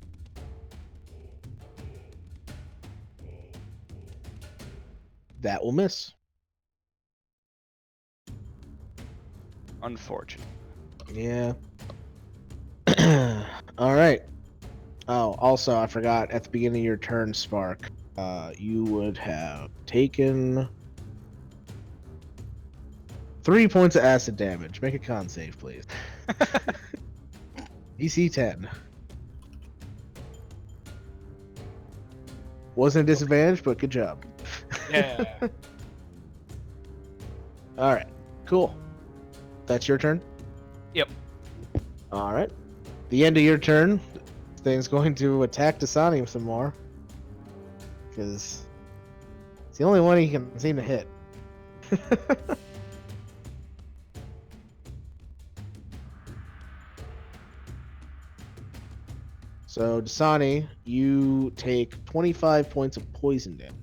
That will miss. Unfortunate. Yeah. All right. Oh, also, I forgot at the beginning of your turn, Spark, you would have taken 3 points of acid damage. Make a con save, please. DC 10. Wasn't a disadvantage, but good job. Yeah. All right. Cool. That's your turn? Yep. All right. The end of your turn, this thing's going to attack Dasani some more. Because it's the only one he can seem to hit. So, Dasani, you take 25 points of poison damage.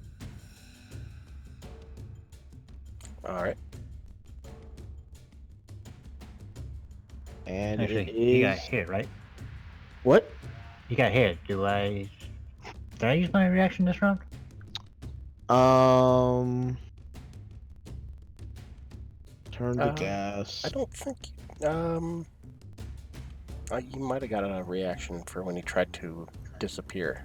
All right. And Actually, it he got is... hit, right? What? He got hit. Did I use my reaction this round? Turn to gas. I don't think. You might have got a reaction for when he tried to disappear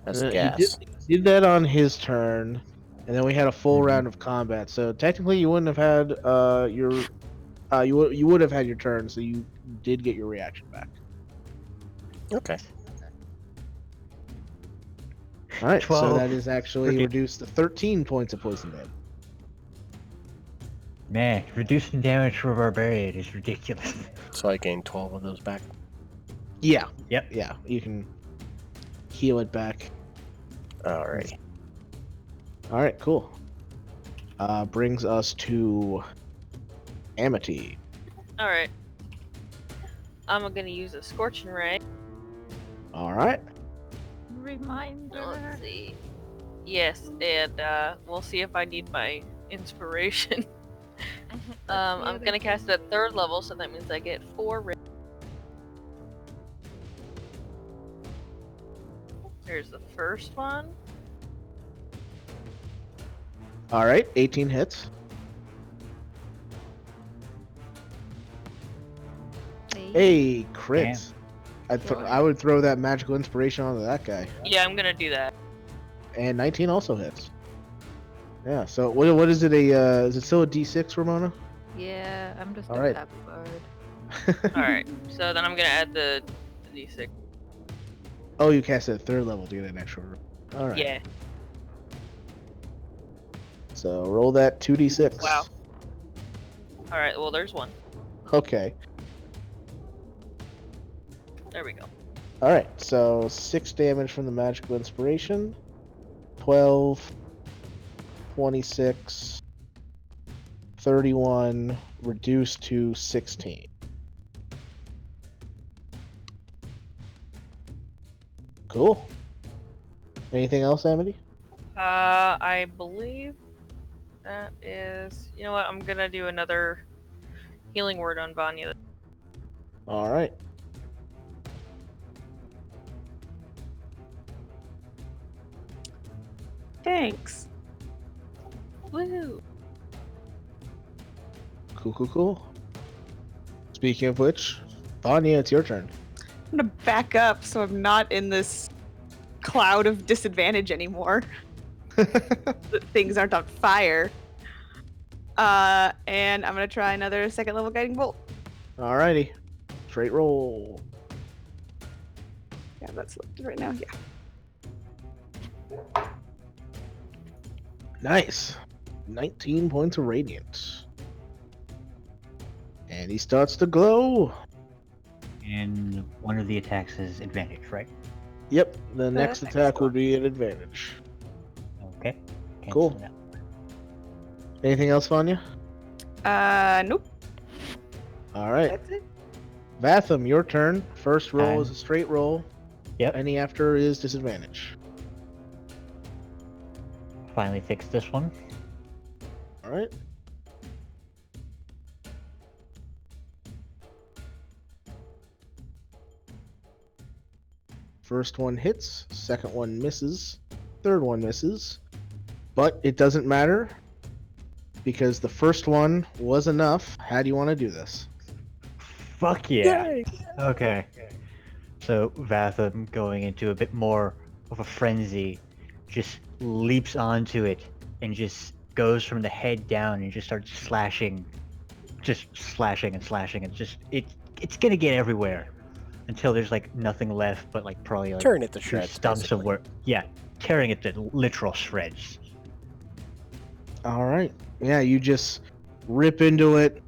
as gas. He did that on his turn, and then we had a full Mhm. round of combat. So technically, you wouldn't have had you would have had your turn. So you did get your reaction back. Okay. All right. So 12, that is actually 13. reduced to 13 points of poison damage. Man, reducing damage for a barbarian is ridiculous. So I gained 12 of those back. Yeah. Yep. Yeah. You can heal it back. Alrighty. All right. Cool. Brings us to Amity. Alright. I'm gonna use a Scorching Ray. All right. Reminder. Let's see. Yes, and we'll see if I need my inspiration. I'm gonna cast it at 3rd level, so that means I get 4 rays. There's the first one. All right. 18 hits. Hey, crits. I would throw that magical inspiration onto that guy. Yeah, I'm gonna do that. And 19 also hits. Yeah, so what is it, is it still a D6, Ramona? Yeah, I'm just All a right. happy bird. Alright, so then I'm gonna add the d6. Oh, you cast it at 3rd level to get an extra. Alright. Yeah. So roll that 2d6. Wow. Alright, well, there's one. Okay. There we go. Alright, so 6 damage from the magical inspiration. 12, 26, 31, reduced to 16. Cool. Anything else, Amity? I believe that is... You know what, I'm gonna do another healing word on Vanya. Alright. Thanks. Woo! Cool. Speaking of which, Vanya, it's your turn. I'm gonna back up so I'm not in this cloud of disadvantage anymore. That things aren't on fire. And I'm gonna try another 2nd level guiding bolt. Alrighty. Straight roll. Yeah, that's selected right now. Yeah. Nice. 19 points of radiant. And he starts to glow. And one of the attacks is advantage, right? Yep, the next Perfect. attack would be an advantage. Okay. Cool. Cancel that. Anything else, Vanya? Nope. Alright. That's it. Vatham, your turn. First roll is Time. a straight roll. Yep. Any after is disadvantage. Finally fixed this one. All right. First one hits, second one misses, third one misses. But it doesn't matter because the first one was enough. How do you want to do this? Fuck yeah. Okay. So Vatham, going into a bit more of a frenzy, just leaps onto it and just goes from the head down and just starts slashing, just slashing and slashing. And it's gonna get everywhere until there's like nothing left but like probably like Turn it to two shreds, stumps basically. of work. Yeah, tearing it to literal shreds. All right. Yeah, you just rip into it.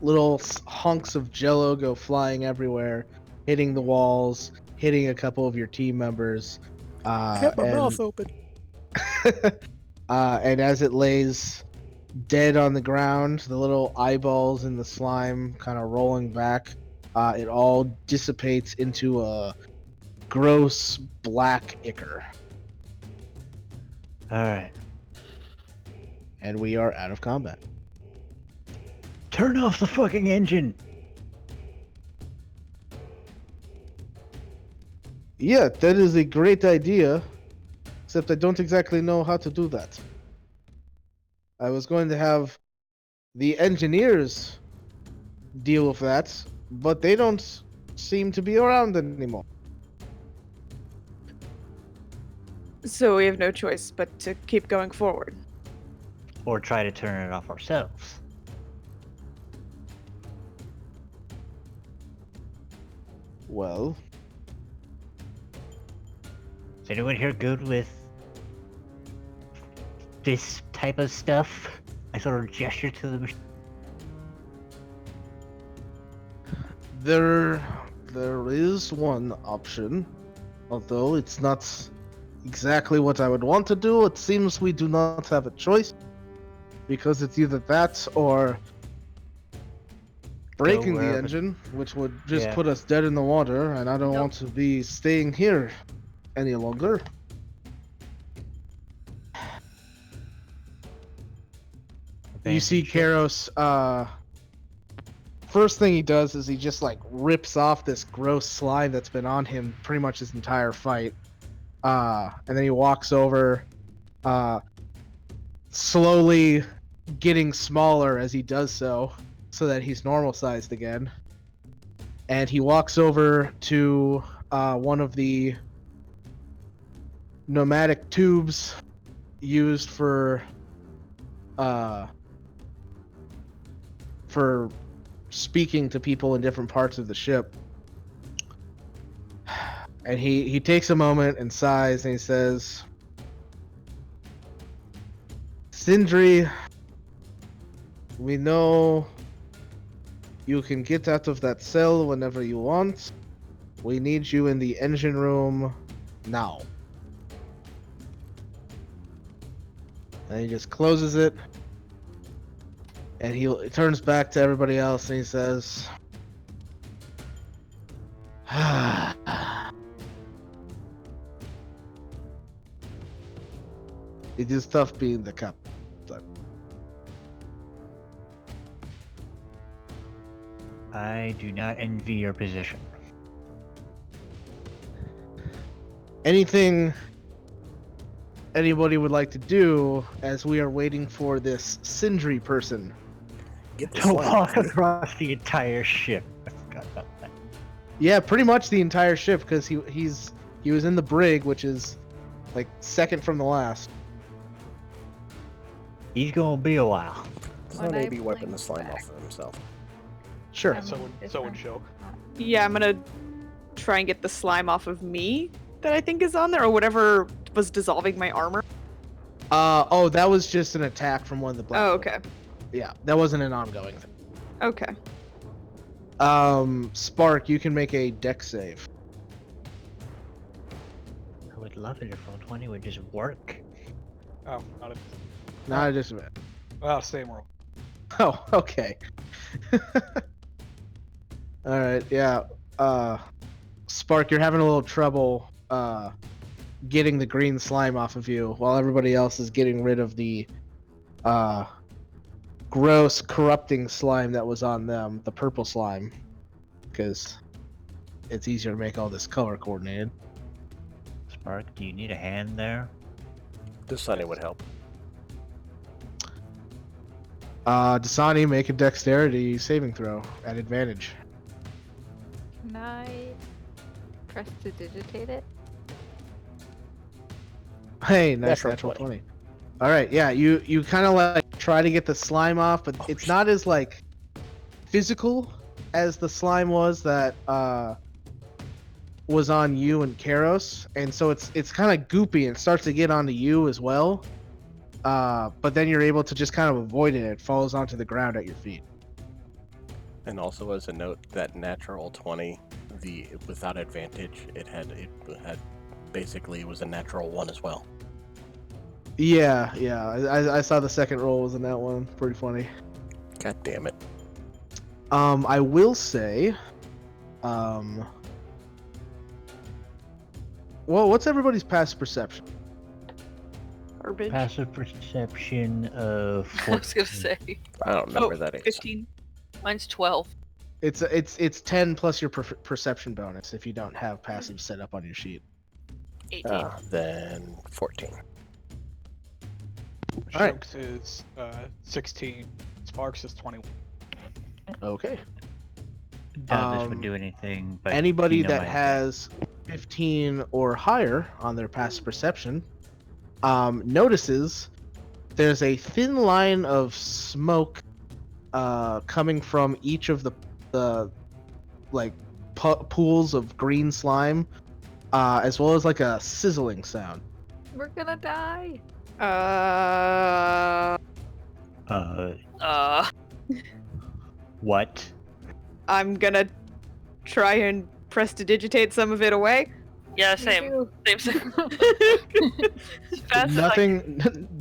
Little hunks of Jello go flying everywhere, hitting the walls, hitting a couple of your team members. Kept my mouth open. And as it lays dead on the ground, the little eyeballs in the slime kind of rolling back, it all dissipates into a gross black ichor. All right. And we are out of combat. Turn off the fucking engine. Yeah, that is a great idea. Except I don't exactly know how to do that. I was going to have the engineers deal with that, but they don't seem to be around anymore. So we have no choice but to keep going forward. Or try to turn it off ourselves. Well, Is anyone here good with this type of stuff? I sort of gesture to the machine. there is one option, although it's not exactly what I would want to do. It seems we do not have a choice, because it's either that or breaking the wherever- engine, which would just Yeah. put us dead in the water, and I don't Nope. want to be staying here any longer. You see Karos, first thing he does is he just like rips off this gross slime that's been on him pretty much his entire fight. And then he walks over, slowly getting smaller as he does so that he's normal sized again. And he walks over to one of the pneumatic tubes used for speaking to people in different parts of the ship. And he takes a moment and sighs and he says, Sindri, we know you can get out of that cell whenever you want. We need you in the engine room now. And he just closes it. And he turns back to everybody else and he says, it is tough being the captain. I do not envy your position. Anything anybody would like to do as we are waiting for this Sindri person? Get the To slime walk off me. across the entire ship. I forgot about that. Yeah, pretty much the entire ship, because he was in the brig, which is like second from the last. He's gonna be a while. So When I maybe wiping the blink slime back. off of himself. Sure. I'm So would different. show. Yeah, I'm gonna try and get the slime off of me that I think is on there, or whatever was dissolving my armor. Oh, that was just an attack from one of the black. Oh, okay. Yeah, that wasn't an ongoing thing. Okay. Spark, you can make a dex save. I would love it if Roll20 would just work. Oh, not a. Not a disadvantage. Well, same roll. Oh, okay. All right, yeah. Spark, you're having a little trouble getting the green slime off of you, while everybody else is getting rid of the gross, corrupting slime that was on them, the purple slime, because it's easier to make all this color coordinated. Spark, do you need a hand there? Dasani would help. Dasani, make a dexterity saving throw at advantage. Can I press to digitate it? Hey, nice Natural natural 20. 20. All right, yeah, you kind of like try to get the slime off, but it's not as like physical as the slime was that was on you and Karos, and so it's kind of goopy and starts to get onto you as well. But then you're able to just kind of avoid it. It falls onto the ground at your feet. And also as a note, that natural 20, without advantage, it had basically it was a natural 1 as well. Yeah. I saw the second roll was in that one. Pretty funny. God damn it. I will say, well, what's everybody's passive perception? Garbage. Passive perception of I was gonna 14. say. I don't know where that is. 15. Mine's 12. It's 10 plus your perception bonus if you don't have passive set up on your sheet. 18. Then 14. All right. Shokes is 16. Sparks is 21. Okay. None of this would do anything, but Anybody you know that my- has 15 or higher on their passive perception notices there's a thin line of smoke coming from each of the like pools of green slime, as well as like a sizzling sound. We're gonna die. What? I'm gonna try and press to digitate some of it away. Yeah, Me same. too. Same. As fast as I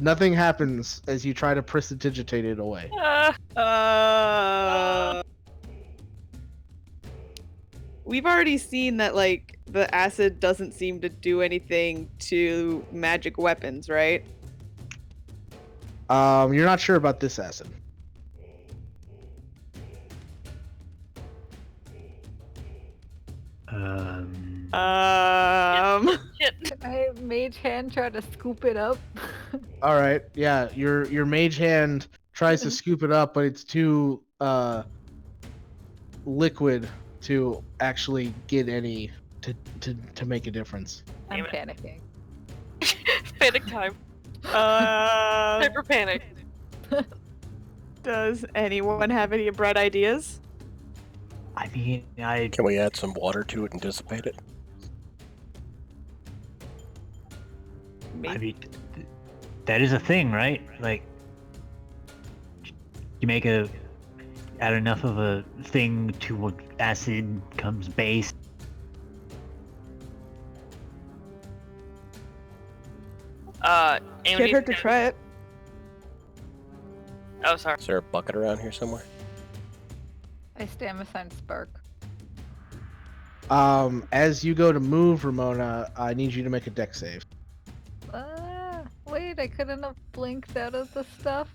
Nothing happens as you try to prestidigitate it away. We've already seen that, like, the acid doesn't seem to do anything to magic weapons, right? You're not sure about this acid. Shit. Can I mage hand try to scoop it up? All right, yeah, your mage hand tries to scoop it up, but it's too liquid to actually get any to make a difference. I'm Damn panicking. Panic time. Hyper panic. Does anyone have any bright ideas? I mean, I Can we add some water to it and dissipate it? mean, that is a thing, right? Like, you make add enough of a thing to acid comes base. Can't hurt to try it. Oh, sorry. Is there a bucket around here somewhere? I stand beside Spark. As you go to move, Ramona, I need you to make a dex save. Wait, I couldn't have blinked out of the stuff.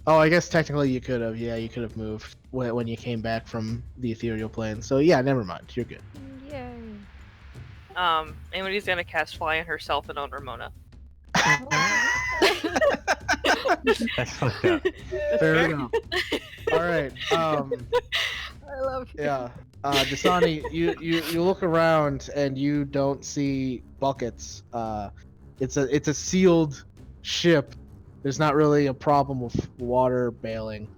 Oh, I guess technically you could have. Yeah, you could have moved when you came back from the ethereal plane. So yeah, never mind. You're good. Yay. Amity's gonna cast Fly on herself and on Ramona. That's fucked up. Fair enough. All right. I love you. Yeah. Dasani, you look around and you don't see buckets. It's a sealed ship. There's not really a problem with water bailing.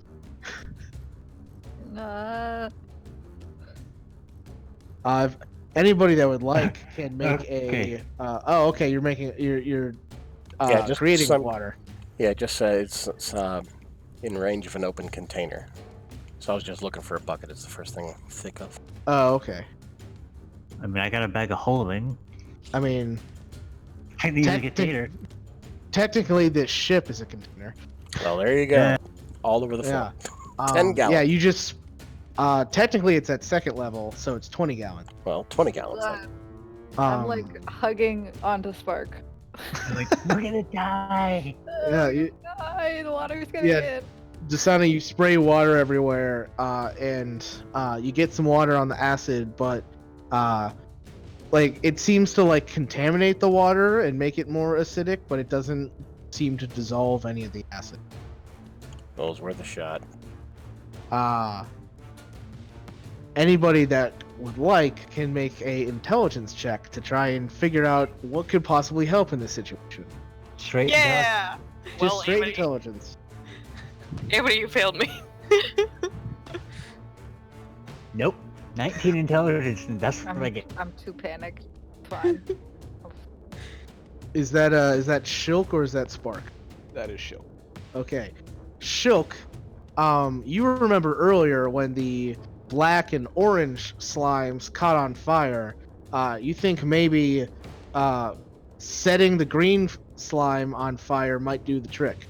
If anybody that would like can make Okay. okay, you're making you're Yeah, just creating some- water. Yeah, just it's in range of an open container. So I was just looking for a bucket. It's the first thing I think of. Oh, okay. I mean, I got a bag of holding. I mean, I need a Tactic- container. technically this ship is a container. Well, there you go. Yeah. All over the floor. 10 Yeah, gallons. Technically, it's at second level, so it's 20 gallons. Well, 20 gallons. Then. I'm like hugging onto Spark. Like, we're gonna die. Yeah, The water's gonna Yeah. get. Desana, you spray water everywhere, and you get some water on the acid, but like it seems to like contaminate the water and make it more acidic, but it doesn't seem to dissolve any of the acid. Well, it was worth a shot. Anybody that would like can make a intelligence check to try and figure out what could possibly help in this situation. Straight. Yeah. Just Well, straight Amity, intelligence. Amity, you failed me. Nope. 19 intelligence, and that's what I get. I'm too panicked. Fine. Is that Shilk or is that Spark? That is show. Okay. Shilk, you remember earlier when the black and orange slimes caught on fire, you think maybe setting the green slime on fire might do the trick.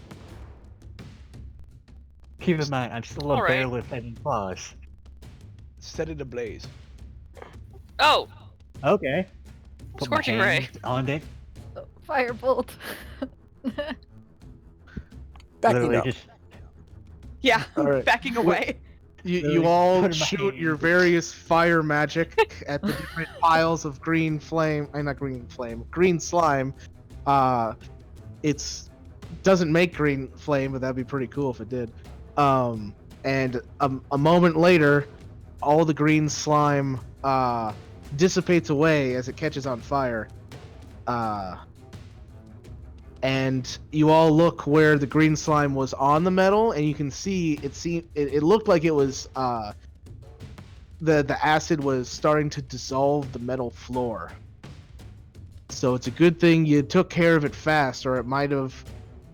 Keep in mind, I'm still a All bear right. with 7 claws. Set it ablaze. Oh, Okay. Put my Scorching ray. hand on it. Firebolt. Backing Literally up. just Yeah, All right. backing away. You Really all put 'em shoot in. your various fire magic at the different piles of green slime. It's doesn't make green flame, but that'd be pretty cool if it did. And a moment later, all the green slime dissipates away as it catches on fire. And you all look where the green slime was on the metal, and you can see it looked like it was the acid was starting to dissolve the metal floor. So it's a good thing you took care of it fast, or it might have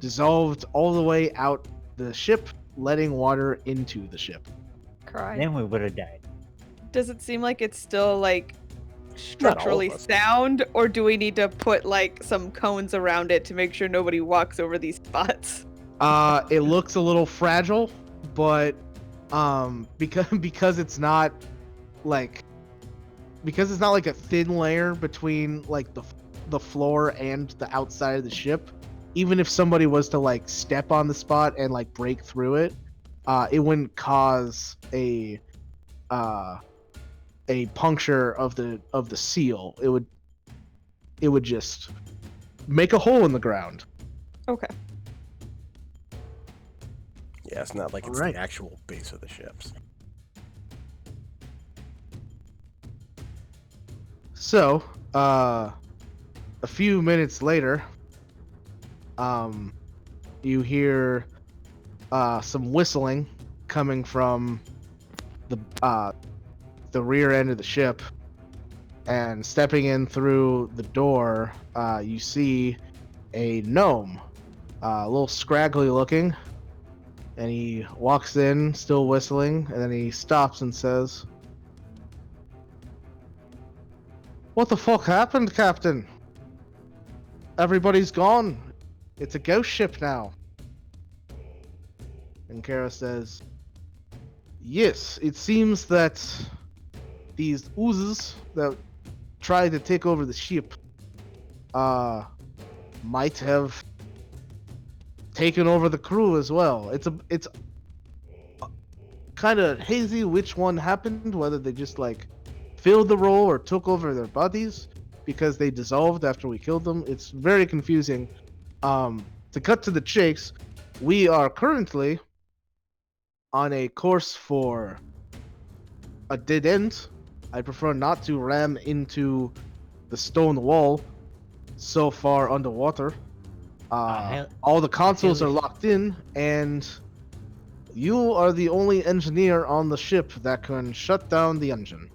dissolved all the way out the ship, letting water into the ship. Cry. then we would have died. Does it seem like it's still like Not all of structurally us. sound, or do we need to put like some cones around it to make sure nobody walks over these spots? It looks a little fragile, but because it's not like a thin layer between like the floor and the outside of the ship, even if somebody was to like step on the spot and like break through it, it wouldn't cause a puncture of the seal. It would just make a hole in the ground. Okay. Yeah, it's not like it's Alright. the actual base of the ships. So, a few minutes later, you hear some whistling coming from the rear end of the ship, and stepping in through the door, you see a gnome, a little scraggly looking, and he walks in, still whistling, and then he stops and says, "What the fuck happened, Captain? Everybody's gone. It's a ghost ship now." And Kara says, "Yes, it seems that these oozes that tried to take over the ship might have taken over the crew as well. It's kind of hazy which one happened, whether they just like filled the role or took over their bodies because they dissolved after we killed them. It's very confusing. To cut to the chase, we are currently on a course for a dead end. I prefer not to ram into the stone wall so far underwater. All the consoles are locked in, and you are the only engineer on the ship that can shut down the engine."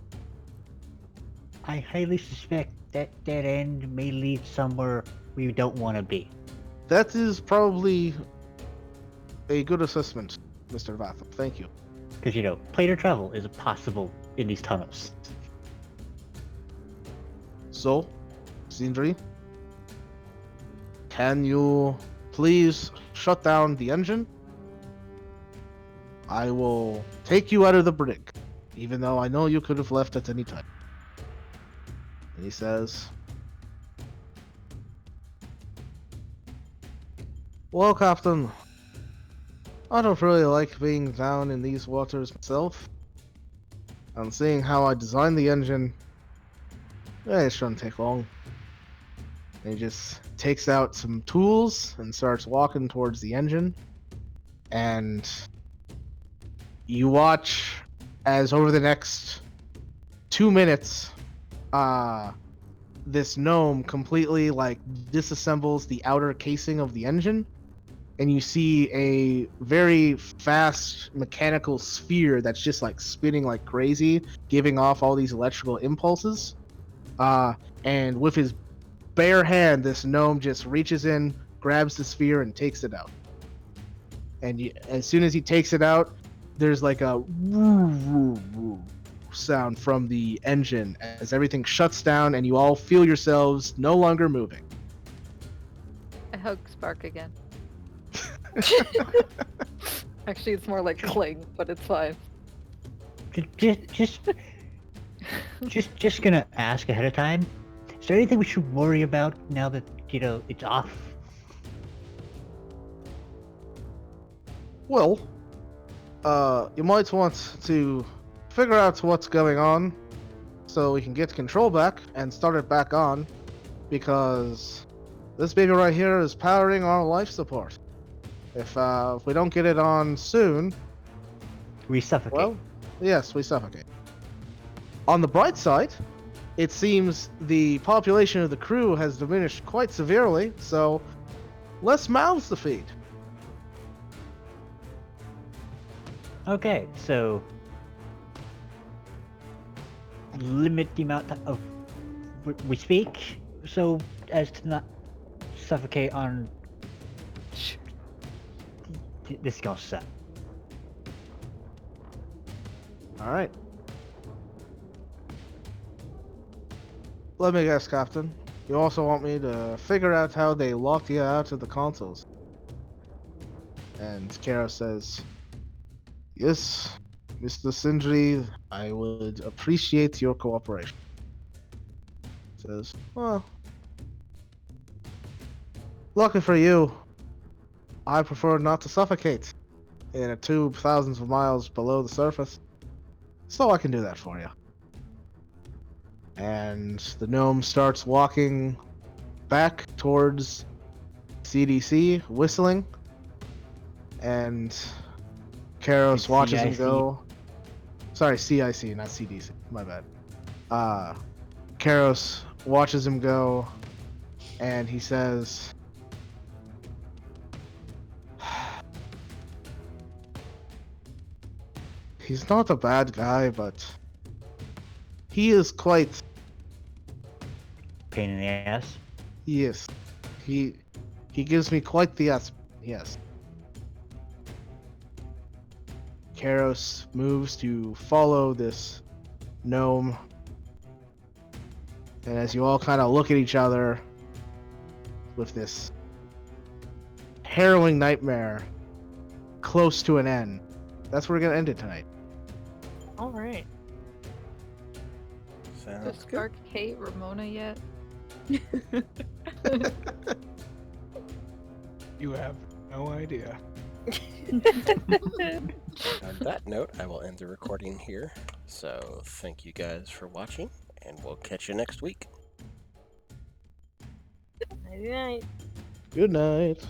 I highly suspect that dead end may lead somewhere we don't want to be. That is probably a good assessment, Mr. Vatham. Thank you. Because, planar travel is possible in these tunnels. So, Sindri, can you please shut down the engine? I will take you out of the brig. even though I know you could have left at any time. And he says, well, Captain, I don't really like being down in these waters myself. And seeing how I designed the engine, it shouldn't take long. And he just takes out some tools and starts walking towards the engine. And you watch as over the next 2 minutes, this gnome completely like disassembles the outer casing of the engine, and you see a very fast mechanical sphere that's just like spinning like crazy, giving off all these electrical impulses. And with his bare hand, this gnome just reaches in, grabs the sphere, and takes it out. And as soon as he takes it out, there's like a woo, woo, woo sound from the engine as everything shuts down and you all feel yourselves no longer moving. I hug Spark again. Actually, it's more like cling, but it's fine. Just gonna ask ahead of time. Is there anything we should worry about now that it's off? Well, you might want to figure out what's going on so we can get control back and start it back on, because this baby right here is powering our life support. If we don't get it on soon, We suffocate. well, yes, we suffocate. On the bright side, it seems the population of the crew has diminished quite severely, so less mouths to feed. Okay, so limit the amount of we speak, so as to not suffocate on this skill set. All right. Let me guess, Captain. You also want me to figure out how they locked you out of the consoles. And Kara says, yes, Mr. Sindri, I would appreciate your cooperation. Says, well, lucky for you, I prefer not to suffocate in a tube thousands of miles below the surface. So I can do that for you. And the gnome starts walking back towards CDC, whistling. And Karos watches him CIC. go. Sorry, CIC, not CDC. My bad. Karos watches him go, and he says, he's not a bad guy, but he is quite... Pain in the ass. Yes. He gives me quite the yes. Karos moves to follow this gnome. And as you all kind of look at each other with this harrowing nightmare close to an end, that's where we're going to end it tonight. All right. Sounds Does good. Spark hate Ramona yet? You have no idea. On that note, I will end the recording here. So thank you guys for watching, and we'll catch you next week. Night night. Good night.